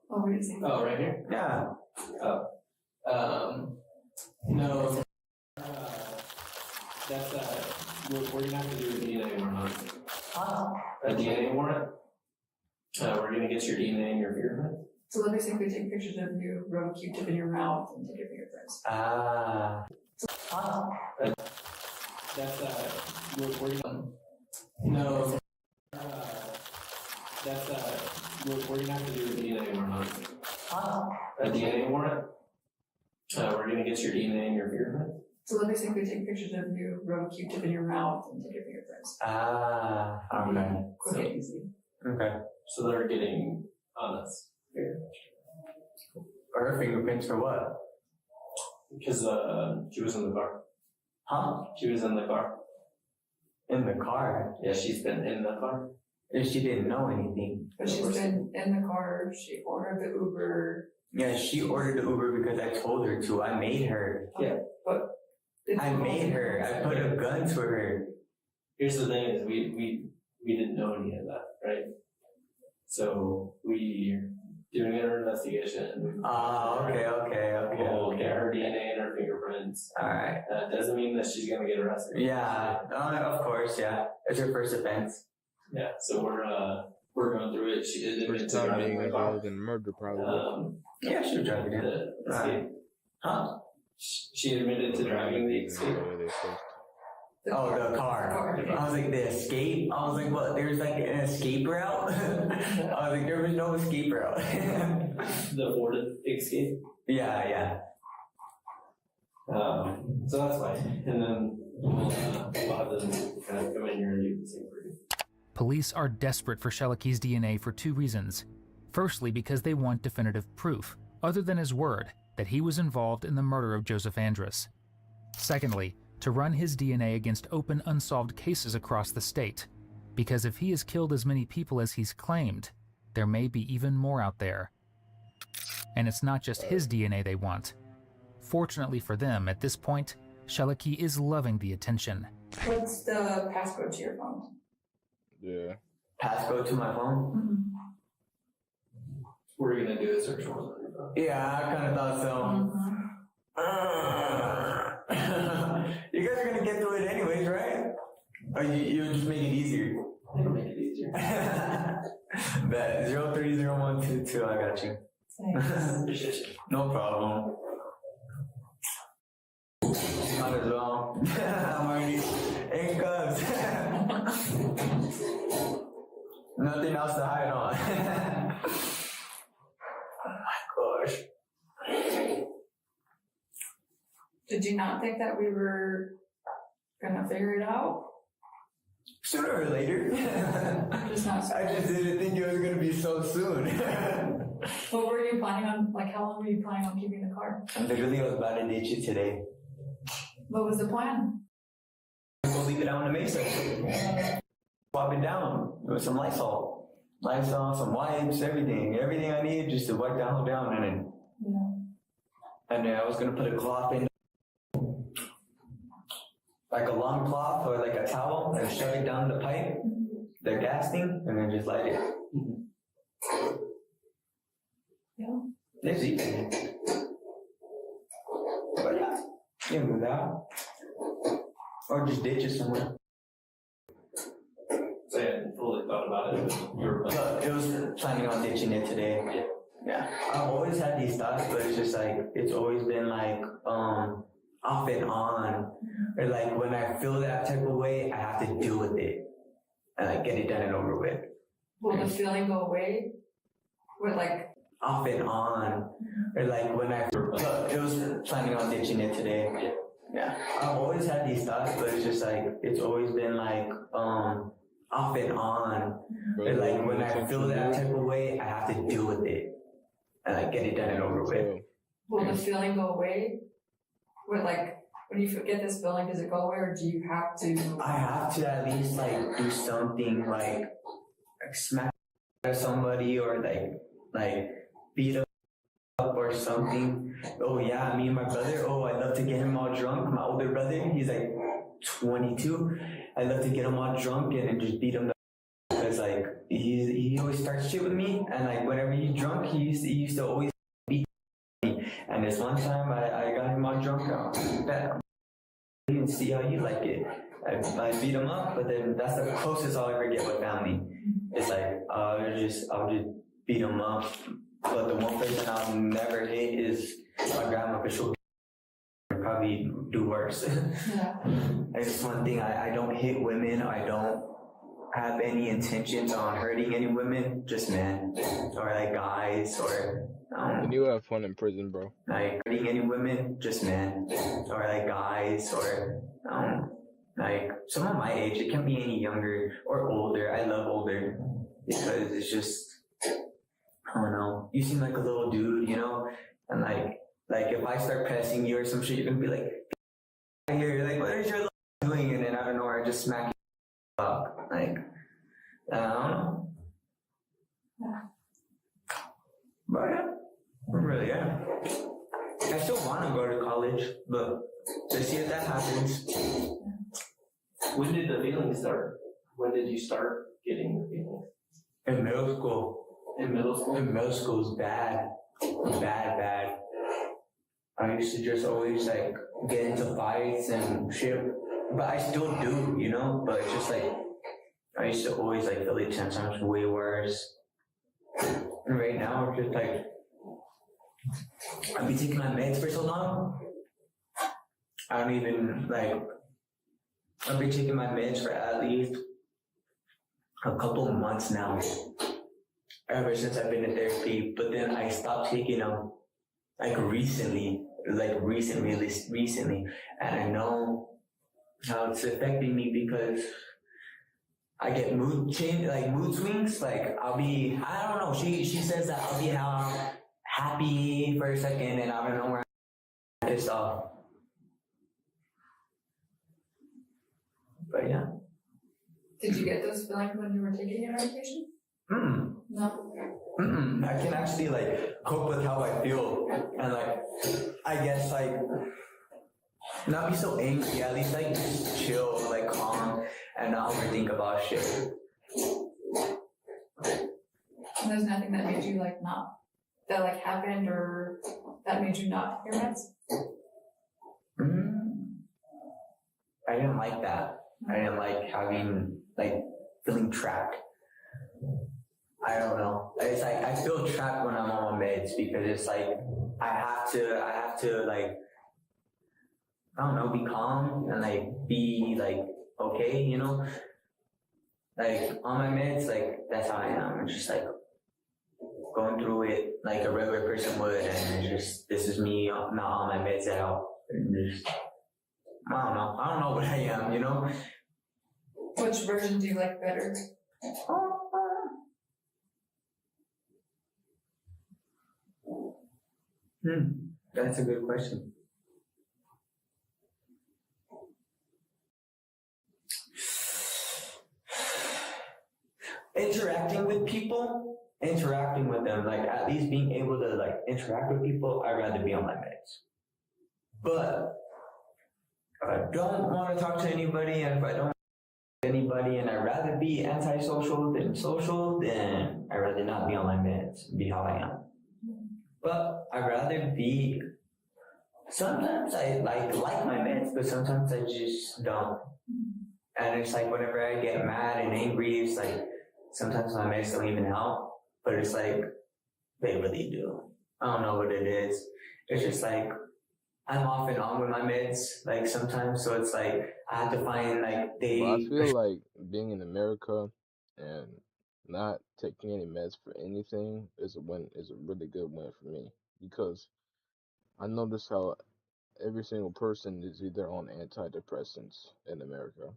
where is he? Oh, right here? Yeah. No. That's, we're gonna have to do a DNA warrant. A DNA warrant? We're gonna get your DNA and your fingerprint. So they'll basically take pictures of you, rub a Q-tip in your mouth, and take your fingerprints. That's, we're gonna... No. That's, we're gonna have to do a DNA warrant. A DNA warrant? We're gonna get your DNA and your fingerprint. So they'll basically take pictures of you, rub a Q-tip in your mouth, and take your fingerprints. Okay. Quick and easy. Okay. So they're getting on us. Her fingerprints for what? Because she was in the car. Huh? She was in the car. In the car? Yeah, she's been in the car. If she didn't know anything. But she's been in the car, she ordered the Uber. Yeah, she ordered the Uber because I told her to. I made her. Yeah, but... I made her. I put a gun to her. Here's the thing is we didn't know any of that, right? So we're doing an investigation. Oh, okay. We'll get her DNA and her fingerprints. Alright. That doesn't mean that she's gonna get arrested. Yeah, of course, yeah. It's her first offense. Yeah, so we're going through it. She did admit to driving the car. Involved in murder, probably. Yeah, she was driving the escape. Huh? She admitted to driving the escape. Oh, the car. I was like, the escape? I was like, what? There's like an escape route? I was like, there was no escape route. The Ford escape? Yeah. So that's fine. And then we'll have them kind of come in here and do the same for you. Police are desperate for Sheliki's DNA for two reasons. Firstly, because they want definitive proof, other than his word, that he was involved in the murder of Joseph Andrus. Secondly, to run his DNA against open unsolved cases across the state, because if he has killed as many people as he's claimed, there may be even more out there. And it's not just his DNA they want. Fortunately for them, at this point, Sheliki is loving the attention. What's the passcode to your phone? Yeah. Passcode to my phone? We're gonna do a search warrant. Yeah, I kind of thought so. You guys are gonna get through it anyways, right? Or you just make it easier? It'll make it easier. Bet 030122, I got you. No problem. Might as well. I'm already in cuffs. Nothing else to hide on. Oh my gosh. Did you not think that we were gonna figure it out? Sooner or later. Just not so I just didn't think it was gonna be so soon. What were you planning on, like, how long were you planning on keeping the car? Literally, I was about to ditch it today. What was the plan? Go leave it out in the mesa. Swap it down with some Lysol, some wipes, everything I needed just to wipe the whole down, and then I was gonna put a cloth in, like a long cloth or like a towel, and shove it down the pipe, the gas thing, and then just light it. Yeah. It's easy. But yeah, you can move out. Or just ditch it somewhere. So you hadn't fully thought about it. It was planning on ditching it today. Yeah. I've always had these thoughts, but it's just like, it's always been like, off and on. Or like when I feel that type of way, I have to deal with it. And like get it done and over with. Will the feeling go away? With like, off and on. Or like when I, it was planning on ditching it today. Yeah. I've always had these thoughts, but it's just like, it's always been like, off and on. Or like when I feel that type of way, I have to deal with it. And like get it done and over with. will the feeling go away? With like, when you get this feeling, does it go away, or do you have to? I have to at least like do something like smack somebody or like beat up or something. Oh yeah, me and my brother, I love to get him all drunk. My older brother, he's like 22. I love to get him all drunk and then just beat him up. Because like he always starts shit with me, and like whenever he's drunk, he used to always beat me. And this one time I got him all drunk. I didn't see how you like it. I beat him up, but then that's the closest I'll ever get with family. It's like I'll just beat him up. But the one person I'll never hit is my grandma, because she'll probably do worse. Yeah. It's just one thing. I don't hit women. I don't have any intentions on hurting any women. Just men or like guys or. And you have fun in prison, bro. Like hurting any women, just men or like guys or like someone my age. It can't be any younger or older. I love older because it's just. I don't know, you seem like a little dude, you know, and like if I start pressing you or some shit, you're gonna be like, here, you're like, what is your little doing? And then I don't know, I just smack you up, like, I don't know. But yeah, really, yeah. I still want to go to college, but let's see if that happens. When did the feeling start? When did you start getting the feeling? In middle school. In middle school? In middle school is bad. Bad. I used to just always like get into fights and shit. But I still do, you know? But it's just like, I used to always like feel it 10 times way worse. And right now, it's just like, I've been taking my meds for so long. I don't even like, I've been taking my meds for at least a couple of months now. Ever since I've been in therapy, but then I stopped taking them like recently, and I know how it's affecting me because I get mood swings. Like I'll be, I don't know. She says that I'll be happy for a second, and I don't know where I'm pissed off. But yeah. Did you get those feelings when you were taking your medication? No. I can actually like cope with how I feel, and like I guess like not be so angry. At least like just chill, like calm, and not overthink about shit. And there's nothing that made you like not that like happened or that made you not take your meds? I didn't like that. I didn't like having like feeling trapped. I don't know. It's like I feel trapped when I'm on my meds because it's like I have to like I don't know, be calm and like be like okay, you know? Like on my meds, like that's how I am. It's just like going through it like a regular person would, and it's just this is me not on my meds at all. And just I don't know what I am, you know? Which version do you like better? That's a good question. Interacting with them, like at least being able to like interact with people, I'd rather be on my meds. But if I don't want to talk to anybody, and if I don't want to anybody, and I'd rather be antisocial than social, then I'd rather not be on my meds and be how I am. But I'd rather be. Sometimes I like my meds, but sometimes I just don't. And it's like whenever I get mad and angry, it's like sometimes my meds don't even help. But it's like they really do. I don't know what it is. It's just like I'm off and on with my meds, like sometimes. So it's like I have to find like Well, I feel like being in America and not taking any meds for anything is a really good win for me, because I notice how every single person is either on antidepressants in America,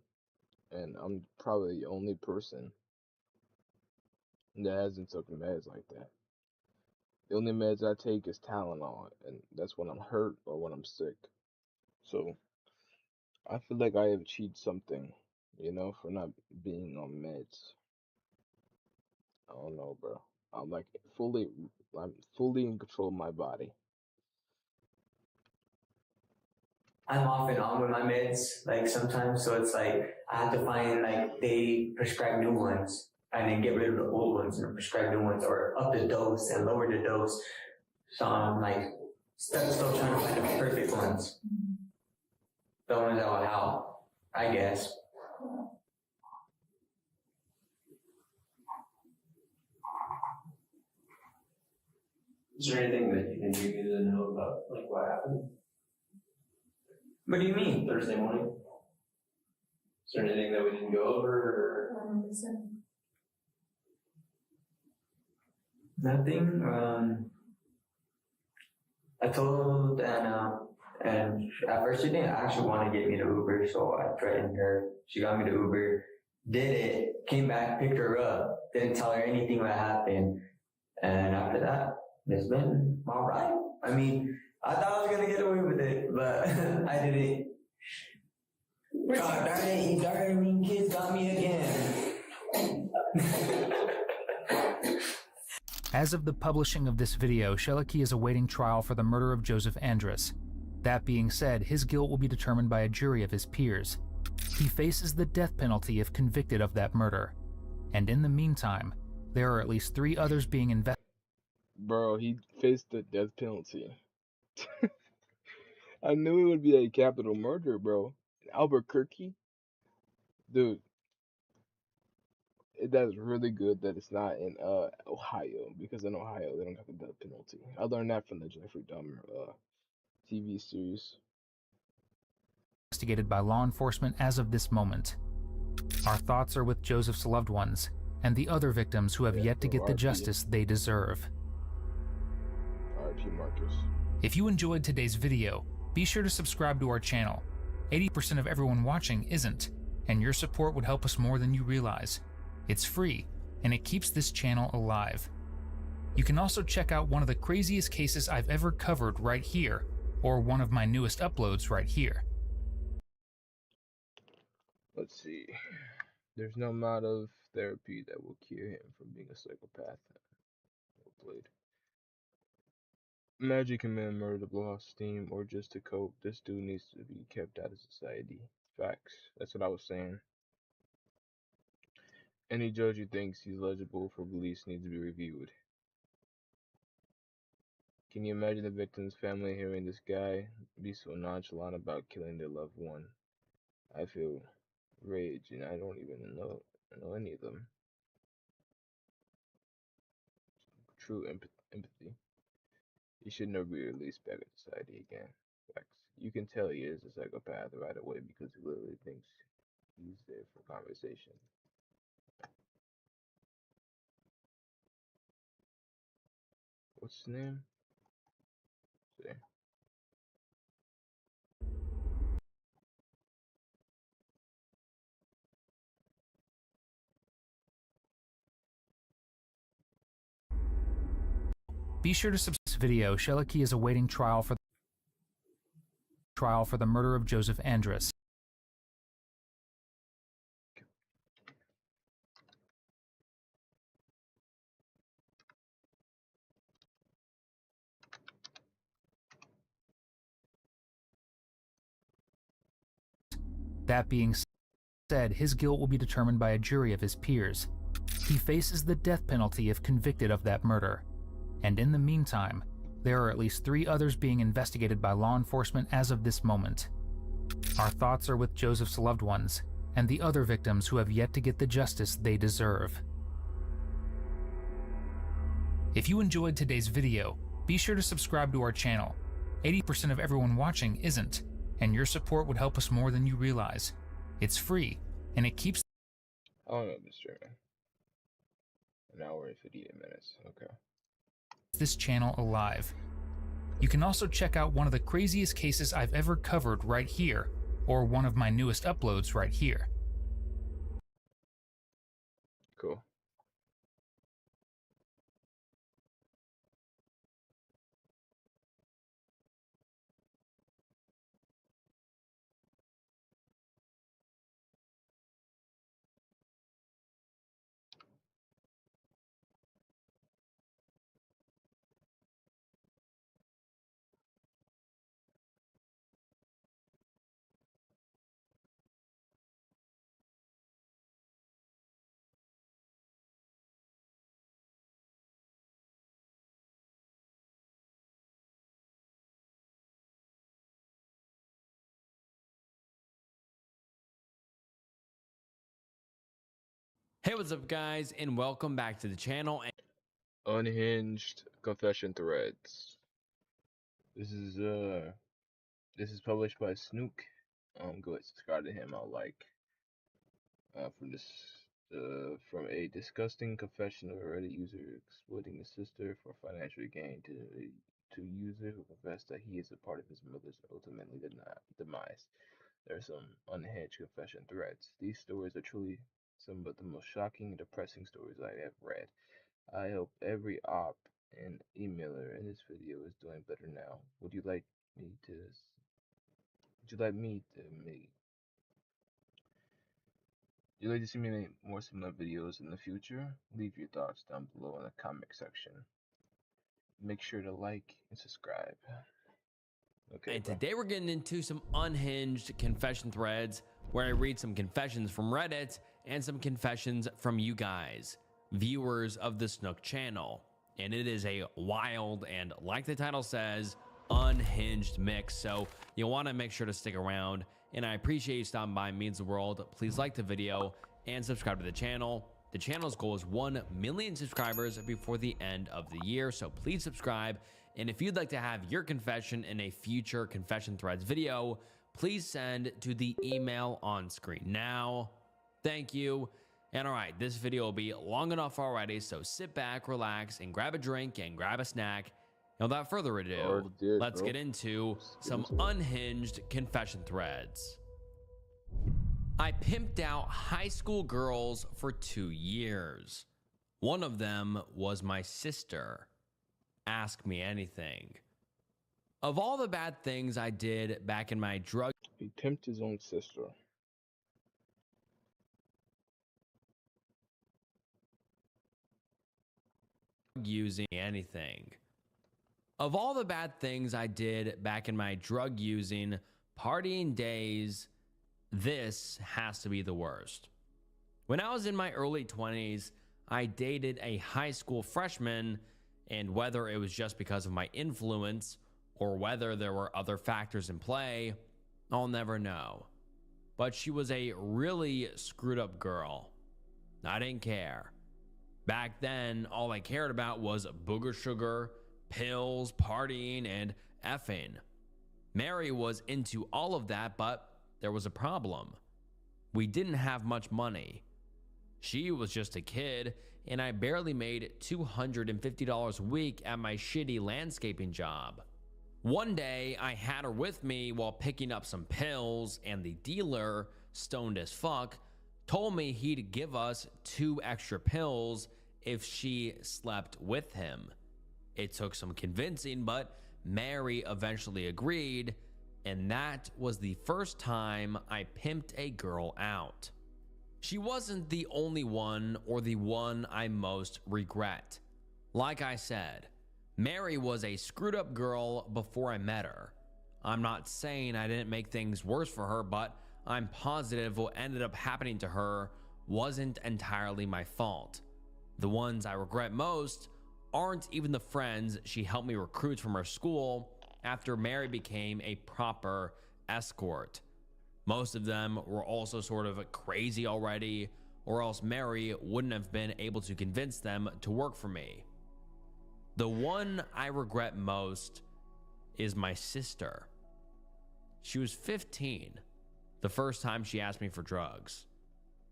and I'm probably the only person that hasn't taken meds like that. The only meds I take is Tylenol, and that's when I'm hurt or when I'm sick. So I feel like I have achieved something, for not being on meds. I don't know, bro. I'm like I'm fully in control of my body. I'm off and on with my meds, like sometimes. So it's like I have to find like they prescribe new ones and then get rid of the old ones and prescribe new ones, or up the dose and lower the dose. So I'm like still trying to find the perfect ones, the ones that will help, I guess. Is there anything that you think you need to know about, like, what happened? What do you mean? Thursday morning? Is there anything that we didn't go over, or? Nothing. I told Anna, and at first she didn't actually want to get me the Uber, so I threatened her. She got me the Uber, did it, came back, picked her up, didn't tell her anything what happened, and after that, it's been all right. I mean, I thought I was gonna get away with it, but I didn't. God darn it, you darn kids got me again. As of the publishing of this video, Shelikey is awaiting trial for the murder of Joseph Andrus. That being said, his guilt will be determined by a jury of his peers. He faces the death penalty if convicted of that murder. And in the meantime, there are at least 3 others being investigated. Bro, he faced the death penalty. I knew it would be a capital murder, bro. Albuquerque? Dude, that's really good that it's not in Ohio, because in Ohio they don't have the death penalty. I learned that from the Jeffrey Dahmer TV series. By law enforcement as of this moment. Our thoughts are with Joseph's loved ones and the other victims who have yet to get the justice they deserve. R.I.P. Marcus. If you enjoyed today's video, be sure to subscribe to our channel. 80% of everyone watching isn't, and your support would help us more than you realize. It's free, and it keeps this channel alive. You can also check out one of the craziest cases I've ever covered right here, or one of my newest uploads right here. Let's see. There's no amount of therapy that will cure him from being a psychopath. Played. Imagine committing murder to blow off steam or just to cope. This dude needs to be kept out of society. Facts. That's what I was saying. Any judge who thinks he's eligible for release needs to be reviewed. Can you imagine the victim's family hearing this guy be so nonchalant about killing their loved one? I feel rage, and I don't even know any of them. True empathy. He should never be released back in society again. Facts. You can tell he is a psychopath right away because he literally thinks he's there for conversation. What's his name? See. Be sure to subscribe to this video. Sheliki is awaiting trial for the murder of Joseph Andrus. That being said, his guilt will be determined by a jury of his peers. He faces the death penalty if convicted of that murder. And in the meantime, there are at least 3 others being investigated by law enforcement as of this moment. Our thoughts are with Joseph's loved ones and the other victims who have yet to get the justice they deserve. If you enjoyed today's video, be sure to subscribe to our channel. 80% of everyone watching isn't, and your support would help us more than you realize. It's free, and it keeps an hour and 58 minutes. Okay. This channel alive. You can also check out one of the craziest cases I've ever covered right here, or one of my newest uploads right here. Cool. Hey, what's up guys, and welcome back to the channel. Unhinged confession threads. This is published by Snook. Go ahead, subscribe to him. I'll like from a disgusting confession of a Reddit user exploiting his sister for financial gain to user who confessed that he is a part of his mother's ultimately demise. There are some unhinged confession threads. These stories are truly some of the most shocking and depressing stories I have read. I hope every op and emailer in this video is doing better now. Would you like me to see me make more similar videos in the future? Leave your thoughts down below in the comment section. Make sure to like and subscribe. Okay, and today we're getting into some unhinged confession threads where I read some confessions from Reddit and some confessions from you guys, viewers of the Snook channel. And it is a wild and, like the title says, unhinged mix. So you'll want to make sure to stick around. And I appreciate you stopping by. It means the world. Please like the video and subscribe to the channel. The channel's goal is 1 million subscribers before the end of the year. So please subscribe. And if you'd like to have your confession in a future confession threads video, please send to the email on screen now. Thank you. And all right, this video will be long enough already, so sit back, relax, and grab a drink and grab a snack. And without further ado, let's get into some unhinged confession threads. I pimped out high school girls for 2 years. One of them was my sister. Ask me anything. Of all the bad things I did back in my drug... He pimped his own sister. using anything. Of all the bad things I did back in my drug using, partying days, this has to be the worst. When I was in my early 20s, I dated a high school freshman, and whether it was just because of my influence or whether there were other factors in play, I'll never know. But she was a really screwed up girl. I didn't care. Back then, all I cared about was booger sugar, pills, partying, and effing. Mary was into all of that, but there was a problem. We didn't have much money. She was just a kid, and I barely made $250 a week at my shitty landscaping job. One day, I had her with me while picking up some pills, and the dealer, stoned as fuck, told me he'd give us 2 extra pills if she slept with him. It took some convincing, but Mary eventually agreed, and that was the first time I pimped a girl out. She wasn't the only one or the one I most regret. Like I said, Mary was a screwed up girl before I met her. I'm not saying I didn't make things worse for her, but I'm positive what ended up happening to her wasn't entirely my fault. The ones I regret most aren't even the friends she helped me recruit from her school after Mary became a proper escort. Most of them were also sort of crazy already, or else Mary wouldn't have been able to convince them to work for me. The one I regret most is my sister. She was 15 the first time she asked me for drugs.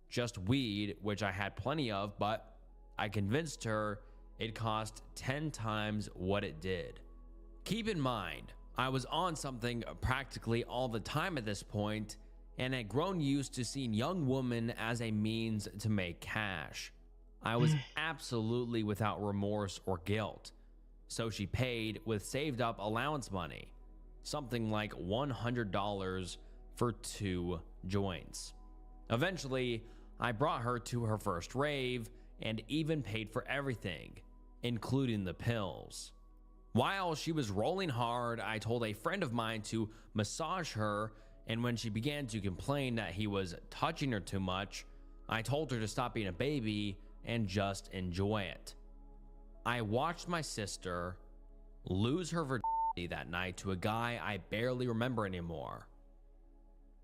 Just weed, which I had plenty of, but I convinced her it cost 10 times what it did. Keep in mind, I was on something practically all the time at this point, and had grown used to seeing young women as a means to make cash. I was absolutely without remorse or guilt. So she paid with saved up allowance money, something like $100 for 2 joints. Eventually, I brought her to her first rave and even paid for everything, including the pills. While she was rolling hard, I told a friend of mine to massage her, and when she began to complain that he was touching her too much, I told her to stop being a baby and just enjoy it. I watched my sister lose her virginity that night to a guy I barely remember anymore.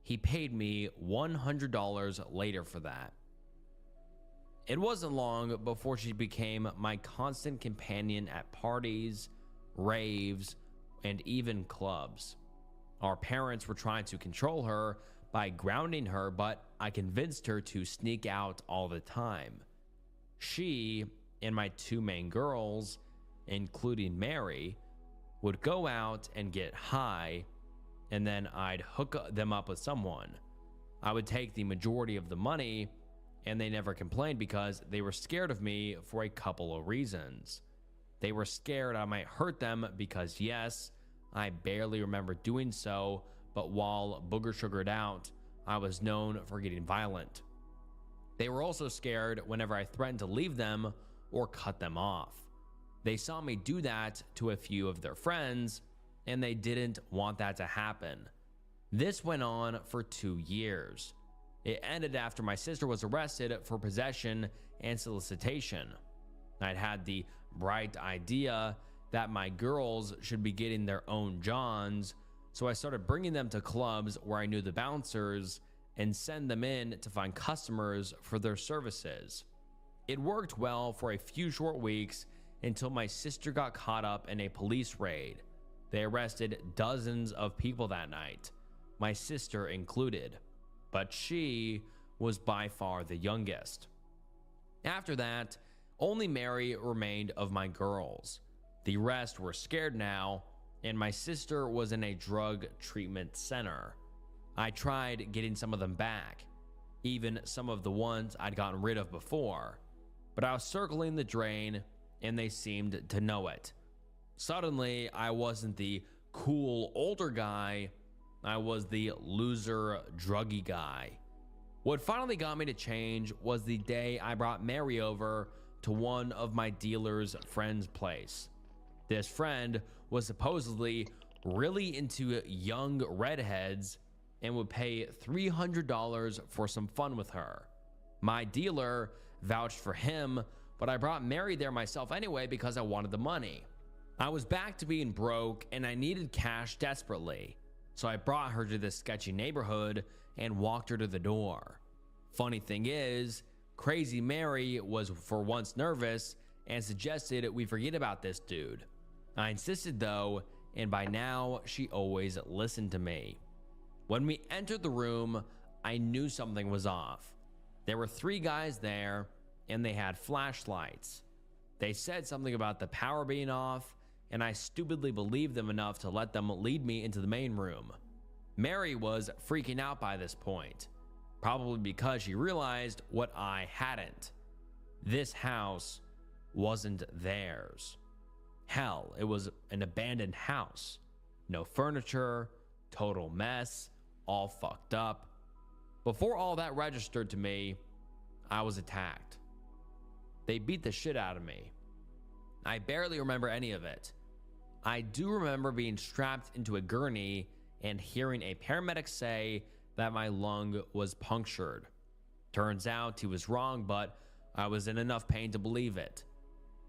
He paid me $100 later for that. It wasn't long before she became my constant companion at parties, raves, and even clubs. Our parents were trying to control her by grounding her, but I convinced her to sneak out all the time. She and my 2 main girls, including Mary, would go out and get high, and then I'd hook them up with someone. I would take the majority of the money, and they never complained because they were scared of me for a couple of reasons. They were scared I might hurt them because, yes, I barely remember doing so, but while booger sugared out, I was known for getting violent. They were also scared whenever I threatened to leave them or cut them off. They saw me do that to a few of their friends, and they didn't want that to happen. This went on for 2 years. It ended after my sister was arrested for possession and solicitation. I'd had the bright idea that my girls should be getting their own Johns, so I started bringing them to clubs where I knew the bouncers and send them in to find customers for their services. It worked well for a few short weeks until my sister got caught up in a police raid. They arrested dozens of people that night, my sister included, but she was by far the youngest. After that, only Mary remained of my girls. The rest were scared now, and my sister was in a drug treatment center. I tried getting some of them back, even some of the ones I'd gotten rid of before, but I was circling the drain and they seemed to know it. Suddenly, I wasn't the cool older guy, I was the loser druggy guy. What finally got me to change was the day I brought Mary over to one of my dealer's friend's place. This friend was supposedly really into young redheads and would pay $300 for some fun with her. My dealer vouched for him, but I brought Mary there myself anyway because I wanted the money. I was back to being broke and I needed cash desperately, so I brought her to this sketchy neighborhood and walked her to the door. Funny thing is, Crazy Mary was for once nervous and suggested we forget about this dude. I insisted though, and by now she always listened to me. When we entered the room, I knew something was off. There were 3 guys there and they had flashlights. They said something about the power being off, and I stupidly believed them enough to let them lead me into the main room. Mary was freaking out by this point, probably because she realized what I hadn't. This house wasn't theirs. Hell, it was an abandoned house. No furniture, total mess, all fucked up. Before all that registered to me, I was attacked. They beat the shit out of me. I barely remember any of it. I do remember being strapped into a gurney and hearing a paramedic say that my lung was punctured. Turns out he was wrong, but I was in enough pain to believe it.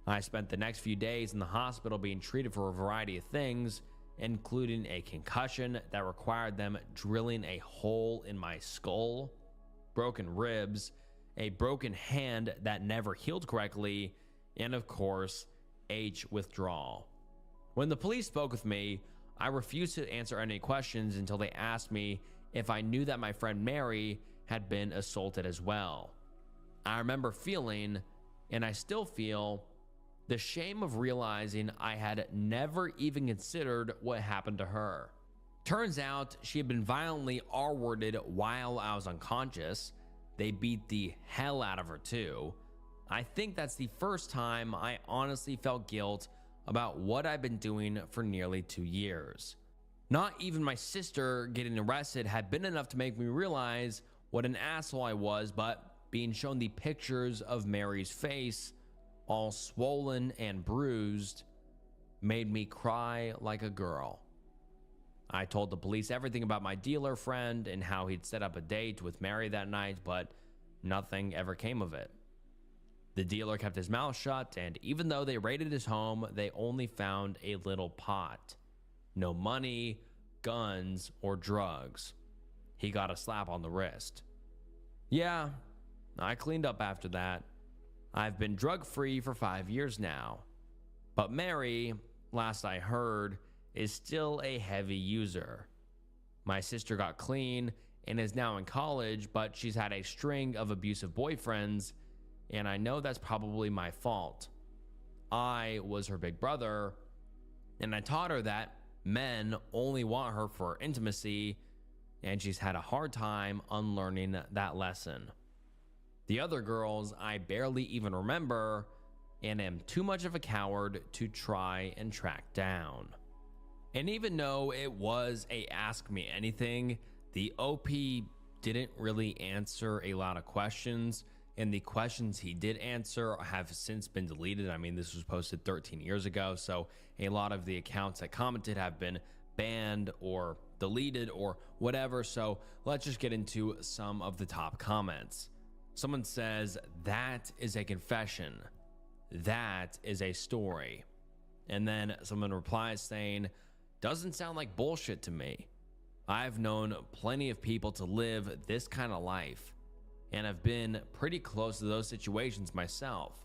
I spent the next few days in the hospital being treated for a variety of things, including a concussion that required them drilling a hole in my skull, broken ribs, a broken hand that never healed correctly, and of course, H withdrawal. When the police spoke with me, I refused to answer any questions until they asked me if I knew that my friend Mary had been assaulted as well. I remember feeling, and I still feel, the shame of realizing I had never even considered what happened to her. Turns out she had been violently R-worded while I was unconscious. They beat the hell out of her too. I think that's the first time I honestly felt guilt about what I've been doing for nearly 2 years. Not even my sister getting arrested had been enough to make me realize what an asshole I was, but being shown the pictures of Mary's face, all swollen and bruised, made me cry like a girl. I told the police everything about my dealer friend and how he'd set up a date with Mary that night, but nothing ever came of it. The dealer kept his mouth shut, and even though they raided his home, they only found a little pot. No money, guns, or drugs. He got a slap on the wrist. Yeah, I cleaned up after that. I've been drug-free for 5 years now. But Mary, last I heard, is still a heavy user. My sister got clean and is now in college, but she's had a string of abusive boyfriends, and I know that's probably my fault. I was her big brother, and I taught her that men only want her for intimacy, and she's had a hard time unlearning that lesson. The other girls I barely even remember, and am too much of a coward to try and track down. And even though it was a Ask Me Anything, the OP didn't really answer a lot of questions, and the questions he did answer have since been deleted. I mean, this was posted 13 years ago, so a lot of the accounts that commented have been banned or deleted or whatever. So let's just get into some of the top comments. Someone says, "That is a confession. That is a story." And then someone replies saying, "Doesn't sound like bullshit to me. I've known plenty of people to live this kind of life, and I've been pretty close to those situations myself.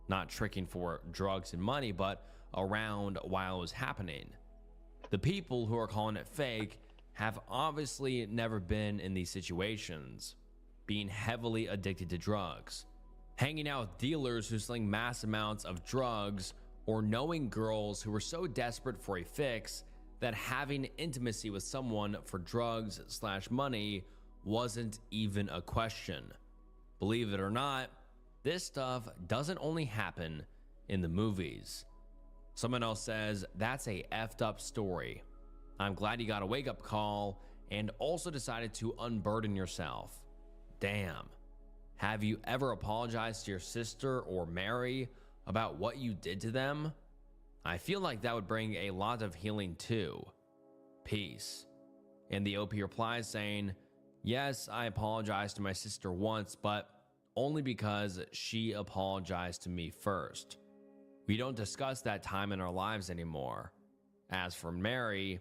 Not tricking for drugs and money, but around while it was happening. The people who are calling it fake have obviously never been in these situations, being heavily addicted to drugs, hanging out with dealers who sling mass amounts of drugs, or knowing girls who were so desperate for a fix that having intimacy with someone for drugs/money wasn't even a question. Believe it or not, this stuff doesn't only happen in the movies." Someone else says, "That's a effed up story. I'm glad you got a wake-up call and also decided to unburden yourself. Damn. Have you ever apologized to your sister or Mary about what you did to them? I feel like that would bring a lot of healing too. Peace." And the OP replies saying, "Yes, I apologized to my sister once, but only because she apologized to me first. We don't discuss that time in our lives anymore. As for Mary,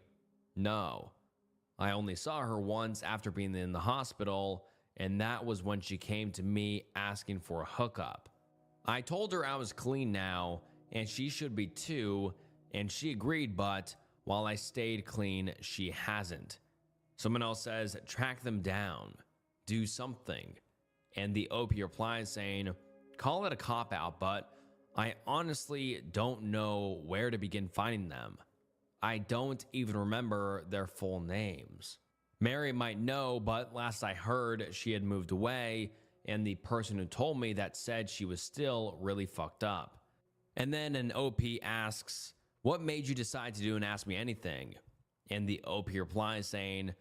no. I only saw her once after being in the hospital, and that was when she came to me asking for a hookup. I told her I was clean now, and she should be too, and she agreed, but while I stayed clean, she hasn't." Someone else says, "Track them down. Do something." And the OP replies saying, "Call it a cop-out, but I honestly don't know where to begin finding them. I don't even remember their full names. Mary might know, but last I heard, she had moved away, and the person who told me that said she was still really fucked up. And then an OP asks, "What made you decide to do an Ask Me Anything?" And the OP replies saying,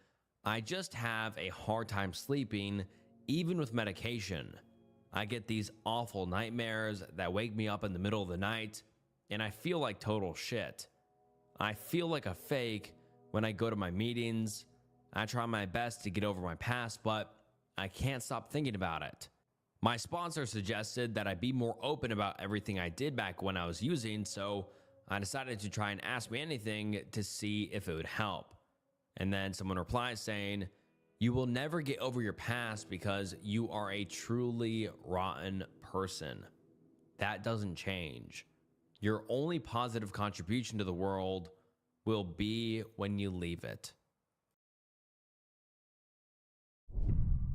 "I just have a hard time sleeping, even with medication. I get these awful nightmares that wake me up in the middle of the night, and I feel like total shit. I feel like a fake when I go to my meetings. I try my best to get over my past, but I can't stop thinking about it. My sponsor suggested that I be more open about everything I did back when I was using, so I decided to try and Ask Me Anything to see if it would help." And then someone replies saying, "You will never get over your past because you are a truly rotten person. That doesn't change. Your only positive contribution to the world will be when you leave it."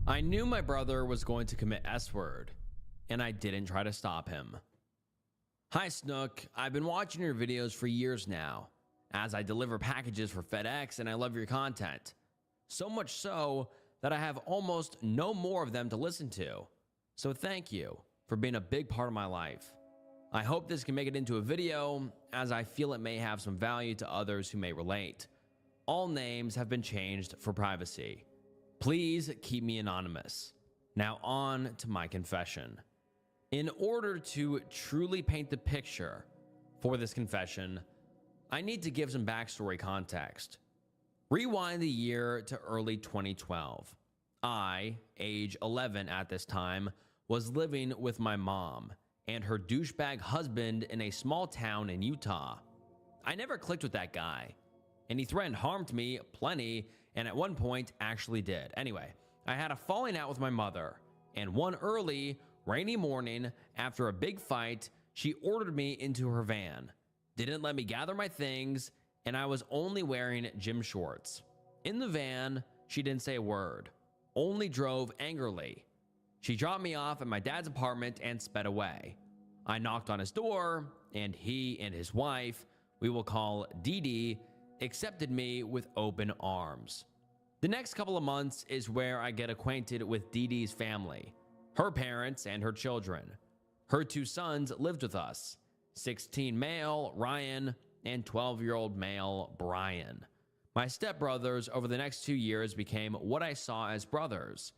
I knew my brother was going to commit S-word, and I didn't try to stop him. "Hi Snook, I've been watching your videos for years now, as I deliver packages for FedEx and I love your content. So much so that I have almost no more of them to listen to. So thank you for being a big part of my life. I hope this can make it into a video, as I feel it may have some value to others who may relate. All names have been changed for privacy. Please keep me anonymous. Now on to my confession. In order to truly paint the picture for this confession, I need to give some backstory context. Rewind the year to early 2012. I, age 11 at this time, was living with my mom and her douchebag husband in a small town in Utah. I never clicked with that guy, and he threatened harm to me plenty, and at one point actually did. Anyway, I had a falling out with my mother, and one early, rainy morning, after a big fight, she ordered me into her van, didn't let me gather my things, and I was only wearing gym shorts. In the van, she didn't say a word, only drove angrily. She dropped me off at my dad's apartment and sped away. I knocked on his door, and he and his wife, we will call Dee Dee, accepted me with open arms. The next couple of months is where I get acquainted with Dee Dee's family, her parents and her children. Her two sons lived with us, 16 male Ryan and 12-year-old male Brian. My stepbrothers over the next 2 years became what I saw as brothers.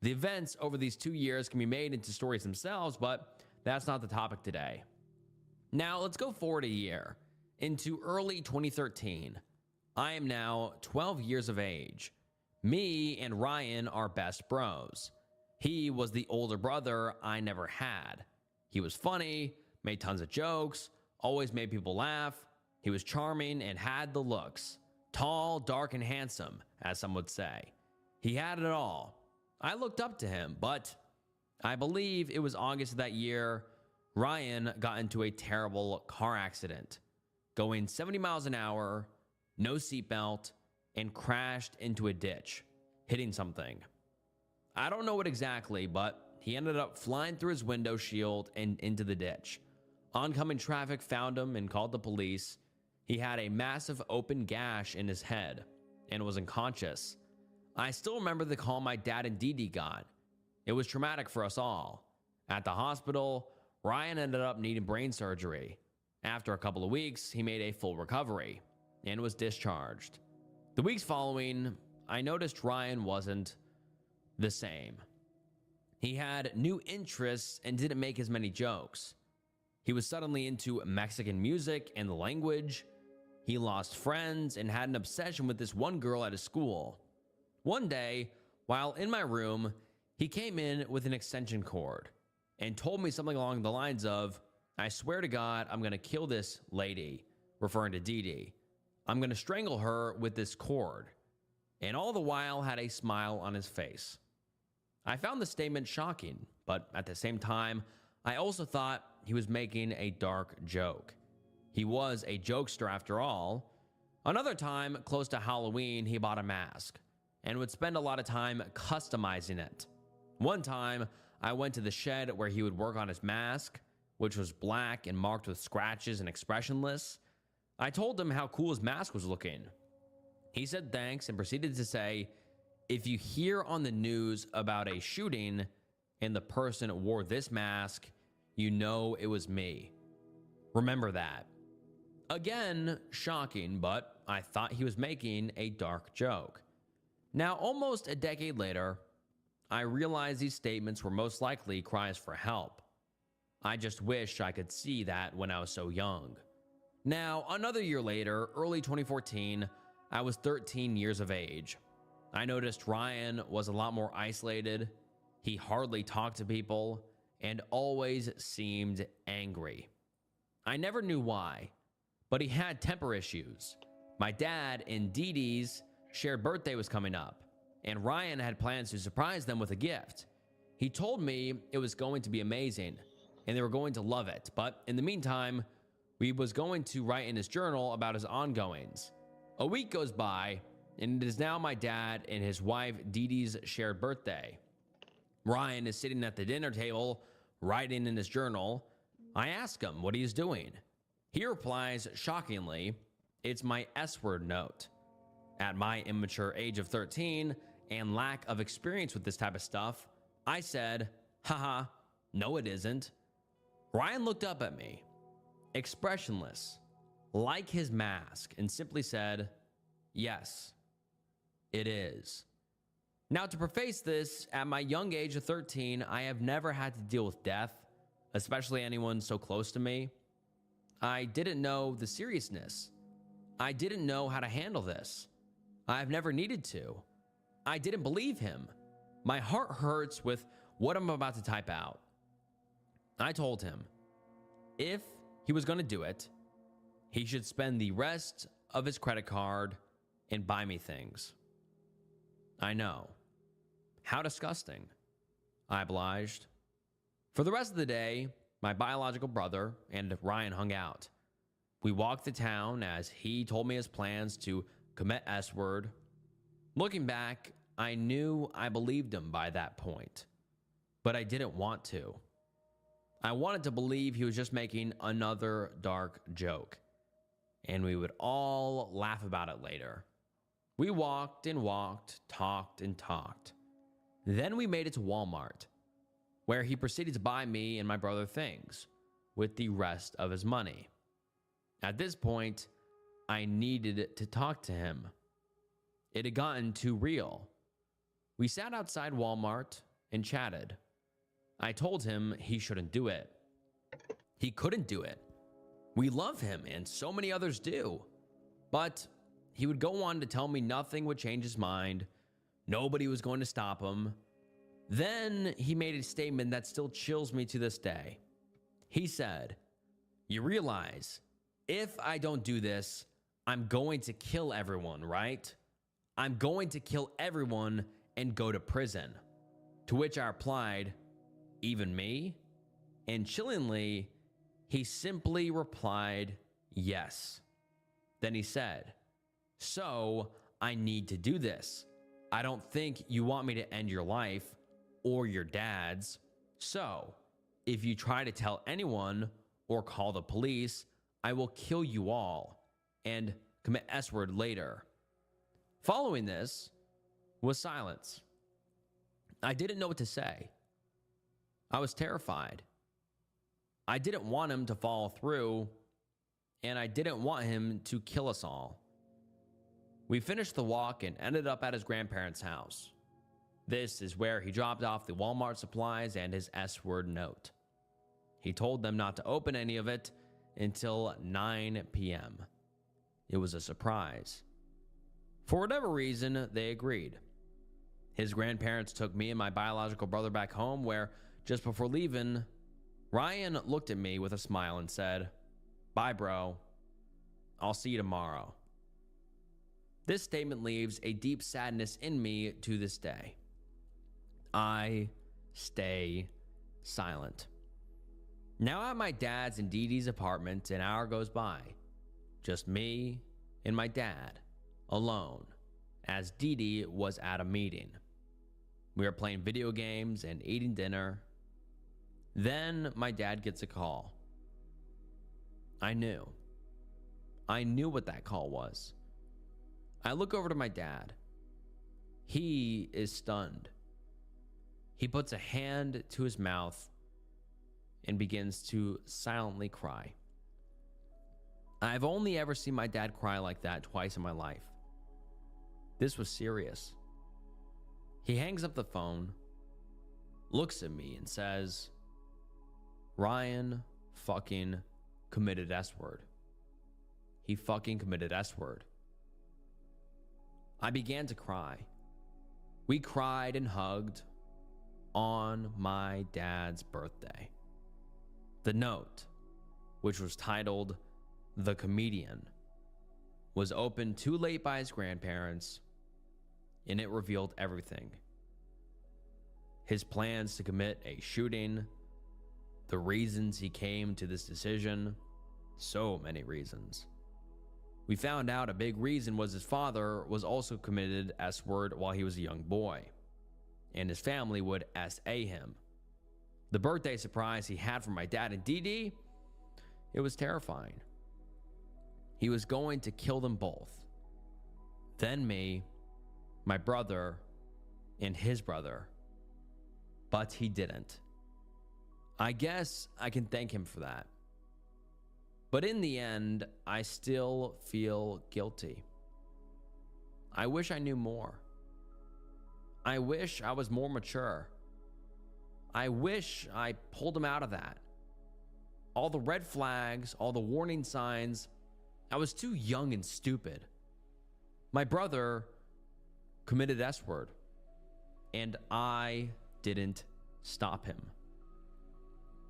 The events over these 2 years can be made into stories themselves, but that's not the topic today. Now let's go forward a year, into early 2013. I am now 12 years of age. Me and Ryan are best bros. He was the older brother I never had. He was funny, made tons of jokes, always made people laugh. He was charming and had the looks. Tall, dark, and handsome, as some would say. He had it all. I looked up to him, but I believe it was August of that year, Ryan got into a terrible car accident, going 70 miles an hour, no seatbelt, and crashed into a ditch, hitting something. I don't know what exactly, but he ended up flying through his window shield and into the ditch. Oncoming traffic found him and called the police. He had a massive open gash in his head and was unconscious. I still remember the call my dad and Dee Dee got. It was traumatic for us all. At the hospital, Ryan ended up needing brain surgery. After a couple of weeks, he made a full recovery and was discharged. The weeks following, I noticed Ryan wasn't the same. He had new interests and didn't make as many jokes. He was suddenly into Mexican music and the language. He lost friends and had an obsession with this one girl at his school. One day, while in my room, he came in with an extension cord and told me something along the lines of, "I swear to God, I'm going to kill this lady," referring to Dee Dee. "I'm going to strangle her with this cord," and all the while had a smile on his face. I found the statement shocking, but at the same time, I also thought he was making a dark joke. He was a jokester after all. Another time, close to Halloween, he bought a mask and would spend a lot of time customizing it. One time, I went to the shed where he would work on his mask, which was black and marked with scratches and expressionless. I told him how cool his mask was looking. He said thanks and proceeded to say, "If you hear on the news about a shooting and the person wore this mask, you know it was me." Remember that. Again, shocking, but I thought he was making a dark joke. Now, almost a decade later, I realize these statements were most likely cries for help. I just wish I could see that when I was so young. Now, another year later, early 2014, I was 13 years of age. I noticed Ryan was a lot more isolated. He hardly talked to people and always seemed angry. I never knew why, but he had temper issues. My dad and Dee Dee's shared birthday was coming up, and Ryan had plans to surprise them with a gift. He told me it was going to be amazing, and they were going to love it, but in the meantime, he was going to write in his journal about his ongoings. A week goes by, and it is now my dad and his wife Dee Dee's shared birthday. Ryan is sitting at the dinner table, writing in his journal. I ask him what he is doing. He replies, shockingly, it's my S-word note. At my immature age of 13 and lack of experience with this type of stuff, I said, haha, no it isn't. Ryan looked up at me, expressionless, like his mask, and simply said, yes, it is. Now, to preface this, at my young age of 13, I have never had to deal with death, especially anyone so close to me. I didn't know the seriousness. I didn't know how to handle this. I've never needed to. I didn't believe him. My heart hurts with what I'm about to type out. I told him, if he was going to do it, he should spend the rest of his credit card and buy me things. I know. How disgusting. I obliged. For the rest of the day, my biological brother and Ryan hung out. We walked the town as he told me his plans to commit S-word. Looking back, I knew I believed him by that point, but I didn't want to. I wanted to believe he was just making another dark joke, and we would all laugh about it later. We walked and walked, talked and talked. Then we made it to Walmart, where he proceeded to buy me and my brother things with the rest of his money. At this point, I needed to talk to him. It had gotten too real. We sat outside Walmart and chatted. I told him he shouldn't do it. He couldn't do it. We love him, and so many others do. But he would go on to tell me nothing would change his mind. Nobody was going to stop him. Then he made a statement that still chills me to this day. He said, "You realize, if I don't do this, I'm going to kill everyone, right? I'm going to kill everyone and go to prison." To which I replied, "Even me?" And chillingly, he simply replied, "Yes." Then he said, "So I need to do this. I don't think you want me to end your life or your dad's. So if you try to tell anyone or call the police, I will kill you all and commit S-word later." Following this was silence. I didn't know what to say. I was terrified. I didn't want him to follow through, and I didn't want him to kill us all. We finished the walk and ended up at his grandparents' house. This is where he dropped off the Walmart supplies and his S-word note. He told them not to open any of it until 9 p.m. It was a surprise. For whatever reason, they agreed. His grandparents took me and my biological brother back home, where just before leaving, Ryan looked at me with a smile and said, "Bye, bro. I'll see you tomorrow." This statement leaves a deep sadness in me to this day. I stay silent. Now at my dad's and Dee Dee's apartment, an hour goes by. Just me and my dad, alone, as Dee Dee was at a meeting. We were playing video games and eating dinner. Then my dad gets a call. I knew what that call was. I look over to my dad. He is stunned. He puts a hand to his mouth and begins to silently cry. I've only ever seen my dad cry like that twice in my life. This was serious. He hangs up the phone, looks at me, and says, Ryan fucking committed S-word. He fucking committed S-word. I began to cry. We cried and hugged on my dad's birthday. The note, which was titled The Comedian, was opened too late by his grandparents, and it revealed everything. His plans to commit a shooting, the reasons he came to this decision, so many reasons. We found out a big reason was his father was also committed S-word while he was a young boy, and his family would SA him. The birthday surprise he had for my dad and Dee Dee, it was terrifying. He was going to kill them both. Then me, my brother, and his brother. But he didn't. I guess I can thank him for that. But in the end, I still feel guilty. I wish I knew more. I wish I was more mature. I wish I pulled him out of that. All the red flags, all the warning signs, I was too young and stupid. My brother committed S-word, and I didn't stop him.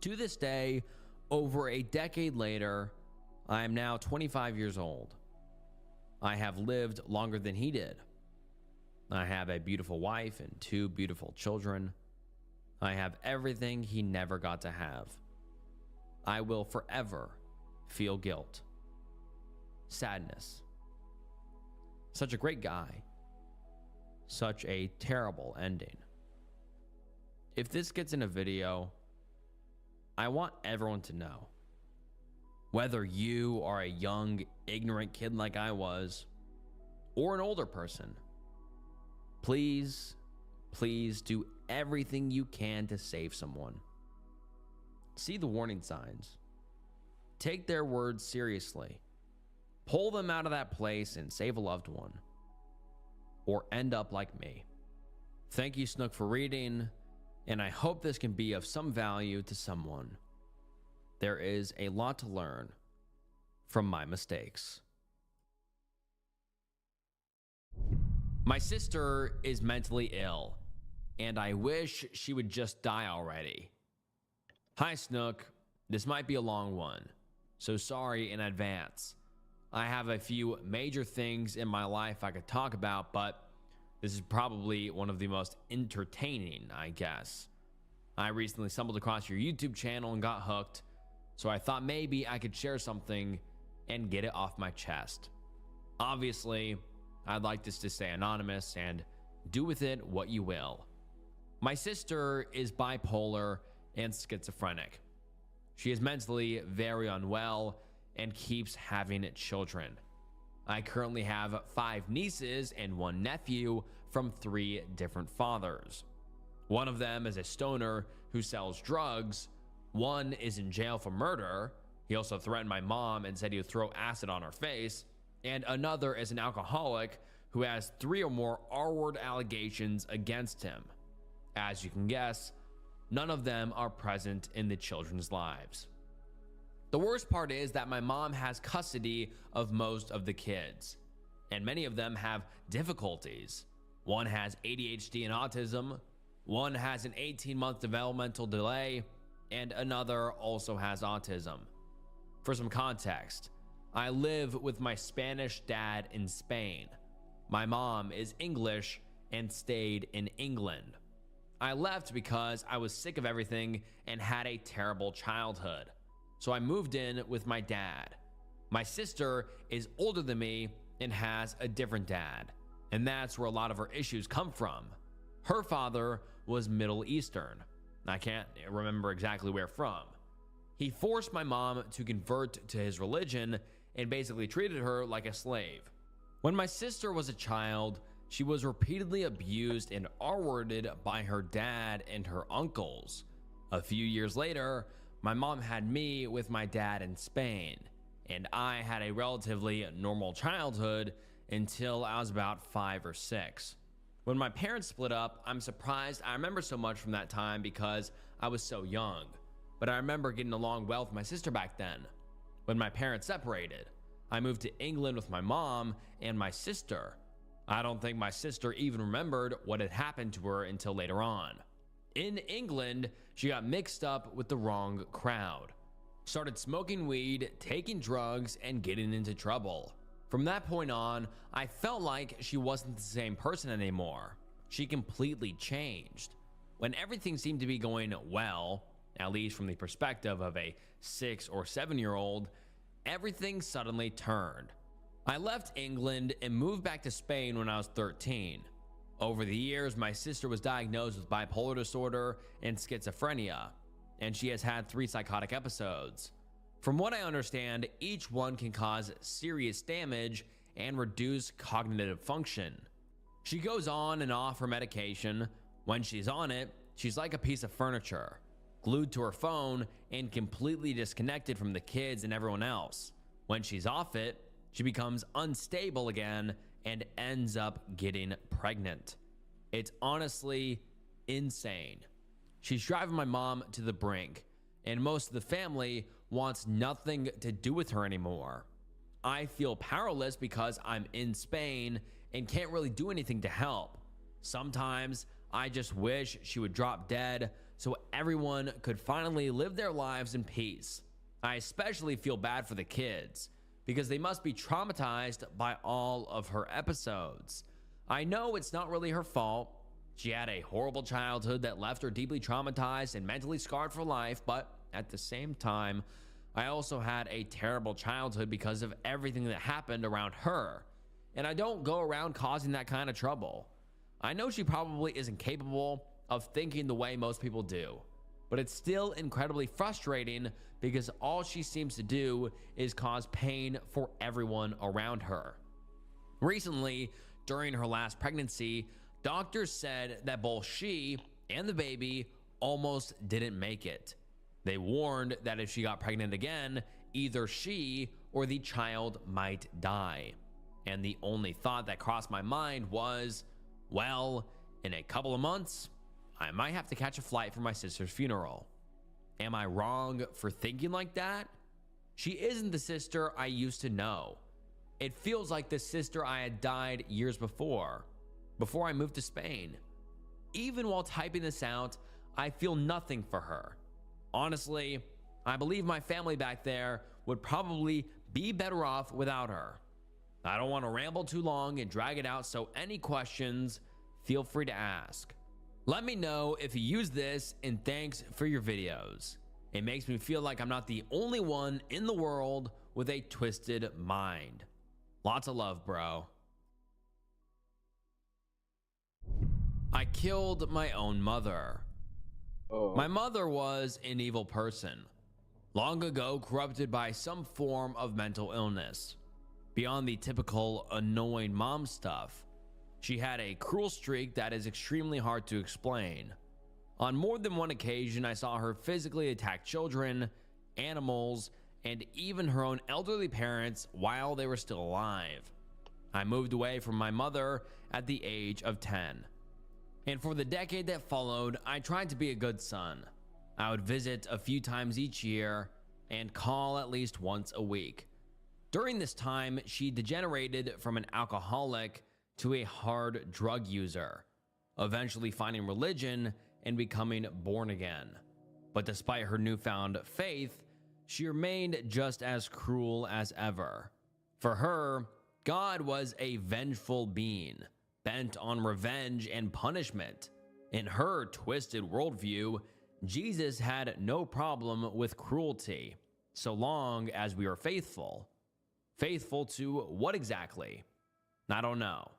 To this day, over a decade later, I am now 25 years old. I have lived longer than he did. I have a beautiful wife and 2 beautiful children. I have everything he never got to have. I will forever feel guilt, sadness. Such a great guy. Such a terrible ending. If this gets in a video, I want everyone to know. Whether you are a young, ignorant kid like I was, or an older person, please, please do everything you can to save someone. See the warning signs. Take their words seriously. Pull them out of that place and save a loved one. Or end up like me. Thank you, Snook, for reading, and I hope this can be of some value to someone. There is a lot to learn from my mistakes. My sister is mentally ill, and I wish she would just die already. Hi, Snook. This might be a long one, so sorry in advance. I have a few major things in my life I could talk about, but this is probably one of the most entertaining, I guess. I recently stumbled across your YouTube channel and got hooked, so I thought maybe I could share something and get it off my chest. Obviously, I'd like this to stay anonymous and do with it what you will. My sister is bipolar and schizophrenic. She is mentally very unwell and keeps having children. I currently have 5 nieces and 1 nephew from 3 different fathers. One of them is a stoner who sells drugs. One is in jail for murder. He also threatened my mom and said he would throw acid on her face. And another is an alcoholic who has 3 or more R-word allegations against him. As you can guess, none of them are present in the children's lives. The worst part is that my mom has custody of most of the kids, and many of them have difficulties. One has ADHD and autism, one has an 18-month developmental delay, and another also has autism. For some context, I live with my Spanish dad in Spain. My mom is English and stayed in England. I left because I was sick of everything and had a terrible childhood. So I moved in with my dad. My sister is older than me and has a different dad, and that's where a lot of her issues come from. Her father was Middle Eastern. I can't remember exactly where from. He forced my mom to convert to his religion and basically treated her like a slave. When my sister was a child, she was repeatedly abused and R-worded by her dad and her uncles. A few years later, my mom had me with my dad in Spain, and I had a relatively normal childhood until I was about 5 or 6. When my parents split up, I'm surprised I remember so much from that time because I was so young, but I remember getting along well with my sister back then. When my parents separated, I moved to England with my mom and my sister. I don't think my sister even remembered what had happened to her until later on. In England, she got mixed up with the wrong crowd, started smoking weed, taking drugs, and getting into trouble. From that point on, I felt like she wasn't the same person anymore. She completely changed. When everything seemed to be going well, at least from the perspective of a 6 or 7-year-old, everything suddenly turned. I left England and moved back to Spain when I was 13. Over the years, my sister was diagnosed with bipolar disorder and schizophrenia, and she has had 3 psychotic episodes. From what I understand, each one can cause serious damage and reduce cognitive function. She goes on and off her medication. When she's on it, she's like a piece of furniture, glued to her phone and completely disconnected from the kids and everyone else. When she's off it, she becomes unstable again and ends up getting pregnant. It's honestly insane. She's driving my mom to the brink, and most of the family wants nothing to do with her anymore. I feel powerless because I'm in Spain and can't really do anything to help. Sometimes I just wish she would drop dead so everyone could finally live their lives in peace. I especially feel bad for the kids because they must be traumatized by all of her episodes. I know it's not really her fault. She had a horrible childhood that left her deeply traumatized and mentally scarred for life, but at the same time, I also had a terrible childhood because of everything that happened around her, and I don't go around causing that kind of trouble. I know she probably isn't capable of thinking the way most people do, but it's still incredibly frustrating because all she seems to do is cause pain for everyone around her. Recently, during her last pregnancy, doctors said that both she and the baby almost didn't make it. They warned that if she got pregnant again, either she or the child might die. And the only thought that crossed my mind was, well, in a couple of months, I might have to catch a flight for my sister's funeral. Am I wrong for thinking like that? She isn't the sister I used to know. It feels like the sister I had died years before I moved to Spain. Even while typing this out, I feel nothing for her. Honestly, I believe my family back there would probably be better off without her. I don't want to ramble too long and drag it out, so any questions, feel free to ask. Let me know if you use this, and thanks for your videos. It makes me feel like I'm not the only one in the world with a twisted mind. Lots of love, bro. I killed my own mother. My mother was an evil person, long ago corrupted by some form of mental illness. Beyond the typical annoying mom stuff, she had a cruel streak that is extremely hard to explain. On more than one occasion, I saw her physically attack children, animals, and even her own elderly parents while they were still alive. I moved away from my mother at the age of 10. And for the decade that followed, I tried to be a good son. I would visit a few times each year and call at least once a week. During this time, she degenerated from an alcoholic to a hard drug user, eventually finding religion and becoming born again. But despite her newfound faith, she remained just as cruel as ever. For her, God was a vengeful being, bent on revenge and punishment. In her twisted worldview, Jesus had no problem with cruelty, so long as we were faithful. Faithful to what exactly? I don't know.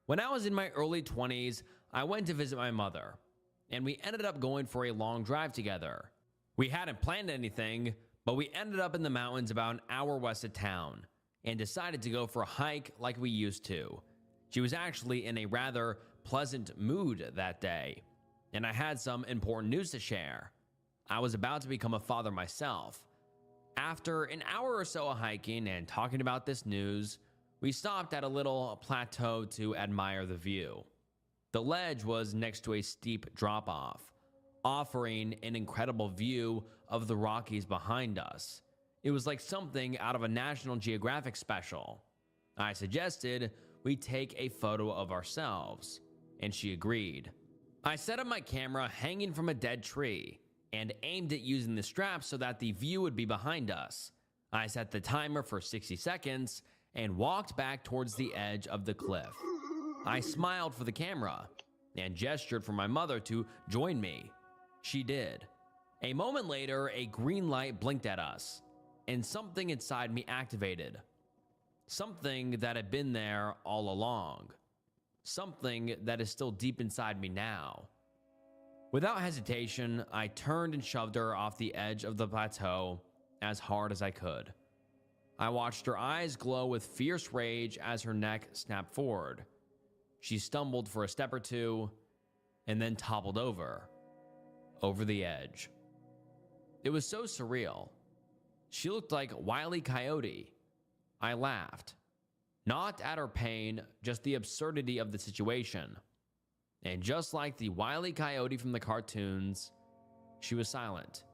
When I was in my early 20s, I went to visit my mother, and we ended up going for a long drive together. We hadn't planned anything, but we ended up in the mountains about an hour west of town, and decided to go for a hike like we used to. She was actually in a rather pleasant mood that day, and I had some important news to share. I was about to become a father myself. After an hour or so of hiking and talking about this news, we stopped at a little plateau to admire the view. The ledge was next to a steep drop-off, offering an incredible view of the Rockies behind us. It was like something out of a National Geographic special. I suggested we take a photo of ourselves, and she agreed. I set up my camera hanging from a dead tree and aimed it using the strap so that the view would be behind us. I set the timer for 60 seconds and walked back towards the edge of the cliff. I smiled for the camera and gestured for my mother to join me. She did. A moment later, a green light blinked at us, and something inside me activated. Something that had been there all along. Something that is still deep inside me now. Without hesitation, I turned and shoved her off the edge of the plateau as hard as I could. I watched her eyes glow with fierce rage as her neck snapped forward. She stumbled for a step or two and then toppled over the edge. It was so surreal. She looked like Wile E. Coyote. I laughed. Not at her pain, just the absurdity of the situation. And just like the Wile E. Coyote from the cartoons, she was silent.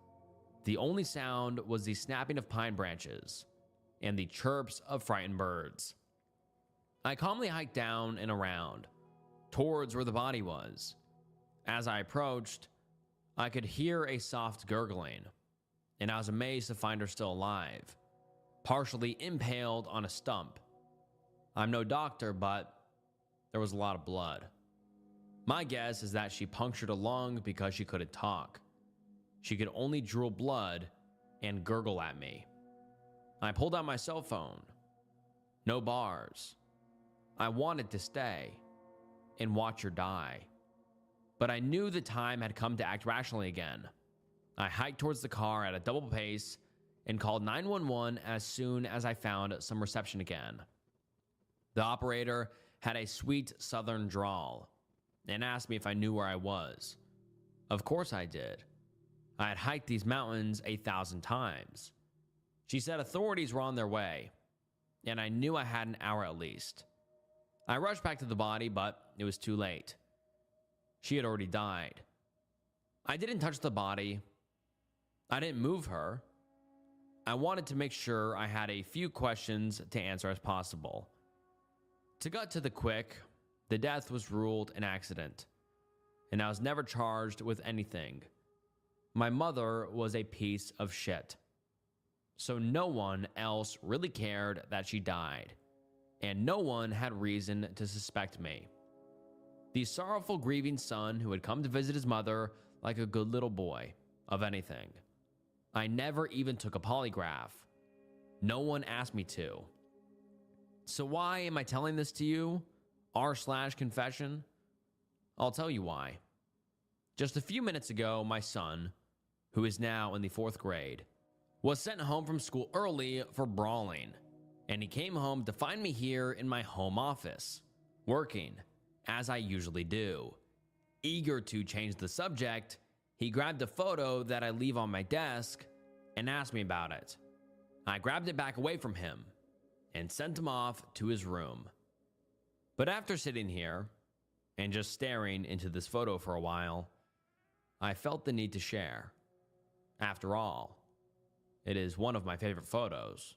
The only sound was the snapping of pine branches and the chirps of frightened birds. I calmly hiked down and around, towards where the body was. As I approached, I could hear a soft gurgling, and I was amazed to find her still alive, partially impaled on a stump. I'm no doctor, but there was a lot of blood. My guess is that she punctured a lung because she couldn't talk. She could only drool blood and gurgle at me. I pulled out my cell phone. No bars. I wanted to stay and watch her die. But I knew the time had come to act rationally again. I hiked towards the car at a double pace and called 911 as soon as I found some reception again. The operator had a sweet southern drawl and asked me if I knew where I was. Of course I did. I had hiked these mountains 1,000 times. She said authorities were on their way, and I knew I had an hour at least. I rushed back to the body, but it was too late. She had already died. I didn't touch the body. I didn't move her. I wanted to make sure I had a few questions to answer as possible. To cut to the quick, the death was ruled an accident, and I was never charged with anything. My mother was a piece of shit. So no one else really cared that she died, and no one had reason to suspect me. The sorrowful, grieving son who had come to visit his mother like a good little boy, of anything. I never even took a polygraph. No one asked me to. So why am I telling this to you? R/confession? I'll tell you why. Just a few minutes ago, my son, who is now in the 4th grade, was sent home from school early for brawling, and he came home to find me here in my home office, working, as I usually do. Eager to change the subject, he grabbed a photo that I leave on my desk and asked me about it. I grabbed it back away from him and sent him off to his room. But after sitting here and just staring into this photo for a while, I felt the need to share. After all, it is one of my favorite photos.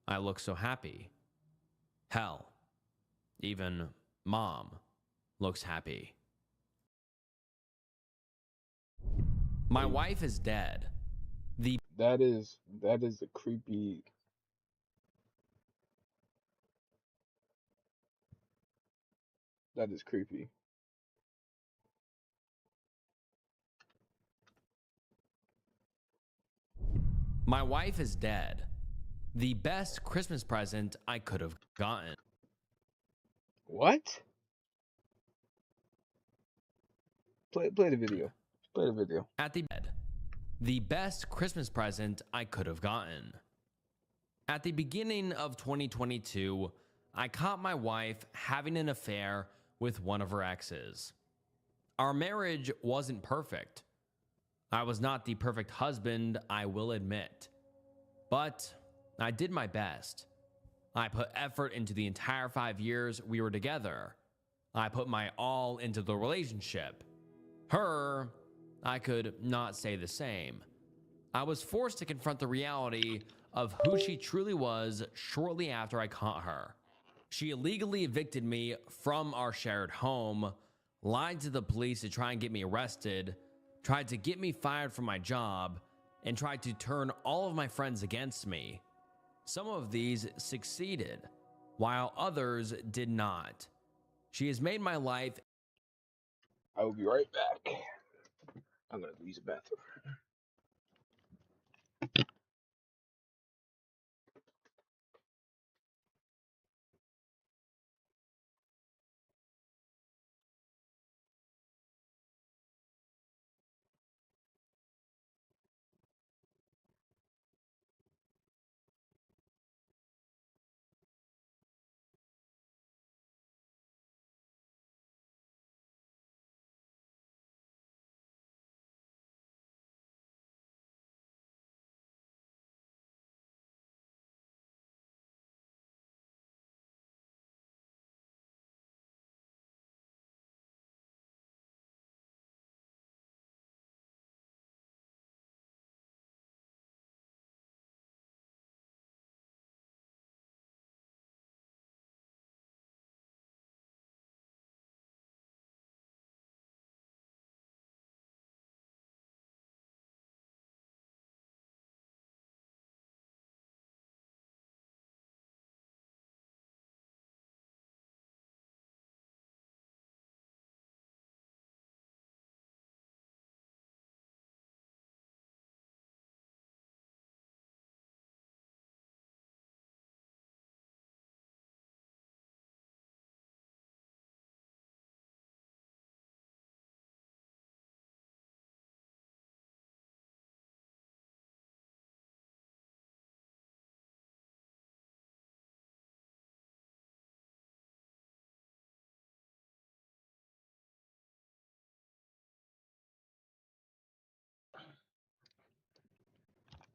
I look so happy. Hell, even Mom looks happy. My wife is dead. That is a creepy. That is creepy. My wife is dead. The best Christmas present I could have gotten. What? Play the video. Play the video. At the bed. The best Christmas present I could have gotten. At the beginning of 2022, I caught my wife having an affair with one of her exes. Our marriage wasn't perfect. I was not the perfect husband, I will admit. But I did my best. I put effort into the entire 5 years we were together. I put my all into the relationship. Her, I could not say the same. I was forced to confront the reality of who she truly was shortly after I caught her. She illegally evicted me from our shared home, lied to the police to try and get me arrested, tried to get me fired from my job, and tried to turn all of my friends against me. Some of these succeeded, while others did not. She has made my life. I will be right back. I'm gonna use the bathroom.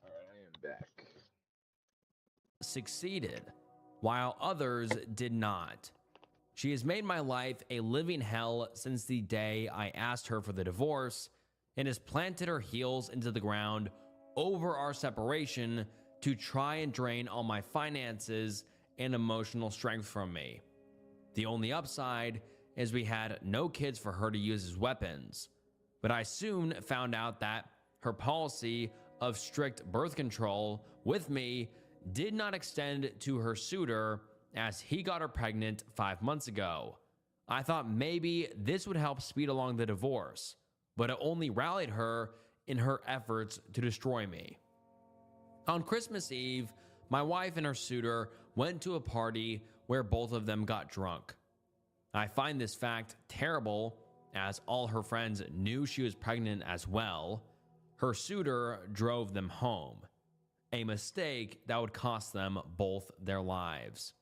Alright, I am back. Succeeded, while others did not. She has made my life a living hell since the day I asked her for the divorce and has planted her heels into the ground over our separation to try and drain all my finances and emotional strength from me. The only upside is we had no kids for her to use as weapons, but I soon found out that her policy of strict birth control with me did not extend to her suitor, as he got her pregnant 5 months ago. I thought maybe this would help speed along the divorce, but it only rallied her in her efforts to destroy me. On Christmas Eve, my wife and her suitor went to a party where both of them got drunk. I find this fact terrible, as all her friends knew she was pregnant as well. Her suitor drove them home, a mistake that would cost them both their lives.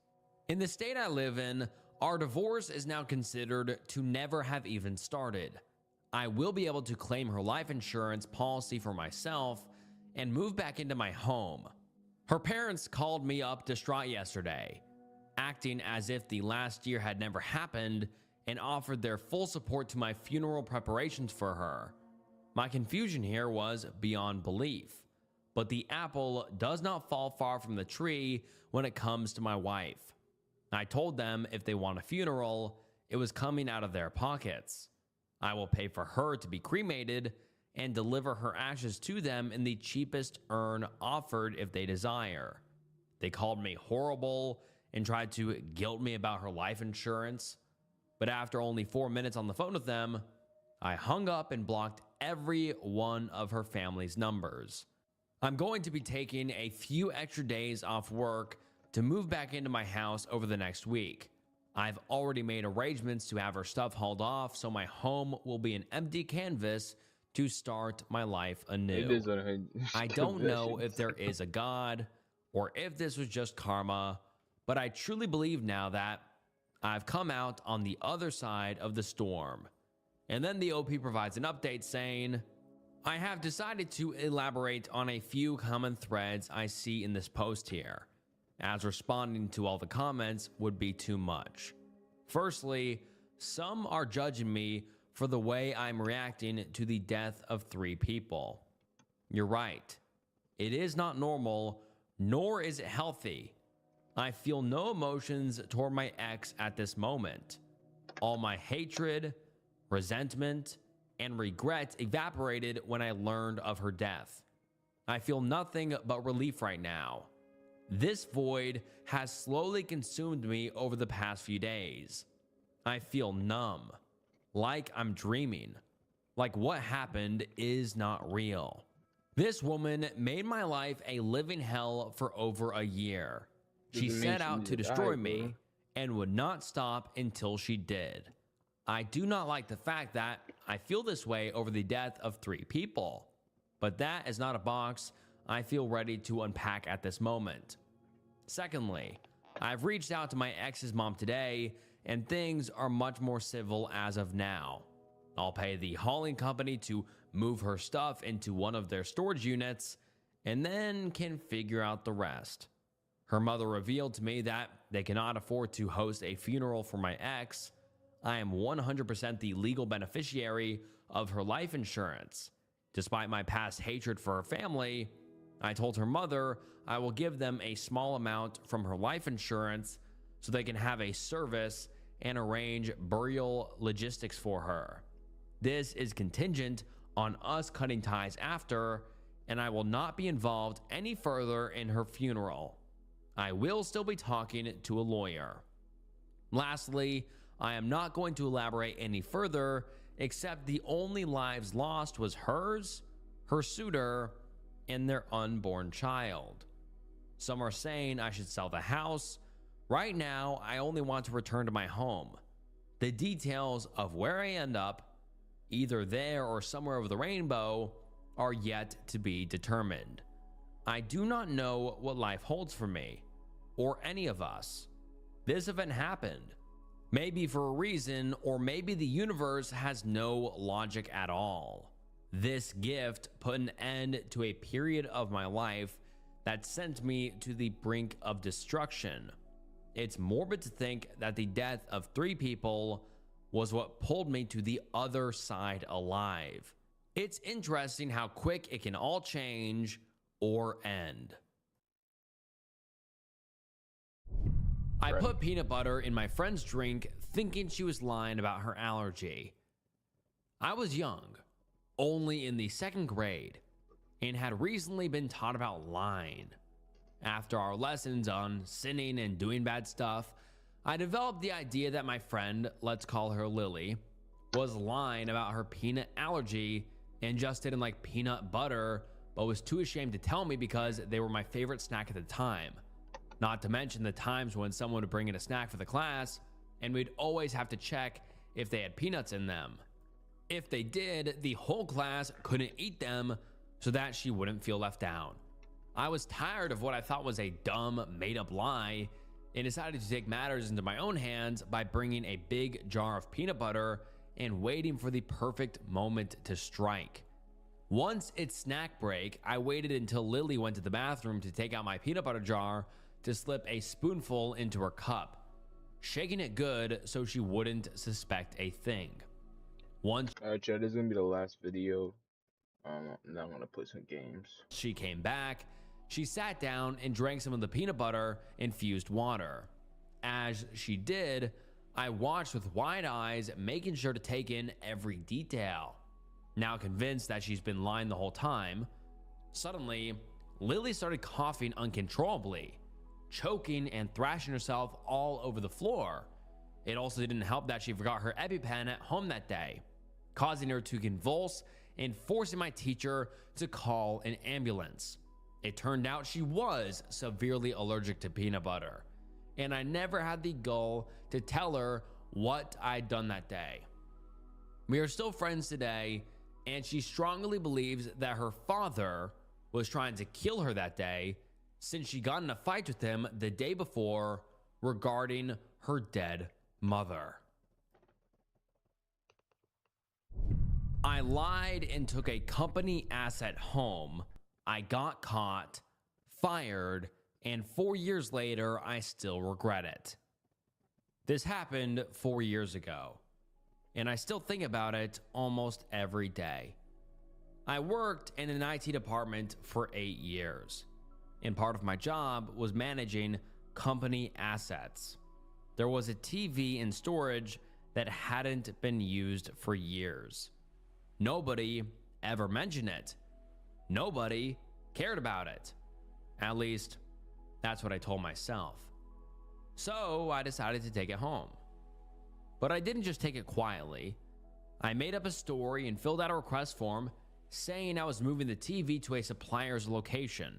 In the state I live in, our divorce is now considered to never have even started. I will be able to claim her life insurance policy for myself and move back into my home. Her parents called me up distraught yesterday, acting as if the last year had never happened, and offered their full support to my funeral preparations for her. My confusion here was beyond belief, but the apple does not fall far from the tree when it comes to my wife. I told them if they want a funeral, it was coming out of their pockets. I will pay for her to be cremated and deliver her ashes to them in the cheapest urn offered if they desire. They called me horrible and tried to guilt me about her life insurance, but after only 4 minutes on the phone with them, I hung up and blocked every one of her family's numbers. I'm going to be taking a few extra days off work to move back into my house over the next week. I've already made arrangements to have her stuff hauled off, so my home will be an empty canvas to start my life anew. I don't know if there is a God or if this was just karma, but I truly believe now that I've come out on the other side of the storm. And then the OP provides an update saying, I have decided to elaborate on a few common threads I see in this post here, as responding to all the comments would be too much. Firstly, some are judging me for the way I'm reacting to the death of 3 people. You're right. It is not normal, nor is it healthy. I feel no emotions toward my ex at this moment. All my hatred, resentment, and regret evaporated when I learned of her death. I feel nothing but relief right now. This void has slowly consumed me over the past few days. I feel numb, like I'm dreaming, like what happened is not real. This woman made my life a living hell for over a year. She set out to destroy me and would not stop until she did. I do not like the fact that I feel this way over the death of 3 people, but that is not a box I feel ready to unpack at this moment. Secondly, I've reached out to my ex's mom today, and things are much more civil as of now. I'll pay the hauling company to move her stuff into one of their storage units, and then can figure out the rest. Her mother revealed to me that they cannot afford to host a funeral for my ex. I am 100% the legal beneficiary of her life insurance. Despite my past hatred for her family, I told her mother I will give them a small amount from her life insurance so they can have a service and arrange burial logistics for her. This is contingent on us cutting ties after, and I will not be involved any further in her funeral. I will still be talking to a lawyer. Lastly, I am not going to elaborate any further, except the only lives lost was hers, her suitor, and their unborn child. Some are saying I should sell the house. Right now, I only want to return to my home. The details of where I end up, either there or somewhere over the rainbow, are yet to be determined. I do not know what life holds for me, or any of us. This event happened, maybe for a reason, or maybe the universe has no logic at all. This gift put an end to a period of my life that sent me to the brink of destruction. It's morbid to think that the death of 3 people was what pulled me to the other side alive. It's interesting how quick it can all change or end. I put peanut butter in my friend's drink thinking she was lying about her allergy. I was young, only in the 2nd grade, and had recently been taught about lying. After our lessons on sinning and doing bad stuff, I developed the idea that my friend, let's call her Lily, was lying about her peanut allergy and just didn't like peanut butter, but was too ashamed to tell me because they were my favorite snack at the time. Not to mention the times when someone would bring in a snack for the class, and we'd always have to check if they had peanuts in them. If they did, the whole class couldn't eat them so that she wouldn't feel left out. I was tired of what I thought was a dumb, made-up lie, and decided to take matters into my own hands by bringing a big jar of peanut butter and waiting for the perfect moment to strike. Once it's snack break, I waited until Lily went to the bathroom to take out my peanut butter jar to slip a spoonful into her cup, shaking it good so she wouldn't suspect a thing. Once Alright, Chad, this is gonna be the last video. Now I'm gonna play some games. she came back, she sat down and drank some of the peanut butter infused water. As she did, I watched with wide eyes, making sure to take in every detail. Now convinced that she's been lying the whole time, suddenly, Lily started coughing uncontrollably, choking and thrashing herself all over the floor. It also didn't help that she forgot her EpiPen at home that day, causing her to convulse and forcing my teacher to call an ambulance. It turned out she was severely allergic to peanut butter, and I never had the gall to tell her what I'd done that day. We are still friends today, and she strongly believes that her father was trying to kill her that day since she got in a fight with him the day before regarding her dead mother. I lied and took a company asset home. I got caught, fired, and 4 years later, I still regret it. This happened 4 years ago, and I still think about it almost every day. I worked in an IT department for 8 years, and part of my job was managing company assets. There was a TV in storage that hadn't been used for years. Nobody ever mentioned it. Nobody cared about it. At least, that's what I told myself. So I decided to take it home. But I didn't just take it quietly. I made up a story and filled out a request form saying I was moving the TV to a supplier's location.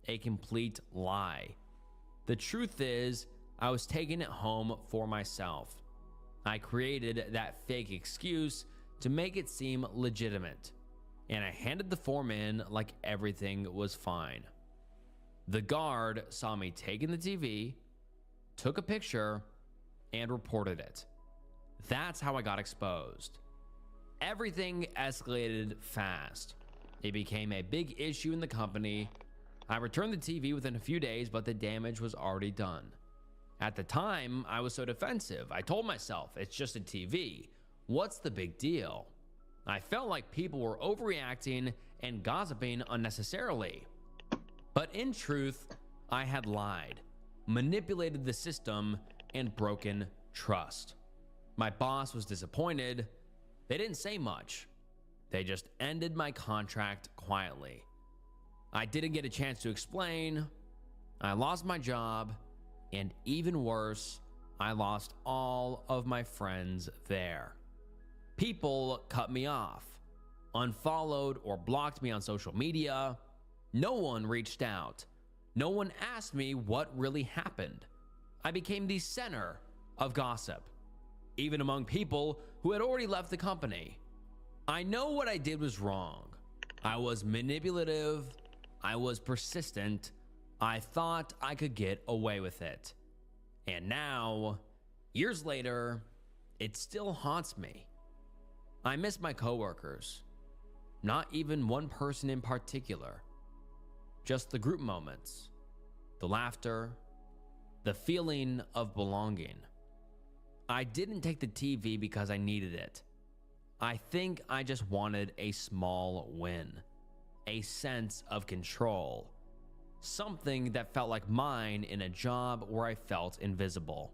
A complete lie. The truth is, I was taking it home for myself. I created that fake excuse to make it seem legitimate, and I handed the form in like everything was fine. The guard saw me taking the TV, took a picture, and reported it. That's how I got exposed. Everything escalated fast. It became a big issue in the company. I returned the TV within a few days, but the damage was already done. At the time, I was so defensive. I told myself, it's just a TV. What's the big deal? I felt like people were overreacting and gossiping unnecessarily. But in truth, I had lied, manipulated the system, and broken trust. My boss was disappointed. They didn't say much. They just ended my contract quietly. I didn't get a chance to explain. I lost my job, and even worse, I lost all of my friends there. People cut me off, unfollowed or blocked me on social media. No one reached out. No one asked me what really happened. I became the center of gossip, even among people who had already left the company. I know what I did was wrong. I was manipulative. I was persistent. I thought I could get away with it. And now, years later, it still haunts me. I miss my coworkers. Not even one person in particular. Just the group moments, the laughter, the feeling of belonging. I didn't take the TV because I needed it. I think I just wanted a small win, a sense of control, something that felt like mine in a job where I felt invisible.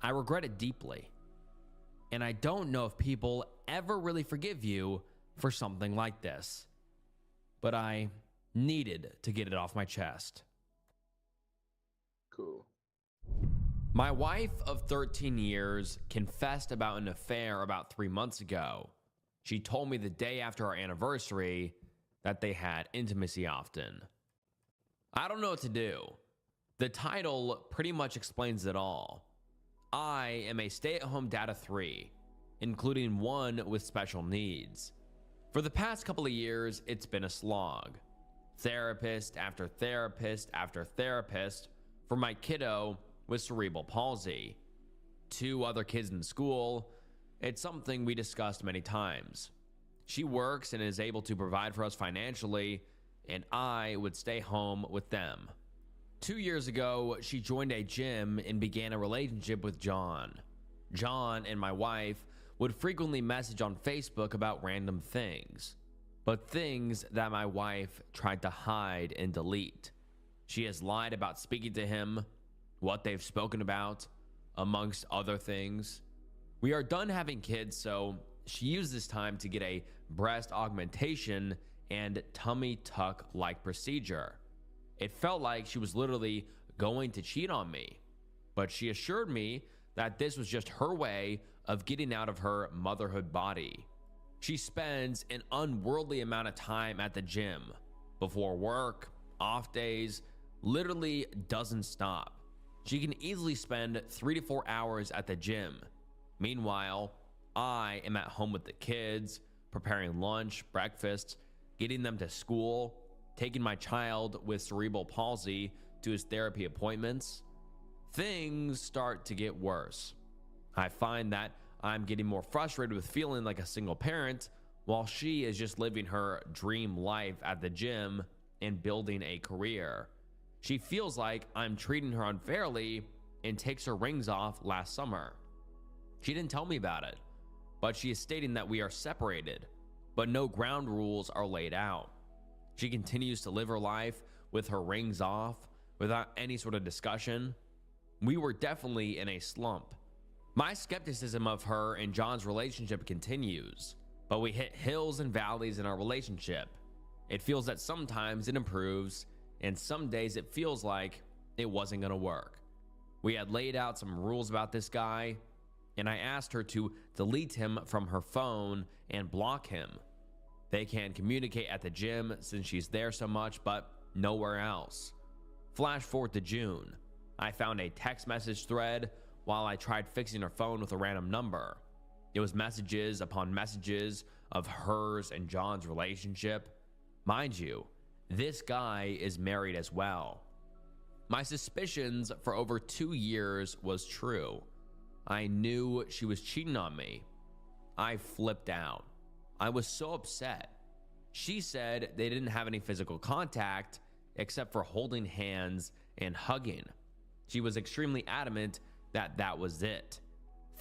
I regret it deeply, and I don't know if people ever really forgive you for something like this, but I needed to get it off my chest. Cool. My wife of 13 years confessed about an affair about 3 months ago. She told me the day after our anniversary that they had intimacy often. I don't know what to do. The title pretty much explains it all. I am a stay-at-home dad of 3, including one with special needs. For the past couple of years, it's been a slog. Therapist after therapist after therapist for my kiddo with cerebral palsy. 2 other kids in school. It's something we discussed many times. She works and is able to provide for us financially, and I would stay home with them. 2 years ago, she joined a gym and began a relationship with John. John and my wife would frequently message on Facebook about random things, but things that my wife tried to hide and delete. She has lied about speaking to him, what they've spoken about, amongst other things. We are done having kids, so she used this time to get a breast augmentation and tummy tuck-like procedure. It felt like she was literally going to cheat on me, but she assured me that this was just her way of getting out of her motherhood body. She spends an unworldly amount of time at the gym, before work, off days, literally doesn't stop. She can easily spend 3 to 4 hours at the gym. Meanwhile, I am at home with the kids, preparing lunch, breakfast, getting them to school, taking my child with cerebral palsy to his therapy appointments. Things start to get worse. I find that I'm getting more frustrated with feeling like a single parent while she is just living her dream life at the gym and building a career. She feels like I'm treating her unfairly and takes her rings off last summer. She didn't tell me about it, but she is stating that we are separated, but no ground rules are laid out. She continues to live her life with her rings off without any sort of discussion. We were definitely in a slump. My skepticism of her and John's relationship continues, but we hit hills and valleys in our relationship. It feels that sometimes it improves, and some days it feels like it wasn't gonna work. We had laid out some rules about this guy, and I asked her to delete him from her phone and block him. They can communicate at the gym since she's there so much, but nowhere else. Flash forward to June. I found a text message thread while I tried fixing her phone with a random number. It was messages upon messages of hers and John's relationship. Mind you, this guy is married as well. My suspicions for over 2 years was true. I knew she was cheating on me. I flipped out. I was so upset. She said they didn't have any physical contact except for holding hands and hugging. She was extremely adamant that that was it.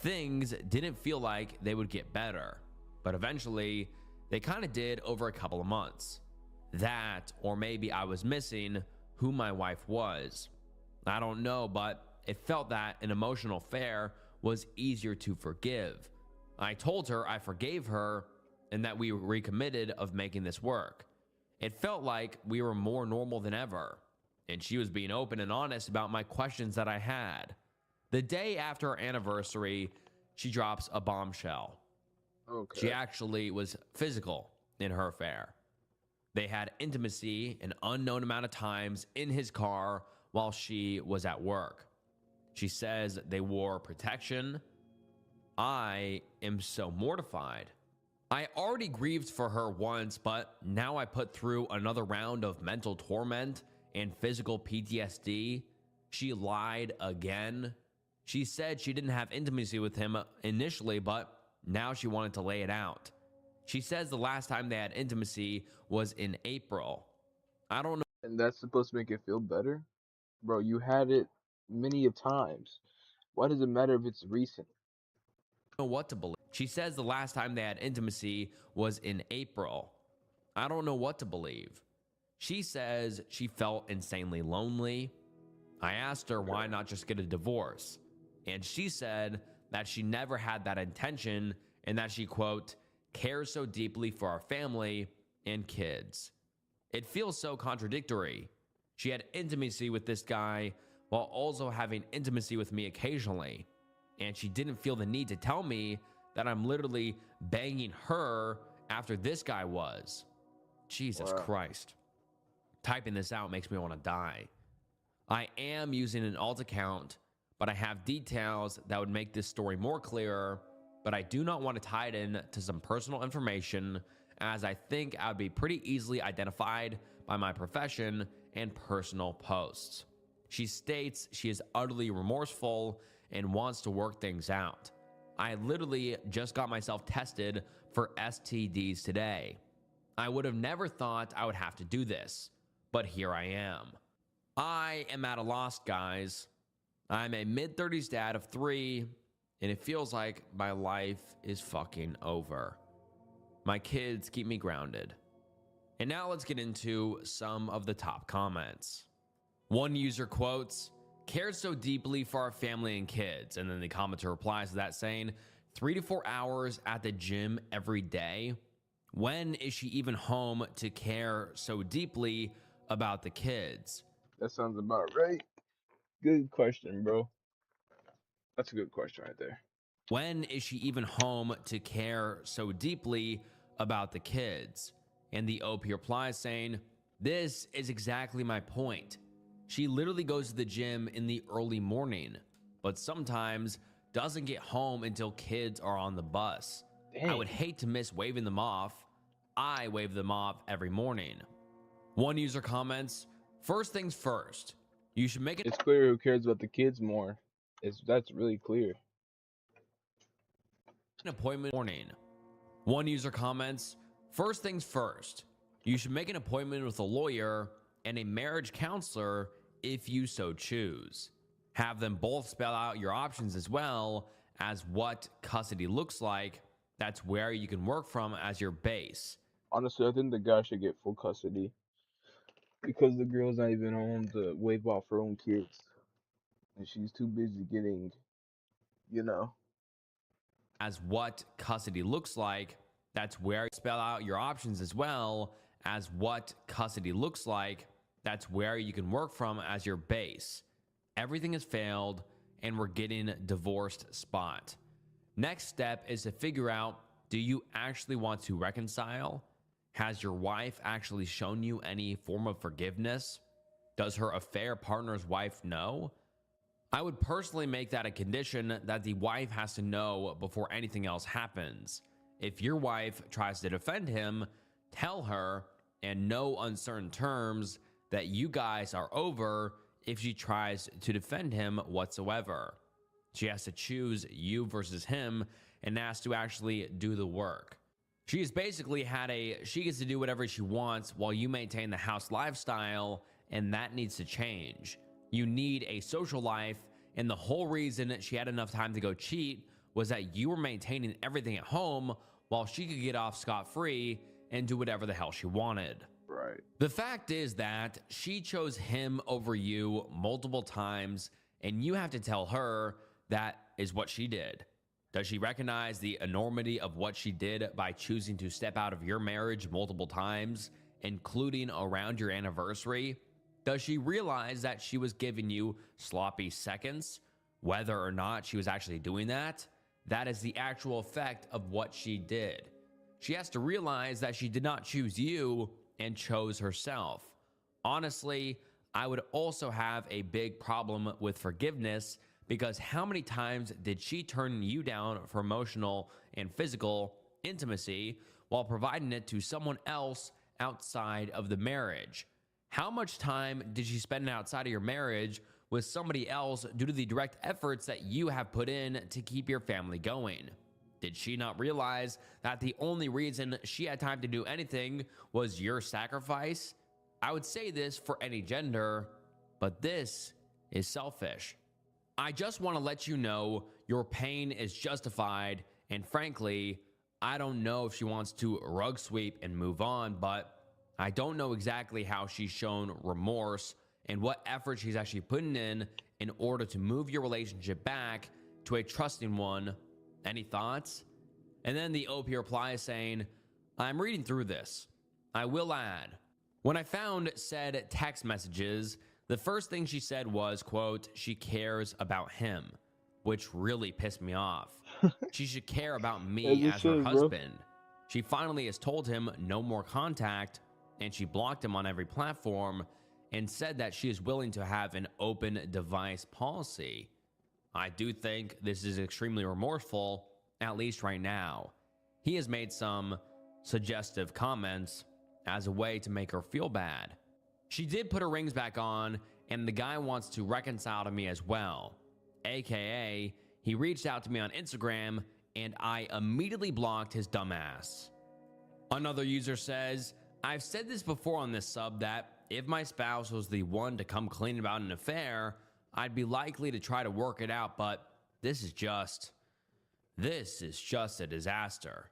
Things didn't feel like they would get better, but eventually they kind of did over a couple of months. That, or maybe I was missing who my wife was. I don't know, but it felt that an emotional affair was easier to forgive. I told her I forgave her and that we recommitted of making this work. It felt like we were more normal than ever, and she was being open and honest about my questions that I had. The day after our anniversary, she drops a bombshell. Okay. She actually was physical in her affair. They had intimacy an unknown amount of times in his car while she was at work. She says they wore protection. I am so mortified. I already grieved for her once, but now I put through another round of mental torment and physical PTSD. She lied again. She said she didn't have intimacy with him initially, but now she wanted to lay it out. She says the last time they had intimacy was in April. I don't know. And that's supposed to make it feel better? Bro, you had it many of times. Why does it matter if it's recent? Know what to believe. She says the last time they had intimacy was in April. I don't know what to believe. She says she felt insanely lonely. I asked her why not just get a divorce, and she said that she never had that intention and that she, quote, cares so deeply for our family and kids. It feels so contradictory. She had intimacy with this guy while also having intimacy with me occasionally, and she didn't feel the need to tell me that I'm literally banging her after this guy was. Jesus Christ. Typing this out makes me want to die. I am using an alt account, but I have details that would make this story more clearer, but I do not want to tie it in to some personal information, as I think I would be pretty easily identified by my profession and personal posts. She states she is utterly remorseful and wants to work things out. I literally just got myself tested for STDs today. I would have never thought I would have to do this, but here I am. I am at a loss, guys. I'm a mid-30s dad of 3, and it feels like my life is fucking over. My kids keep me grounded. And now let's get into some of the top comments. One user quotes, cared so deeply for our family and kids. And then the commenter replies to that saying, 3 to 4 hours at the gym every day. When is she even home to care so deeply about the kids? That sounds about right. Good question, bro. That's a good question right there. When is she even home to care so deeply about the kids? And the OP replies saying, this is exactly my point. She literally goes to the gym in the early morning, but sometimes doesn't get home until kids are on the bus. Dang. I would hate to miss waving them off. I wave them off every morning. One user comments, first things first, you should make it. It's clear who cares about the kids more. That's really clear. An appointment morning. One user comments, first things first, you should make an appointment with a lawyer and a marriage counselor if you so choose. Have them both spell out your options as well as what custody looks like. That's where you can work from as your base. Honestly, I think the guy should get full custody because the girl's not even home to wave off her own kids, and she's too busy getting, you know. As what custody looks like, that's where you spell out your options as well as what custody looks like. That's where you can work from as your base. Everything has failed and we're getting divorced spot. Next step is to figure out, do you actually want to reconcile? Has your wife actually shown you any form of forgiveness? Does her affair partner's wife know? I would personally make that a condition that the wife has to know before anything else happens. If your wife tries to defend him, tell her in no uncertain terms that you guys are over if she tries to defend him whatsoever. She has to choose you versus him and has to actually do the work. She gets to do whatever she wants while you maintain the house lifestyle, and that needs to change. You need a social life, and the whole reason she had enough time to go cheat was that you were maintaining everything at home while she could get off scot-free and do whatever the hell she wanted. Right. The fact is that she chose him over you multiple times, and you have to tell her that is what she did. Does she recognize the enormity of what she did by choosing to step out of your marriage multiple times, including around your anniversary? Does she realize that she was giving you sloppy seconds? Whether or not she was actually doing that, that is the actual effect of what she did. She has to realize that she did not choose you and chose herself. Honestly, I would also have a big problem with forgiveness, because how many times did she turn you down for emotional and physical intimacy while providing it to someone else outside of the marriage? How much time did she spend outside of your marriage with somebody else due to the direct efforts that you have put in to keep your family going? Did she not realize that the only reason she had time to do anything was your sacrifice? I would say this for any gender, but this is selfish. I just want to let you know your pain is justified, and frankly, I don't know if she wants to rug sweep and move on, but I don't know exactly how she's shown remorse and what effort she's actually putting in order to move your relationship back to a trusting one. Any thoughts? And then the OP replies saying, I'm reading through this. I will add, when I found said text messages, the first thing she said was, quote, she cares about him, which really pissed me off. She should care about me as her husband. She finally has told him no more contact, and she blocked him on every platform and said that she is willing to have an open device policy. I do think this is extremely remorseful, at least right now. He has made some suggestive comments as a way to make her feel bad. She did put her rings back on, and the guy wants to reconcile to me as well. AKA, he reached out to me on Instagram, and I immediately blocked his dumbass. Another user says, I've said this before on this sub that if my spouse was the one to come clean about an affair, I'd be likely to try to work it out, but this is just a disaster.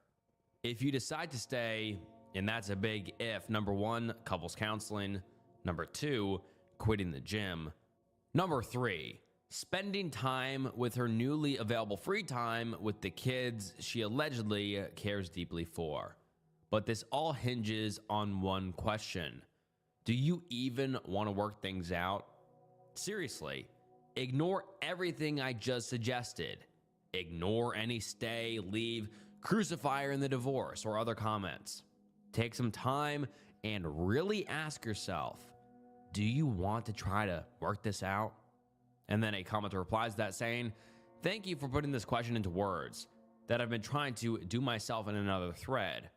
If you decide to stay, and that's a big if, number 1, couples counseling. Number 2, quitting the gym. Number 3, spending time with her newly available free time with the kids she allegedly cares deeply for. But this all hinges on one question. Do you even want to work things out? Seriously, ignore everything I just suggested. Ignore any stay, leave, crucify her in the divorce, or other comments. Take some time and really ask yourself, do you want to try to work this out? And then a commenter replies to that saying, thank you for putting this question into words that I've been trying to do myself in another thread.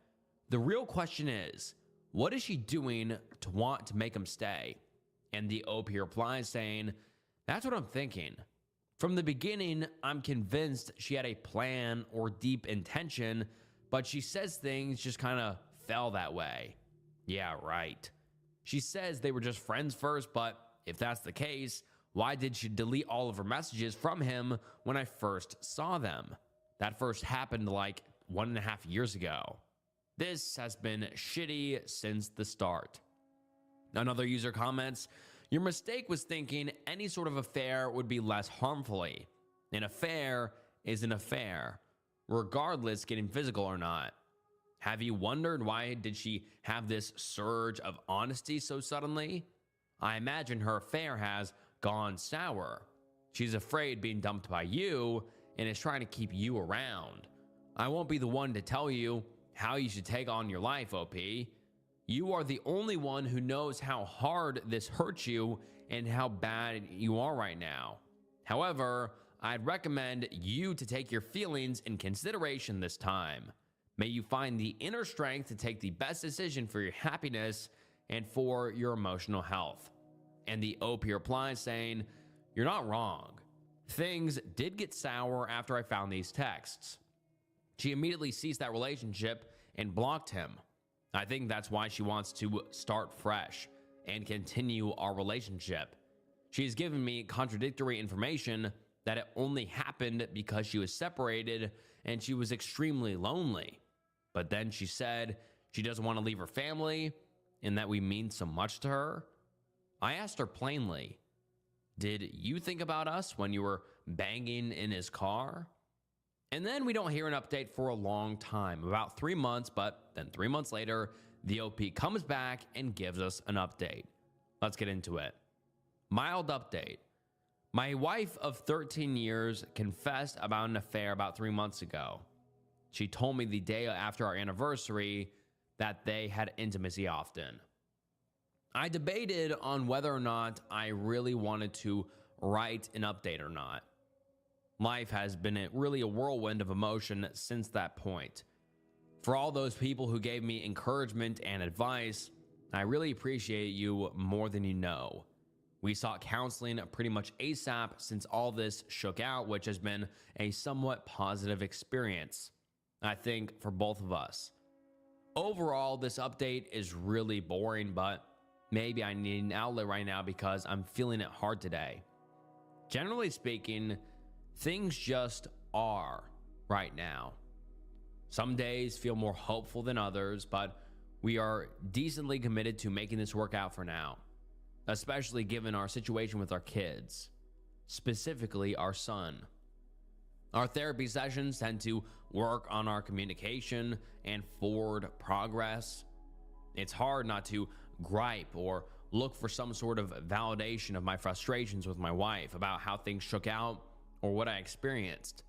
The real question is, what is she doing to want to make him stay? And the OP replies saying, that's what I'm thinking. From the beginning, I'm convinced she had a plan or deep intention, but she says things just kind of fell that way. Yeah, right. She says they were just friends first, but if that's the case, why did she delete all of her messages from him when I first saw them? That first happened like 1.5 years ago. This has been shitty since the start. Another user comments, your mistake was thinking any sort of affair would be less harmfully. An affair is an affair, regardless getting physical or not. Have you wondered why did she have this surge of honesty so suddenly? I imagine her affair has gone sour. She's afraid being dumped by you and is trying to keep you around. I won't be the one to tell you how you should take on your life, OP. You are the only one who knows how hard this hurts you and how bad you are right now. However, I'd recommend you to take your feelings in consideration this time. May you find the inner strength to take the best decision for your happiness and for your emotional health. And the OP replies saying, you're not wrong. Things did get sour after I found these texts. She immediately ceased that relationship and blocked him. I think that's why she wants to start fresh and continue our relationship. She's given me contradictory information that it only happened because she was separated and she was extremely lonely. But then she said she doesn't want to leave her family and that we mean so much to her. I asked her plainly, did you think about us when you were banging in his car? And then we don't hear an update for a long time, about 3 months, but then 3 months later, the OP comes back and gives us an update. Let's get into it. Mild update. My wife of 13 years confessed about an affair about 3 months ago. She told me the day after our anniversary that they had intimacy often. I debated on whether or not I really wanted to write an update or not. Life has been really a whirlwind of emotion since that point. For all those people who gave me encouragement and advice, I really appreciate you more than you know. We sought counseling pretty much ASAP since all this shook out, which has been a somewhat positive experience, I think, for both of us. Overall, this update is really boring, but maybe I need an outlet right now because I'm feeling it hard today. Generally speaking, things just are right now. Some days feel more hopeful than others, but we are decently committed to making this work out for now, especially given our situation with our kids, specifically our son. Our therapy sessions tend to work on our communication and forward progress. It's hard not to gripe or look for some sort of validation of my frustrations with my wife about how things shook out or what I experienced.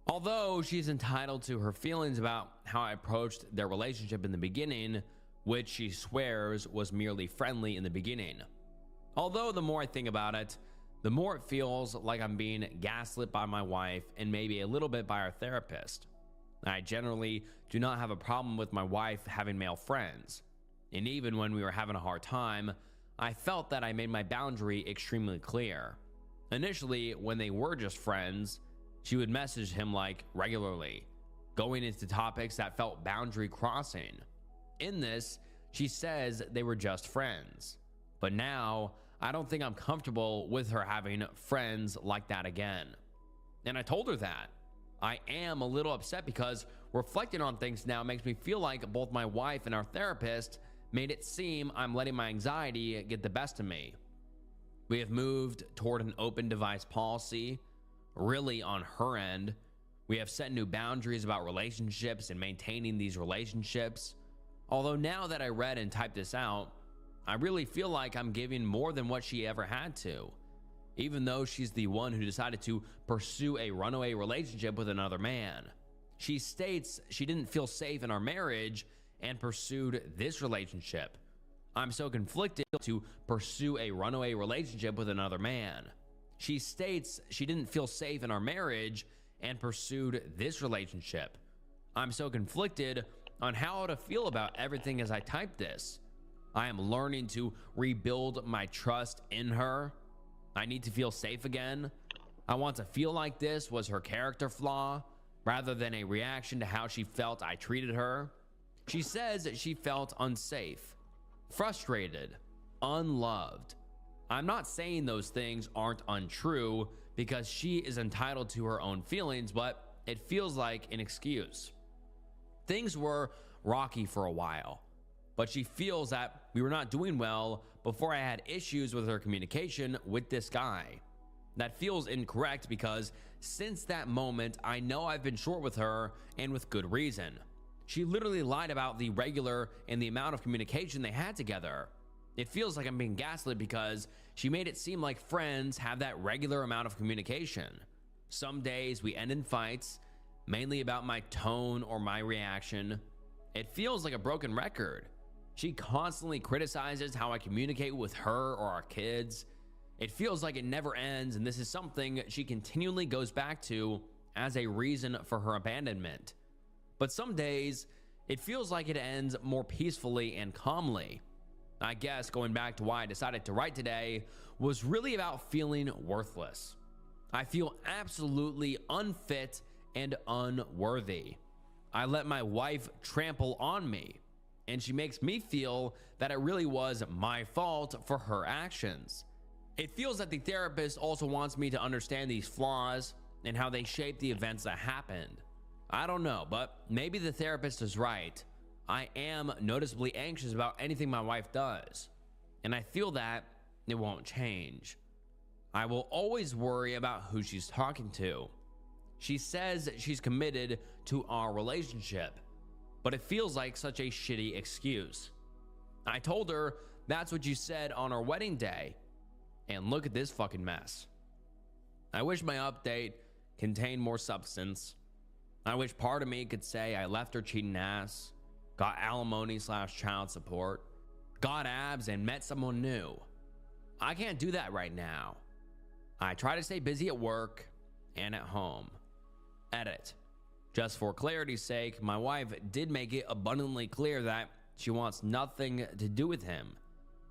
Although she's entitled to her feelings about how I approached their relationship in the beginning, which she swears was merely friendly in the beginning. Although the more I think about it, the more it feels like I'm being gaslit by my wife and maybe a little bit by our therapist. I generally do not have a problem with my wife having male friends. And even when we were having a hard time, I felt that I made my boundary extremely clear. Initially, when they were just friends, she would message him like regularly, going into topics that felt boundary crossing. In this, she says they were just friends. But now, I don't think I'm comfortable with her having friends like that again. And I told her that. I am a little upset because reflecting on things now makes me feel like both my wife and our therapist made it seem I'm letting my anxiety get the best of me. We have moved toward an open device policy, really on her end. We have set new boundaries about relationships and maintaining these relationships. Although now that I read and typed this out, I really feel like I'm giving more than what she ever had to, even though she's the one who decided to pursue a runaway relationship with another man. She states she didn't feel safe in our marriage and pursued this relationship. I'm so conflicted to pursue a runaway relationship with another man. She states she didn't feel safe in our marriage and pursued this relationship. I'm so conflicted on how to feel about everything as I type this. I am learning to rebuild my trust in her. I need to feel safe again. I want to feel like this was her character flaw. rather than a reaction to how she felt I treated her. She says that she felt unsafe, frustrated, unloved. I'm not saying those things aren't untrue because she is entitled to her own feelings, but it feels like an excuse. Things were rocky for a while, but she feels that we were not doing well before I had issues with her communication with this guy. That feels incorrect because since that moment, I know I've been short with her, and with good reason. She literally lied about the regular and the amount of communication they had together. It feels like I'm being gaslit because she made it seem like friends have that regular amount of communication. Some days we end in fights, mainly about my tone or my reaction. It feels like a broken record. She constantly criticizes how I communicate with her or our kids. It feels like it never ends, and this is something she continually goes back to as a reason for her abandonment. But some days, it feels like it ends more peacefully and calmly. I guess going back to why I decided to write today was really about feeling worthless. I feel absolutely unfit and unworthy. I let my wife trample on me, and she makes me feel that it really was my fault for her actions. It feels that the therapist also wants me to understand these flaws and how they shape the events that happened. I don't know, but maybe the therapist is right. I am noticeably anxious about anything my wife does, and I feel that it won't change. I will always worry about who she's talking to. She says she's committed to our relationship, but it feels like such a shitty excuse. I told her that's what you said on our wedding day, and look at this fucking mess. I wish my update contained more substance. I wish part of me could say I left her cheating ass, got alimony/child support, got abs, and met someone new. I can't do that right now. I try to stay busy at work and at home. Edit. Just for clarity's sake, my wife did make it abundantly clear that she wants nothing to do with him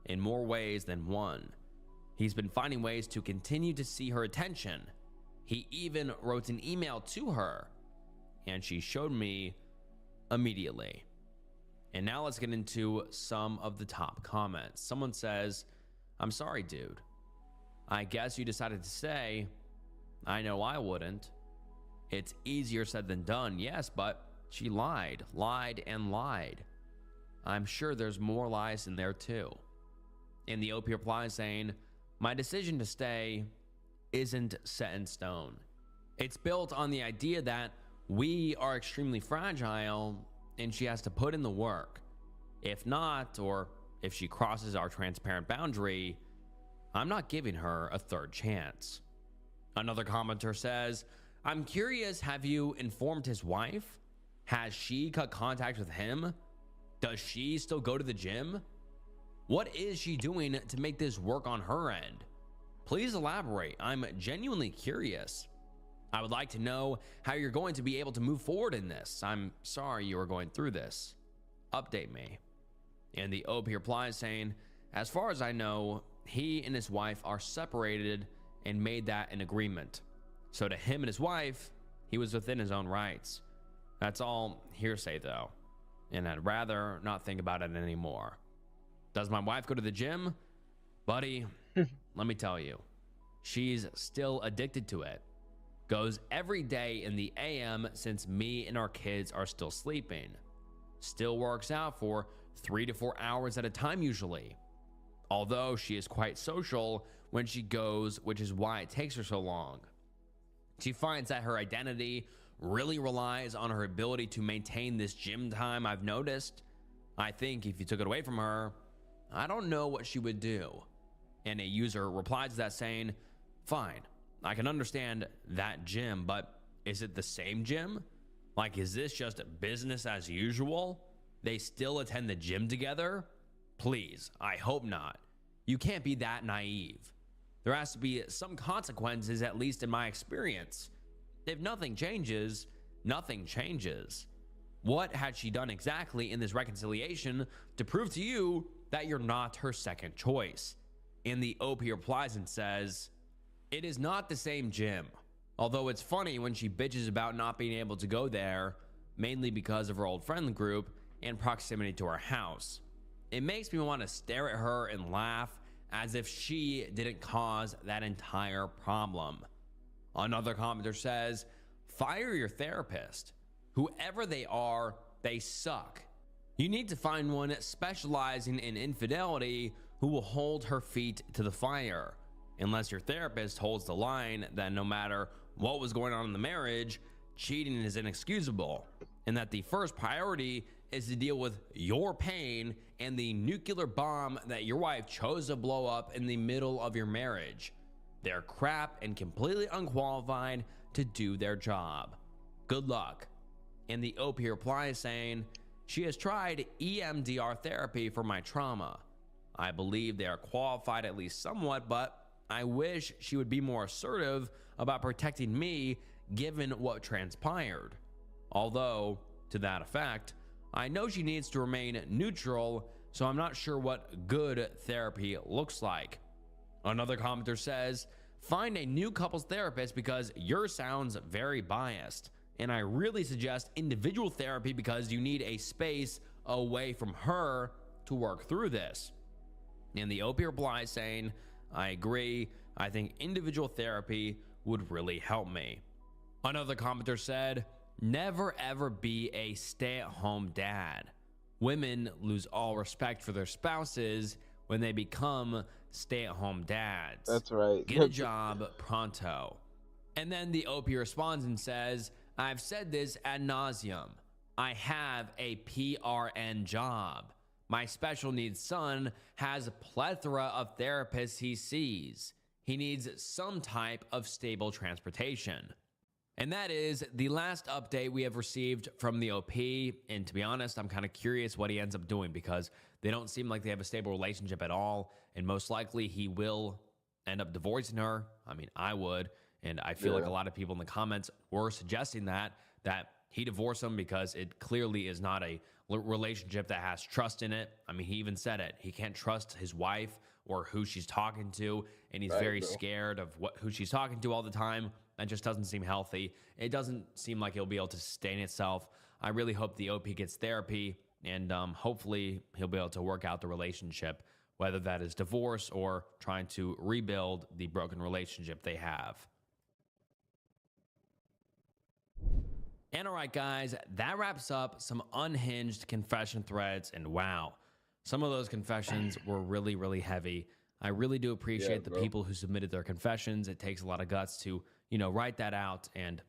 in more ways than one. He's been finding ways to continue to see her attention. He even wrote an email to her, and she showed me immediately. And now let's get into some of the top comments. Someone says, "I'm sorry, dude. I guess you decided to say, I know I wouldn't. It's easier said than done, yes, but she lied, and lied. I'm sure there's more lies in there too." And the OP replies saying, "My decision to stay isn't set in stone. It's built on the idea that we are extremely fragile and she has to put in the work. If not, or if she crosses our transparent boundary, I'm not giving her a third chance." Another commenter says, "I'm curious, have you informed his wife? Has she cut contact with him? Does she still go to the gym? What is she doing to make this work on her end? Please elaborate. I'm genuinely curious. I would like to know how you're going to be able to move forward in this. I'm sorry you are going through this. Update me." And the OP replies saying, "As far as I know, he and his wife are separated and made that an agreement. So to him and his wife, he was within his own rights. That's all hearsay though, and I'd rather not think about it anymore. Does my wife go to the gym? Buddy, let me tell you, she's still addicted to it. Goes every day in the AM since me and our kids are still sleeping. Still works out for 3 to 4 hours at a time usually. Although she is quite social when she goes, which is why it takes her so long. She finds that her identity really relies on her ability to maintain this gym time, I've noticed. I think if you took it away from her, I don't know what she would do." And a user replies to that saying, "Fine, I can understand that gym, but is it the same gym? Like, is this just business as usual? They still attend the gym together? Please, I hope not. You can't be that naive. There has to be some consequences, at least in my experience. If nothing changes, nothing changes. What had she done exactly in this reconciliation to prove to you that you're not her second choice?" And the OP replies and says, "It is not the same gym. Although it's funny when she bitches about not being able to go there, mainly because of her old friend group and proximity to her house. It makes me want to stare at her and laugh as if she didn't cause that entire problem. Another commenter says, fire your therapist. Whoever they are, they suck. You need to find one specializing in infidelity who will hold her feet to the fire. Unless your therapist holds the line that no matter what was going on in the marriage, cheating is inexcusable, and that the first priority is to deal with your pain and the nuclear bomb that your wife chose to blow up in the middle of your marriage. They're crap and completely unqualified to do their job. Good luck. And the OP replies saying, she has tried EMDR therapy for my trauma. I believe they are qualified at least somewhat, but I wish she would be more assertive about protecting me given what transpired. Although, to that effect, I know she needs to remain neutral, so I'm not sure what good therapy looks like. Another commenter says, find a new couples therapist because yours sounds very biased. And I really suggest individual therapy because you need a space away from her to work through this. And the OP replies saying, I agree. I think individual therapy would really help me. Another commenter said, never ever be a stay-at-home dad. Women lose all respect for their spouses when they become stay-at-home dads. That's right. Get a job pronto. And then the OP responds and says, I've said this ad nauseum. I have a PRN job. My special needs son has a plethora of therapists he sees. He needs some type of stable transportation. And that is the last update we have received from the OP. And to be honest, I'm kind of curious what he ends up doing because they don't seem like they have a stable relationship at all. And most likely he will end up divorcing her. I mean, I would. And I feel like a lot of people in the comments were suggesting that he divorce him because it clearly is not a relationship that has trust in it. I mean, he even said it. He can't trust his wife or who she's talking to. And he's very scared of who she's talking to all the time. That just doesn't seem healthy. It doesn't seem like it'll be able to sustain itself. I really hope the OP gets therapy and hopefully he'll be able to work out the relationship, whether that is divorce or trying to rebuild the broken relationship they have. And all right, guys, that wraps up some unhinged confession threads. And wow, some of those confessions were really, really heavy. I really do appreciate the people who submitted their confessions. It takes a lot of guts to, write that out and,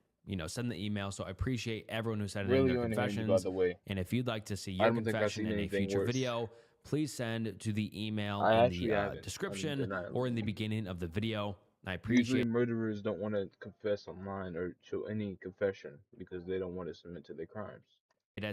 send the email. So I appreciate everyone who sent in their confessions. By the way. And if you'd like to see your confession in a future video, please send to the email in the description or in the beginning of the video. I appreciate. Usually murderers don't want to confess online or show any confession because they don't want to submit to their crimes. And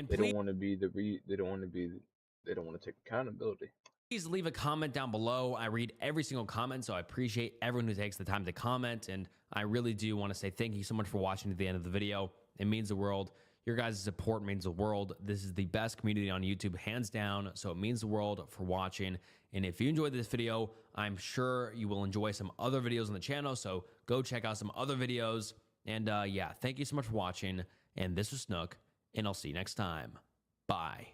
they don't want to be they don't want to take accountability. Please leave a comment down below. I read every single comment, so I appreciate everyone who takes the time to comment. And I really do want to say thank you so much for watching to the end of the video. It means the world. Your guys' support means the world. This is the best community on YouTube, hands down. So it means the world for watching. And if you enjoyed this video, I'm sure you will enjoy some other videos on the channel. So go check out some other videos. And yeah, thank you so much for watching. And this was Snook, and I'll see you next time. Bye.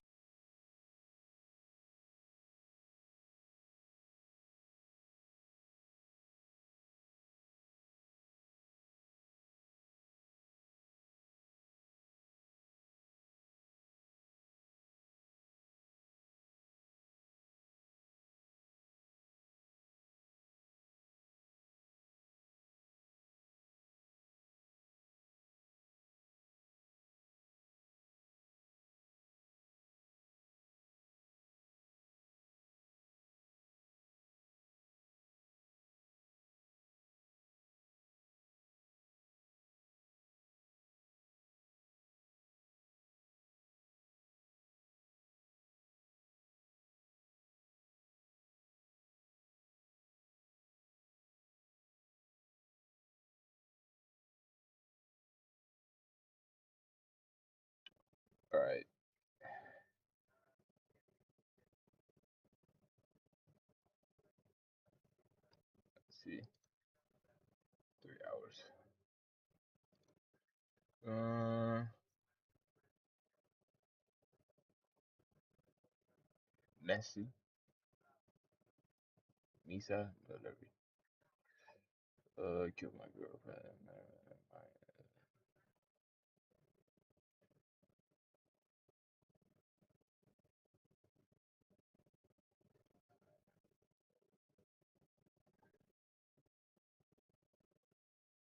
All right. Let's see. 3 hours. Messi, Misa, whatever. Killed my girlfriend.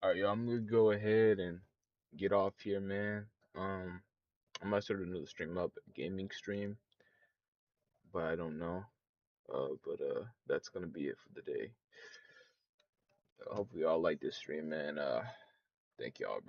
Alright, y'all, I'm gonna go ahead and get off here, man. I might start another stream up, a gaming stream, but I don't know. But that's gonna be it for the day. Hopefully y'all like this stream, man. Thank y'all, bro.